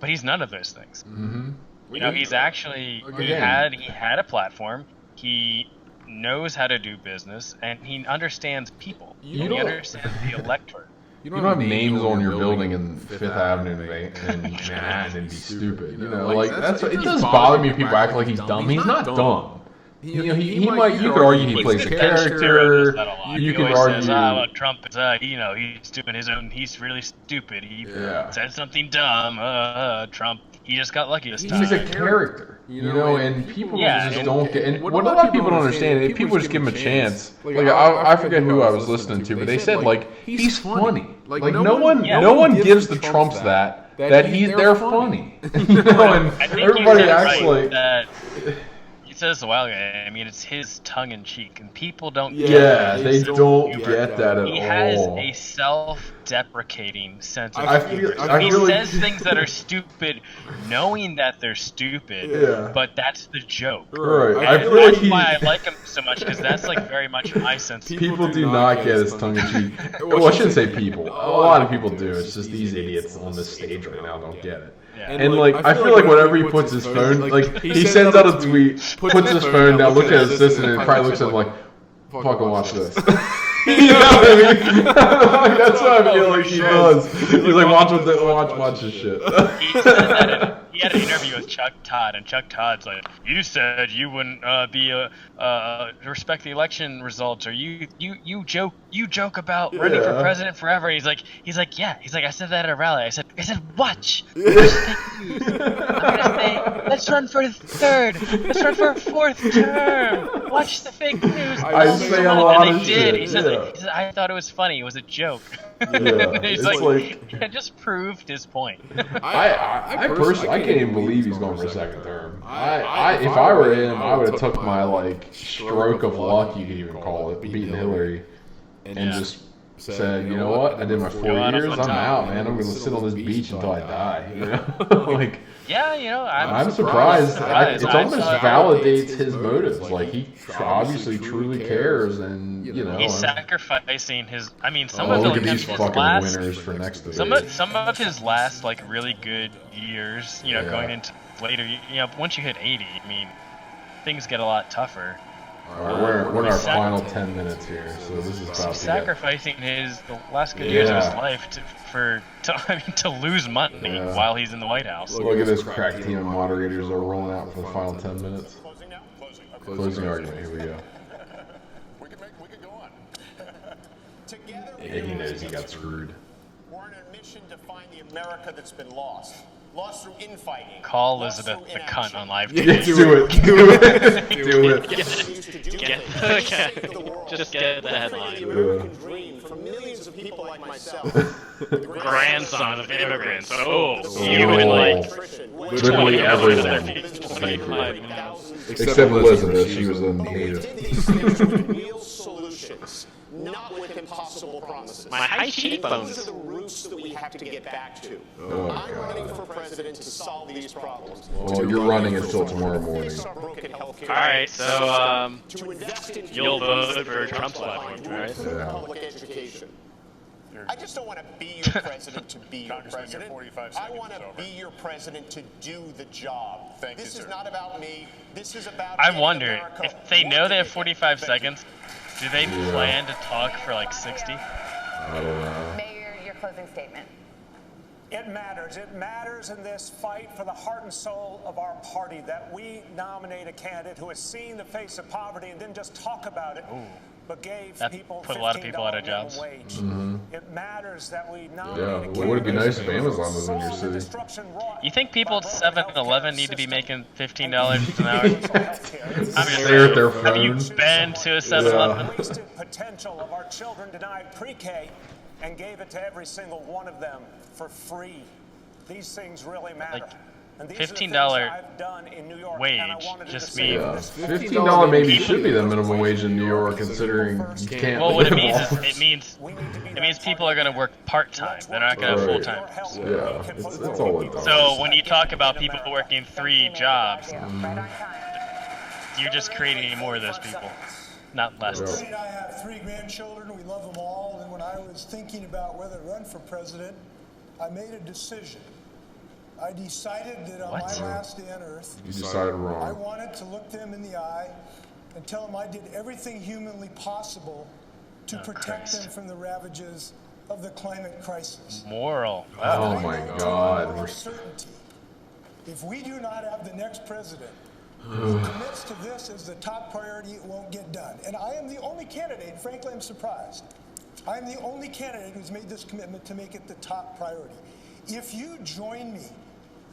but he's none of those things. Mm-hmm. You know, he's actually he had a platform. He knows how to do business, and he understands people. He understands the electorate. You don't have names on your building in Fifth Avenue in Manhattan and be stupid. You know, like that's what, it does bother me when people act like he's dumb. He's not dumb. You know, he might. You could argue he plays a character. You could argue. Says, Trump is, you know, he's doing his own. He's really stupid. He said something dumb. Trump. He just got lucky this time. He's a character, you know, and people just don't get. And what what a lot of people don't understand is people just give him a chance. Like I forget who I was listening to, but they said like he's funny. Like no one gives the Trumps that they're funny. You know, and everybody acts like that. He said this a while ago. I mean, it's his tongue-in-cheek, and people don't. Yeah, they don't get that at all. He has a self-deprecating sense of humor. He says things that are stupid, knowing that they're stupid. But that's the joke. Right. I feel that's why I like him so much, because that's like very much my sense. People do not get his tongue-in-cheek. Well, I shouldn't say people. A lot of people do. It's just these idiots on this stage right now don't get it. And like I feel like whenever he puts his phone, like he sends out a tweet, puts his phone down, looks at his assistant, and probably looks at him like, "Fucking watch this." You know what I mean? Like, that's what I feel like he does. He's like, watch this shit. He had an interview with Chuck Todd, and Chuck Todd's like, "You said you wouldn't respect the election results, or you joke about running for president forever." He's like, yeah. He's like, I said that at a rally. I said, watch. I'm gonna say, let's run for the third. Let's run for a fourth term. Watch the fake news. I say a lot of shit. He said, I thought it was funny. It was a joke. Yeah, He's like, it just proved his point. I personally, I can't even believe he's going for a second term. If I were him, I would have took my like stroke of luck, you could even call it, beating Hillary, and just said, you know what, I did my 4 years, I'm out, man. I'm gonna sit on this beach until I die. You know, like. Yeah, you know, I'm surprised. It almost validates his motives. Like he obviously truly cares, and you know, he's sacrificing his. I mean, look at these fucking winners for next debate. Some of his last like really good years, you know, going into later, you know, once you hit 80, I mean, things get a lot tougher. We're in our final 10 minutes here, so this is about sacrificing the last good years of his life to lose money while he's in the White House. Look at this crack team of moderators that are rolling out for the final 10 minutes. Closing argument. Here we go. We can go on. Together, he knows he got screwed. We're on a mission to find the America that's been lost. Lost through infighting. Call Elizabeth the cunt on live TV. Do it. Just get the headline. The American dream for millions of people like myself. Grandson of immigrants. You and like literally everyone. Except Elizabeth, she was a native. Real solutions, not with impossible promises. My high cheekbones. These are the roots that we have to get back to. I'm running for president to solve these problems. Well, you're running until tomorrow morning. Alright, so you'll vote for Trump's platform, right? Public education. I just don't want to be your president to be your president. I want to be your president to do the job. This is not about me. This is about I wonder, if they know they have 45 seconds, do they plan to talk for like 60? I don't know. Mayor, your closing statement. It matters. It matters in this fight for the heart and soul of our party that we nominate a candidate who has seen the face of poverty and didn't just talk about it, but gave people put a lot of people out of jobs. It matters that we nominate would it be nice if Amazon was in your city? You think people at 7-Eleven need to be making $15 an hour? I'm just saying, have you been to a 7-Eleven? Wasted potential of our children denied pre-K and gave it to every single one of them for free. These things really matter. $15 wage just means $15 maybe should be the minimum wage in New York, considering you can't. Well, what it means is it means people are going to work part-time. They're not going to have full-time. Yeah, it's all it does. So when you talk about people working 3 jobs, you're just creating more of those people, not less. I have 3 grandchildren. We love them all. And when I was thinking about whether to run for president, I made a decision. I decided that on my last day on earth, you decided wrong. I wanted to look them in the eye and tell them I did everything humanly possible to protect them from the ravages of the climate crisis. Moral. Oh my God. With certainty, if we do not have the next president who commits to this as the top priority, it won't get done. And I am the only candidate, frankly, I'm surprised. I am the only candidate who's made this commitment to make it the top priority. If you join me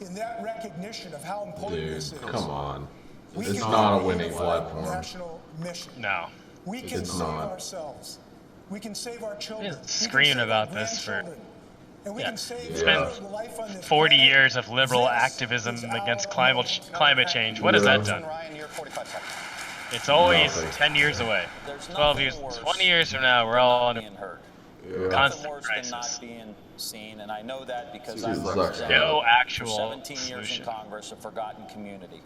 in that recognition of how important Dude, this is. come on. We It's can not a create winning unified platform. national mission. No. We can It's save not. ourselves. We can save our children. Been screaming about this for and we can save it's been the life on this 40 planet. years of liberal This activism is against our climate change. What has that done? Ryan, you're 45 seconds. It's always Nothing. 10 years away. There's 12 nothing years, worse 20 years from now, we're than all not under being heard. Yeah. constant Nothing worse than crisis. not being seen, and I know that because Jesus, I've sucks. represented No for actual 17 years solution. in Congress, a forgotten community.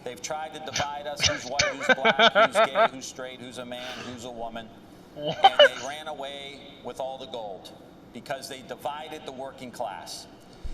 They've tried to divide us, who's white, who's black, who's gay, who's straight, who's a man, who's a woman, and they ran away with all the gold because they divided the working class.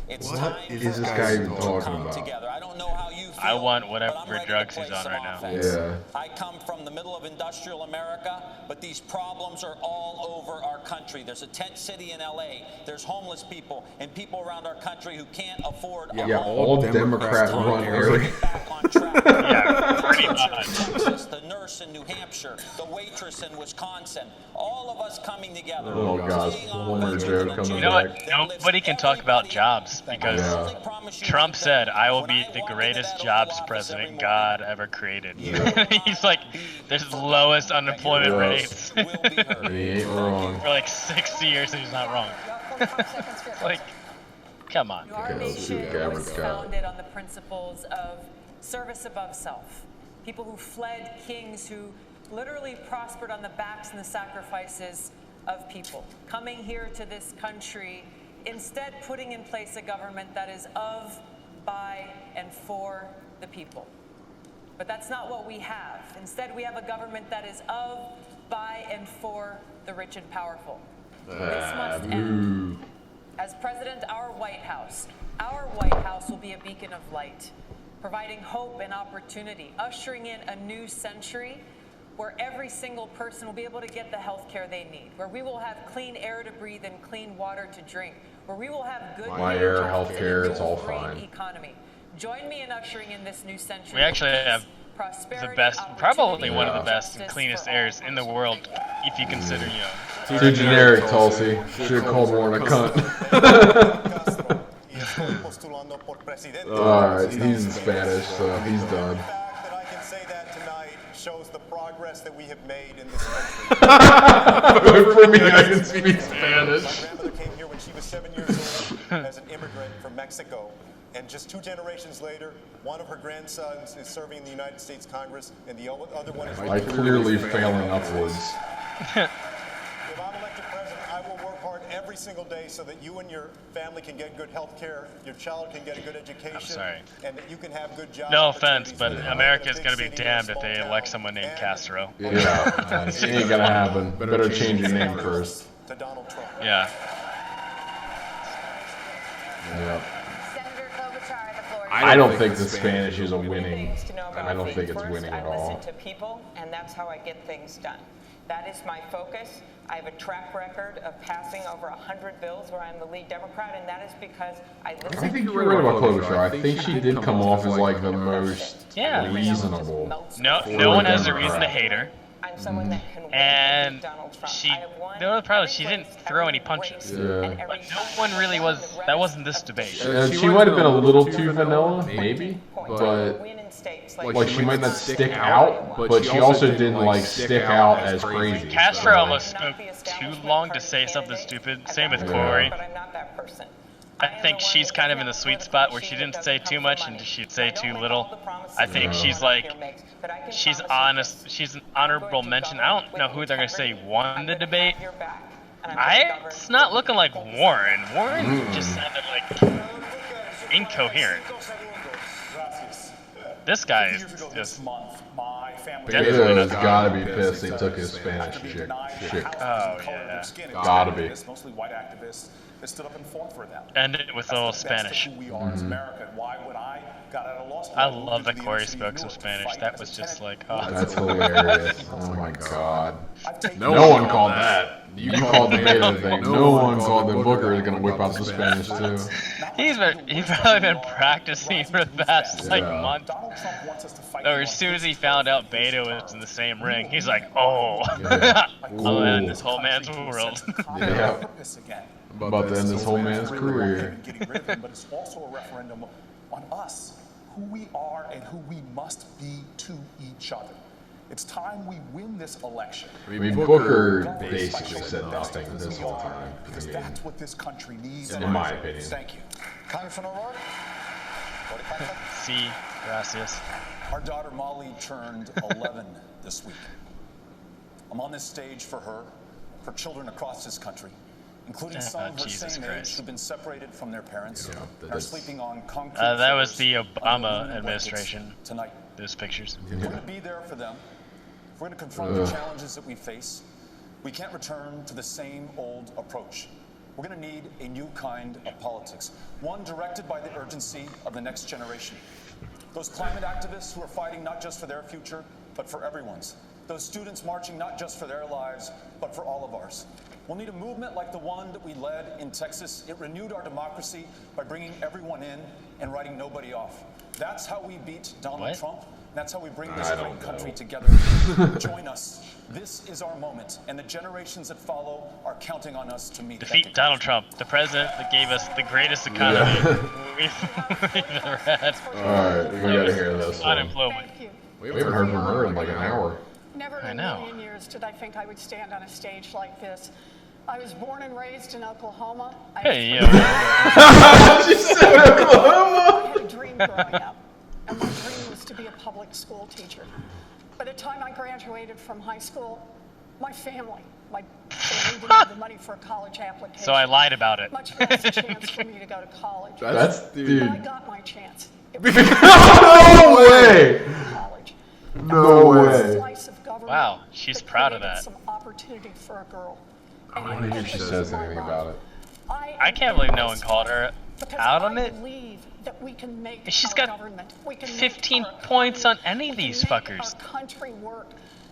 It's What time is for this us guy even to talking come about? together. I don't know how you feel, I want but whatever I'm ready drugs to play he's on some right now. offense. Yeah. I come from the middle of industrial America, but these problems are all over our country. There's a tent city in LA. There's homeless people and people around our country who can't afford a Yeah, home. all Democrat run area. Back on track. Yeah, pretty The teacher much. in Texas, the nurse in New Hampshire, the waitress in Wisconsin, all of us coming together. Oh, God. Playing on Homer with joke an coming You know what? back. Nobody can talk about jobs because Yeah. Trump said, I will be the greatest jobs president God ever created. He's like, there's the lowest unemployment Yes. rates. He ain't wrong. For like 60 years, he's not wrong. Like, come on. Our Okay, let's see nation what Gavin's was got. founded on the principles of service above self. People who fled kings who literally prospered on the backs and the sacrifices of people. Coming here to this country, instead putting in place a government that is of, by, and for the people. But that's not what we have. Instead, we have a government that is of, by, and for the rich and powerful. This must end. As president, our White House will be a beacon of light, providing hope and opportunity, ushering in a new century where every single person will be able to get the health care they need, where we will have clean air to breathe and clean water to drink, where we will have good My air, jobs health and care, a it's all green fine. economy. Join me in ushering in this new century. We actually of peace, have prosperity, the best, opportunity, probably one of the and best and justice cleanest for all. airs in the world, if you consider, you know. Too generic, Tulsi. Should have called Warren a cunt. Alright, he's in Spanish, so he's done. The fact that I can say that tonight shows the progress that we have made in this country. But for me, I can speak Spanish. My grandmother came here when she was 7 years old as an immigrant from Mexico. And just 2 generations later, one of her grandsons is serving in the United States Congress, and the other one is... Like, clearly failing upwards. If I'm elected president, I will work hard every single day so that you and your family can get good health care, your child can get a good education, sorry. and that you can have good jobs. No offense, but America's gonna be damned if they elect someone named Castro. Yeah, it ain't gonna happen. Better change your name first. To Donald Trump. Yeah. Yeah. Senator Klobuchar, the floor. I don't think the Spanish is a winning. Things to know about I don't me. think it's First, winning at I all. listen to people, and that's how I get things done. That is my focus. I have a track record of passing over 100 bills where I'm the lead Democrat, and that is because I listen. I think you're right about Klobuchar. I think she did come off as like the most reasonable. No one has a reason to hate her. I'm someone that can win And with Donald Trump. she, I have won the other problem is every she didn't place, throw every any punches. race, Yeah. and every But no one really was, that wasn't this debate. She might have been a little too vanilla, maybe, but win in states like she might not stick out, but she also didn't like stick out as crazy. Castro almost spoke too long to say something stupid. Same with Corey. But I'm not that person. I think she's kind of in the sweet spot where she didn't say too much and she'd say too little. I think she's like, she's honest, she's an honorable mention. I don't know who they're going to say won the debate. It's not looking like Warren. Warren just sounded like incoherent. This guy is just Beto's gotta be pissed they took his Spanish chick. Oh, yeah. Gotta be. Mostly white activists that stood up and fought for them. End it with a little Spanish. Who we are as America. Why would I got out of law school? I love that Corey spoke some Spanish. That was just like, oh. That's hilarious. Oh my god. No one called that. You called the beta thing. No one called that Booker is gonna whip out the Spanish too. He's probably been practicing for the past like month. Or as soon as he found out Beto was in the same ring, he's like, oh, I'm in this whole man's world. Yeah. About to end this whole man's career. Getting rid of him, but it's also a referendum on us, who we are and who we must be to each other. It's time we win this election. I mean, Booker basically said nothing this whole time. Because that's what this country needs. In my opinion. Thank you. Congressman O'Rourke? Sí, gracias. Our daughter Molly turned 11 this week. I'm on this stage for her, for children across this country, including some of her same age who've been separated from their parents and are sleeping on concrete that was floors the under Obama aluminum administration. blankets tonight. Those pictures. We're going to be there for them. We're going to confront the challenges that we face. We can't return to the same old approach. We're going to need a new kind of politics, one directed by the urgency of the next generation. Those climate activists who are fighting not just for their future, but for everyone's. Those students marching not just for their lives, but for all of ours. We'll need a movement like the one that we led in Texas. It renewed our democracy by bringing everyone in and writing nobody off. That's how we beat Donald Trump. That's how we bring this great country together. Join us. This is our moment, and the generations that follow are counting on us to meet. Defeat Donald Trump, the president that gave us the greatest economy we've ever had. Alright, we gotta hear this one. Unemployment. We haven't heard from her in like an hour. Never in a million years did I think I would stand on a stage like this. I was born and raised in Oklahoma. Hey, She said Oklahoma! I had a dream growing up, and my dream was to be a public school teacher. By the time I graduated from high school, my family didn't have the money for a college application. So I lied about it. Much less a chance for me to go to college. Dude. But I got my chance. No way! No way. Wow, she's proud of that. Some opportunity for a girl. I want to hear if she says anything about it. I can't believe no one called her out on it. She's got 15 points on any of these fuckers.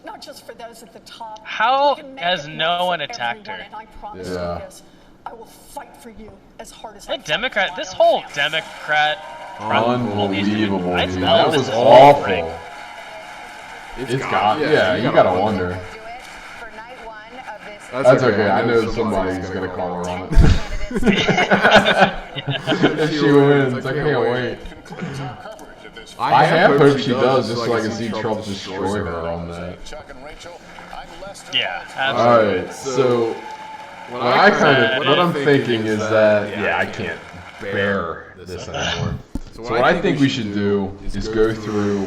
Not just for those at the top. How has no one attacked her? And I promise you this, I will fight for you as hard as I can. Democrat, this whole Democrat. Unbelievable, dude. That was awful. It's got, yeah, you gotta wonder. That's okay, I know somebody's gonna call her on it. If she wins, I can't wait. I have hope she does, just so I can see Trump destroy her on that. Yeah, absolutely. Alright, so what I'm thinking is that, yeah, I can't bear this anymore. So what I think we should do is go through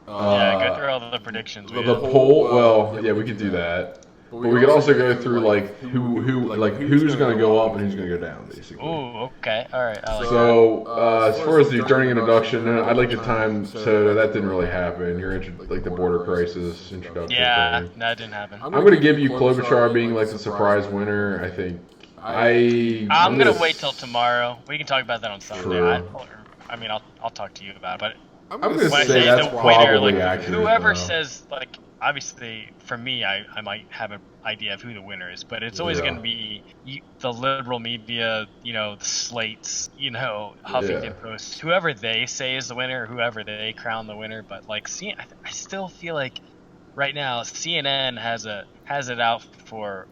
go through all the predictions. The poll, well, yeah, we could do that. But we could also go through like who's going to go up and who's going to go down, basically. Ooh, okay, all right. I like so as far as the during introduction, I'd like the time. So that didn't really happen. Your like the border crisis introduction. Yeah, thing. that didn't happen. I'm going to give you Klobuchar being like the surprise winner. I think. I'm going to wait till tomorrow. We can talk about that on Sunday. I mean, I'll talk to you about it, but I'm going to say that's probably accurate. Whoever says like. Obviously, for me, I might have an idea of who the winner is, but it's always going to be the liberal media, the slates, Huffington Post, whoever they say is the winner, whoever they crown the winner. But like, I still feel like right now CNN has it out for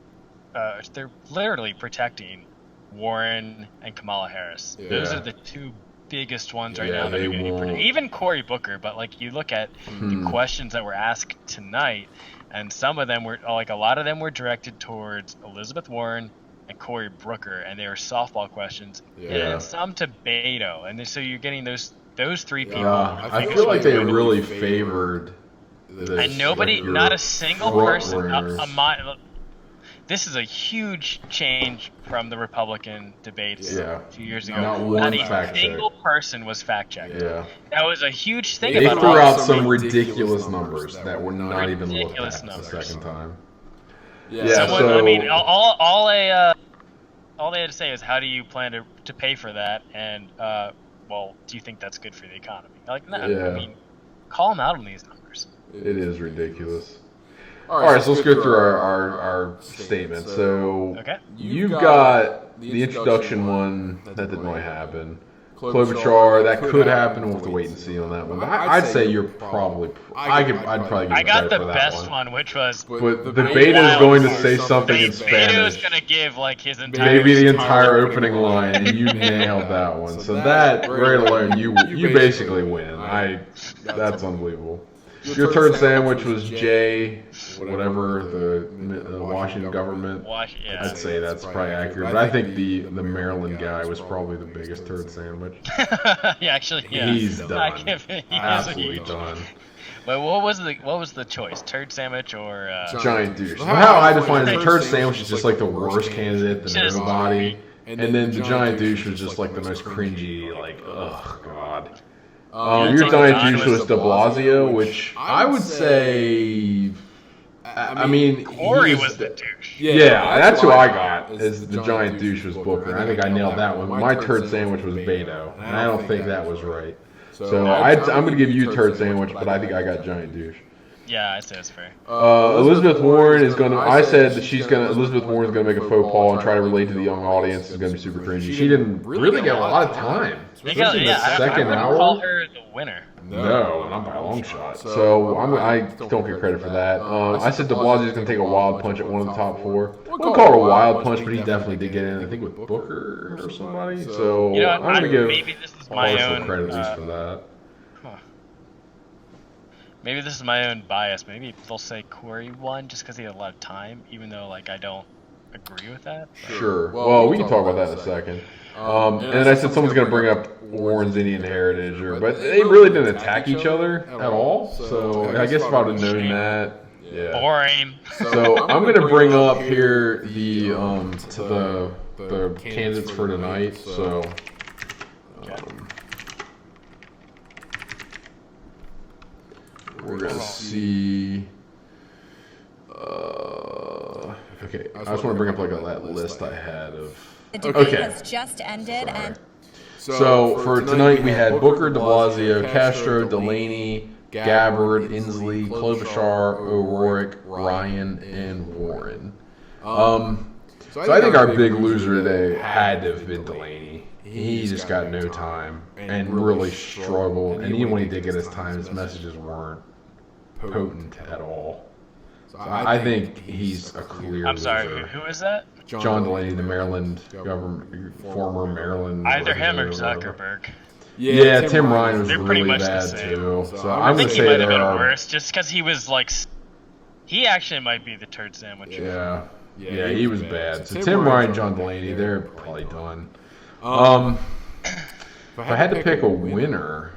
they're literally protecting Warren and Kamala Harris. Yeah. Those are the two biggest ones right now that are going to be predicted. Even Cory Booker, but like you look at the questions that were asked tonight, and some of them were like a lot of them were directed towards Elizabeth Warren and Cory Booker, and they were softball questions, and some to Beto, and so you're getting those three people. I feel like they really favored this. And nobody, not a single person, this is a huge change from the Republican debates a few years ago. Not a single person was fact-checked. Yeah. That was a huge thing they about it. They threw out some ridiculous numbers that were not even looked at the second time. Yeah, I mean, all they had to say is, how do you plan to pay for that? And, well, do you think that's good for the economy? Like, no, I mean, call them out on these numbers. It is ridiculous. All right, so let's go through our statement. So you've got the introduction one that didn't really happen. Klobuchar, that could happen. We'll have to wait and see on that one. But I'd say you're probably. I'd probably give you I got credit the for that best one, which was. But the beta is going to say something in Beto's Spanish. gonna give like his entire. Maybe the entire opening line, and you nailed that one. So that right alone, you basically win. That's unbelievable. Your turd sandwich was J, whatever the Washington government. I'd say that's probably accurate, but I think the Maryland guy was probably the biggest turd sandwich. Yeah, actually, yeah. He's done. He Absolutely done. But what was the choice? Turd sandwich or giant douche? Well, how I define it, the turd sandwich is just like the worst candidate, the nobody, and then the giant douche was just like the most cringy, like oh god. Your giant douche was De Blasio, which I would say. I mean, Corey was the douche. Yeah, that's who I got. Is the giant douche was Booker. I think I nailed that one. My turd sandwich was Beto, and I don't think that was right. So I'm going to give you turd sandwich, but I think I got giant douche. Yeah, I say it's fair. Elizabeth Warren is going to. I said that Elizabeth Warren is going to make a faux pas and try to relate to the young audience. It's going to be super cringy. She didn't really get a lot of time. Especially in the second I hour. would call her the winner. No, not by a long shot. So I don't get credit for that. I said De Blasio is going to take a wild punch at one of the top four. I wouldn't call it a wild punch, but he definitely did get in. I think with Booker or somebody. So I'm going to give maybe this is my own credit at least for that. Maybe this is my own bias. Maybe they'll say Corey won just because he had a lot of time, even though like I don't agree with that. Sure. Well, we can talk about that in a second. And then I said someone's going to bring up Warren's Indian heritage, but they really didn't attack each other at all. So I guess if I would have known that, yeah. Boring. So I'm going to bring up here the candidates for tonight. So. We're going to see. Okay, I just want to bring up like that list I had of. The debate has just ended, and so for tonight we had Booker, De Blasio, Castro, Delaney, Gabbard, Inslee, Klobuchar, O'Rourke, Ryan, and Warren. So I think our big loser today had to have been Delaney. He just got no time and really struggled. And even when he did get his time, his messages weren't potent at all. So I think he's a clear I'm sorry, loser. who is that? John Delaney, the Maryland government, former Maryland. Either him or Zuckerberg. Yeah, Tim Ryan was They're really pretty much bad the same. too. So I I'm think going to he say might have been there are. worse, just because he was like, he actually might be the turd sandwich. Yeah, he was bad. So Tim Ryan, John Delaney, they're probably done. If I had to pick a winner.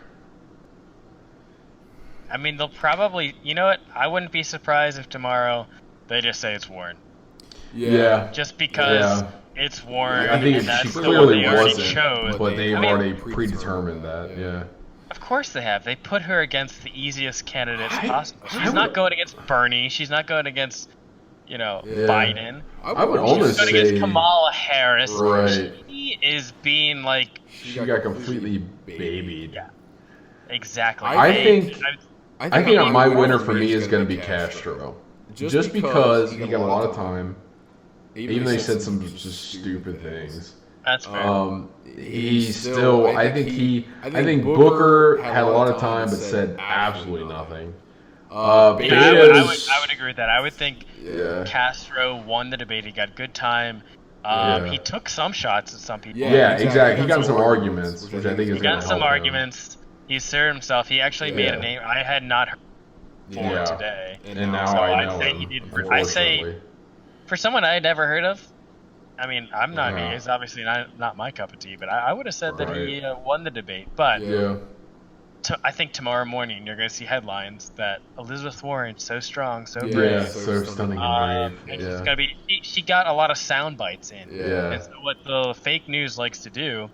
I mean, they'll probably, you know what? I wouldn't be surprised if tomorrow they just say it's Warren. Yeah. Just because it's Warren. I think and that's she the clearly one they already wasn't, chose. but they've already predetermined that. Yeah. Of course they have. They put her against the easiest candidates possible. She's not going against Bernie. She's not going against, Biden. I would almost She's going say against Kamala Harris. Right. She is being like. She got completely babied. Yeah. Exactly. I think my winner for me is going to be Castro, just because he got a lot of time. Even though he said some just stupid things. That's fair. He still, I think Booker had a lot of time, but said absolutely nothing. I would agree with that. I would think Castro won the debate. He got good time. He took some shots at some people. Yeah, exactly. He got in some arguments, which I think is he got in some arguments. He asserted himself. He actually made a name. I had not heard before today. And now so I know I'd say him, he did. I say for someone I had never heard of. I mean, I'm not. He's obviously not my cup of tea, but I would have said that he won the debate. But I think tomorrow morning you're going to see headlines that Elizabeth Warren so strong, so brave, so stunning and brave. It's going to be. She got a lot of sound bites in. Yeah. And so what the fake news likes to do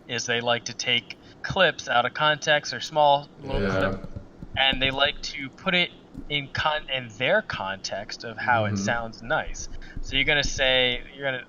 is they like to take clips out of context or small little clips, and they like to put it in their context of how it sounds nice. So you're gonna say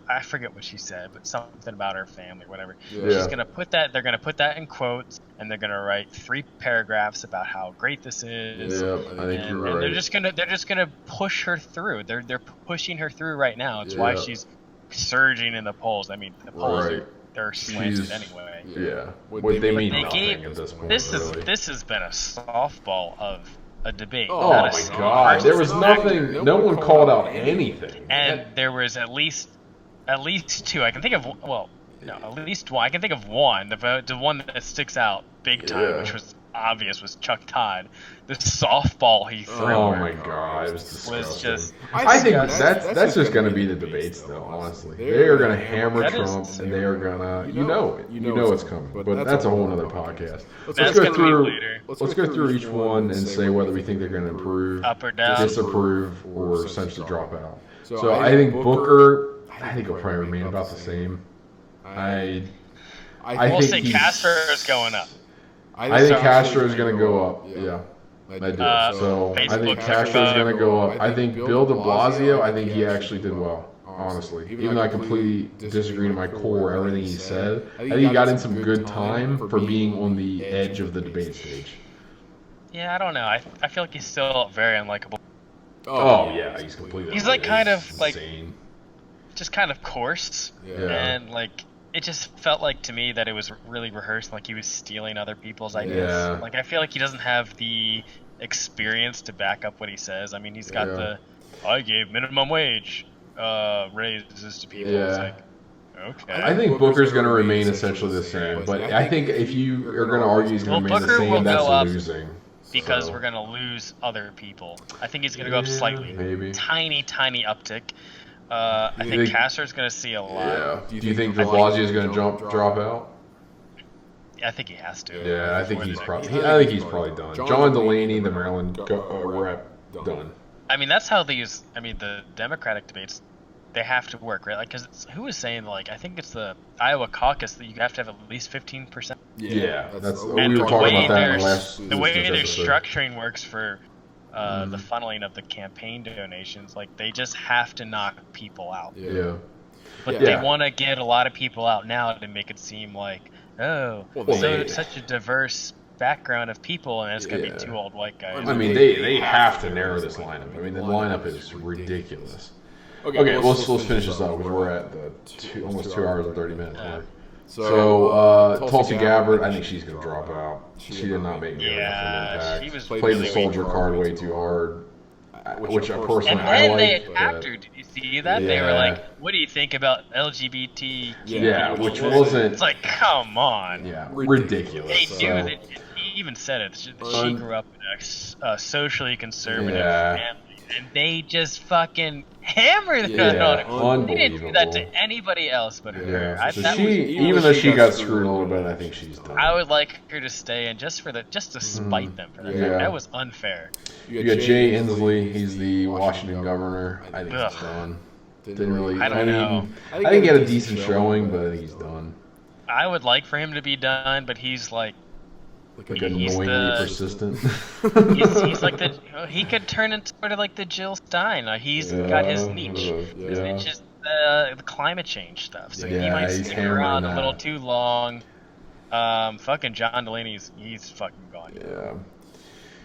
I forget what she said, but something about her family, whatever. She's gonna put that. They're gonna put that in quotes, and they're gonna write 3 paragraphs about how great this is. Yeah, I think you're right. And they're just gonna push her through. They're pushing her through right now. It's why she's surging in the polls. I mean, the polls they're slanted anyway. Yeah. What they mean They nothing gave, at this point. this really. has been a softball of a debate. Oh my God! There was nothing. No one called out anything. And there was at least two. I can think of at least one. I can think of one. The one that sticks out big time, which was obvious, was Chuck Todd. The softball he threw. Oh my God! It was disgusting. Was just. I think that's just going to be the debates, though. Honestly, they are going to hammer Trump, and they are going to. You know it's coming. But that's a whole other podcast. Let's go through each one and say whether we think they're going to improve, up or down, disapprove, or essentially drop out. So I think Booker. I think he'll probably remain about the same. We'll say Castro is going up. I think Castro is going to go up. Yeah, I do. So I think Castro is going to go up. I think Bill de Blasio, I think he actually did well, honestly. Even though I completely disagree to my core, everything he said, I think he got in some good time for being on the edge of the debate stage. Yeah, I don't know. I feel like he's still very unlikable. Oh yeah, he's completely. He's like kind of like, just kind of coarse, and like. It just felt like to me that it was really rehearsed, like he was stealing other people's ideas. Yeah. Like I feel like he doesn't have the experience to back up what he says. I mean, he's got I gave minimum wage raises to people. Yeah. It's like, okay. I think Booker's going to remain essentially the same, but I think if you are going to argue he's going to remain the same, that's losing. Because we're going to lose other people. I think he's going to go up slightly. Maybe. Tiny uptick. I think Castro's going to see a lot. Yeah. Do you think de Blasio is going to drop out? I think he has to. Yeah, I think he's probably done. John Delaney, the Maryland rep, done. I mean, that's how these. I mean, the Democratic debates, they have to work, right? Like, because who was saying, like, I think it's the Iowa caucus that you have to have at least 15%. Yeah, that's we were talking about that in the last. The way their structuring works for. The funneling of the campaign donations, like they just have to knock people out. Yeah. But they want to get a lot of people out now to make it seem like, it's such a diverse background of people, and it's gonna be two old white guys. I mean, they have to narrow this lineup. I mean, the lineup is ridiculous. Okay, let's finish this up because we're at the almost 2 hours and 30 minutes mark. So, Tulsi Gabbard, I think she's going to drop out. She did not make me enough of an impact. Played the soldier card way too hard, which I personally I like. They attacked her. Did you see that? Yeah. They were like, what do you think about LGBT? Yeah, which wasn't... It's like, come on. Yeah, ridiculous. They knew that. He even said it. She grew up in a socially conservative family. And they just fucking hammered it on her. They didn't do that to anybody else but her. Even though she got screwed a little bit, I think she's done. I would like her to stay in just to spite them for that. Yeah. That was unfair. You got Jay Inslee. He's the Washington governor. I think he's done. Didn't really. I don't know. I think he had a decent showing, but I think he's done. I would like for him to be done, but he's like annoyingly persistent. he's like he could turn into sort of like the Jill Stein. He's got his niche. His niche is the climate change stuff. So he might stick around a little too long. Fucking John Delaney's he's fucking gone. Yeah.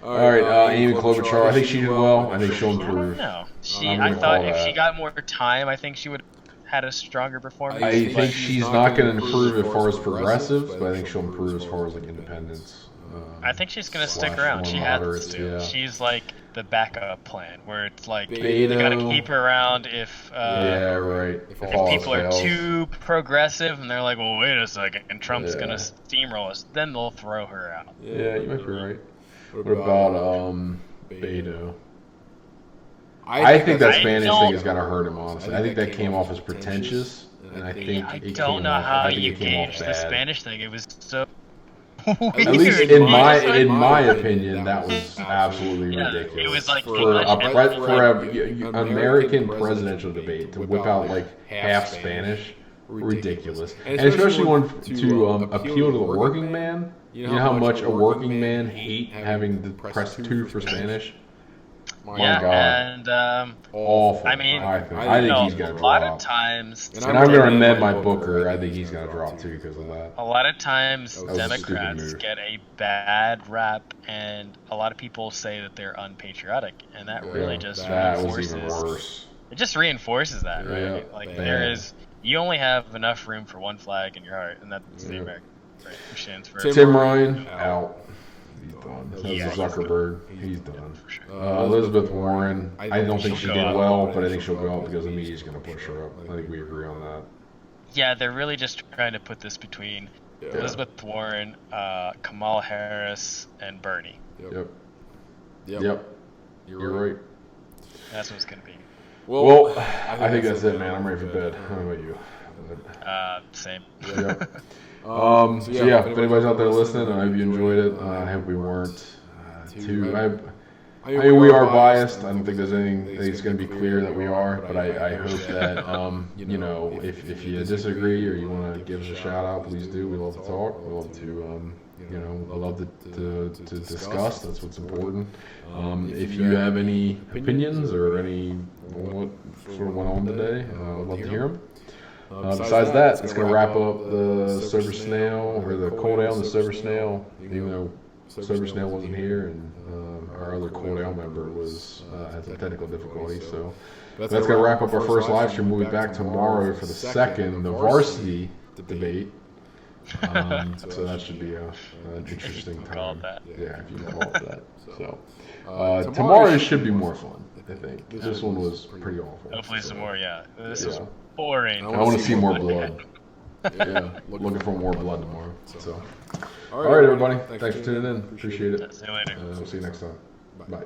All right, Amy Klobuchar. I think she did well. I think she'll improve. I don't know. I thought if she got more time, I think she would had a stronger performance. I think she's not going to improve as far as progressives, but I think she'll improve as far as like independents. I think she's going to stick around. She has to. Yeah. She's like the backup plan, where it's like you got to keep her around if if people are too progressive and they're like, well, wait a second, and Trump's going to steamroll us, then they'll throw her out. Yeah, you might be right. What about Beto? I think that Spanish thing is going to hurt him, honestly. I think that came off as pretentious, and I think I don't know how you gauged the Spanish thing. It was so weird. At least in my opinion, that was absolutely ridiculous. It was like for an American presidential debate to whip out like half Spanish, ridiculous. And especially one to appeal to the working man. You know how much a working man hate having to press 2 for Spanish? My God. And awful. I mean, I think he's gonna drop. A lot of times, and I'm gonna amend my Booker. I think he's gonna drop too because of that. A lot of times, Democrats get a bad rap, and a lot of people say that they're unpatriotic, and that really just reinforces. Was even worse. It just reinforces that, right? Like there is You only have enough room for one flag in your heart, and that's the American flag, which stands for Tim Ryan out. He's done. That's Yeah, Zuckerberg. He's done. Elizabeth Warren. I don't think she did well, but I think she'll go up because the media's going to push her up. I think we agree on that. Yeah, they're really just trying to put this between Elizabeth Warren, Kamala Harris, and Bernie. Yep. You're right. That's what it's going to be. Well, I think that's it, man. I'm ready for bed. How about you? Same. So yeah, if anybody's out there listening, I hope you enjoyed it. I hope we weren't too. I mean, we are biased. I don't think there's anything that's going to be clear that we are, but I hope that you know, if you disagree or you want to give us a shout out, please do. We love to talk. We love to you know, we love to discuss. That's what's important. If you have any opinions or any what sort of went on today, I'd love to hear them. Besides that, it's going to wrap up the Sober Snail, or the Cool Down the Sober Snail, even though Sober Snail wasn't here and our other Cool Down member was had some technical difficulties. So that's going to wrap up our first live stream. We'll be back tomorrow for the second, the varsity debate. So that should be an interesting time. Yeah, if you can call it that. So tomorrow should be more fun, I think. This one was pretty awful. Hopefully some more, This was boring. I want to see more blood. Looking for more blood tomorrow. So, all right, everybody. Thanks for tuning in. Appreciate it. See you later. We'll see you next time. Bye.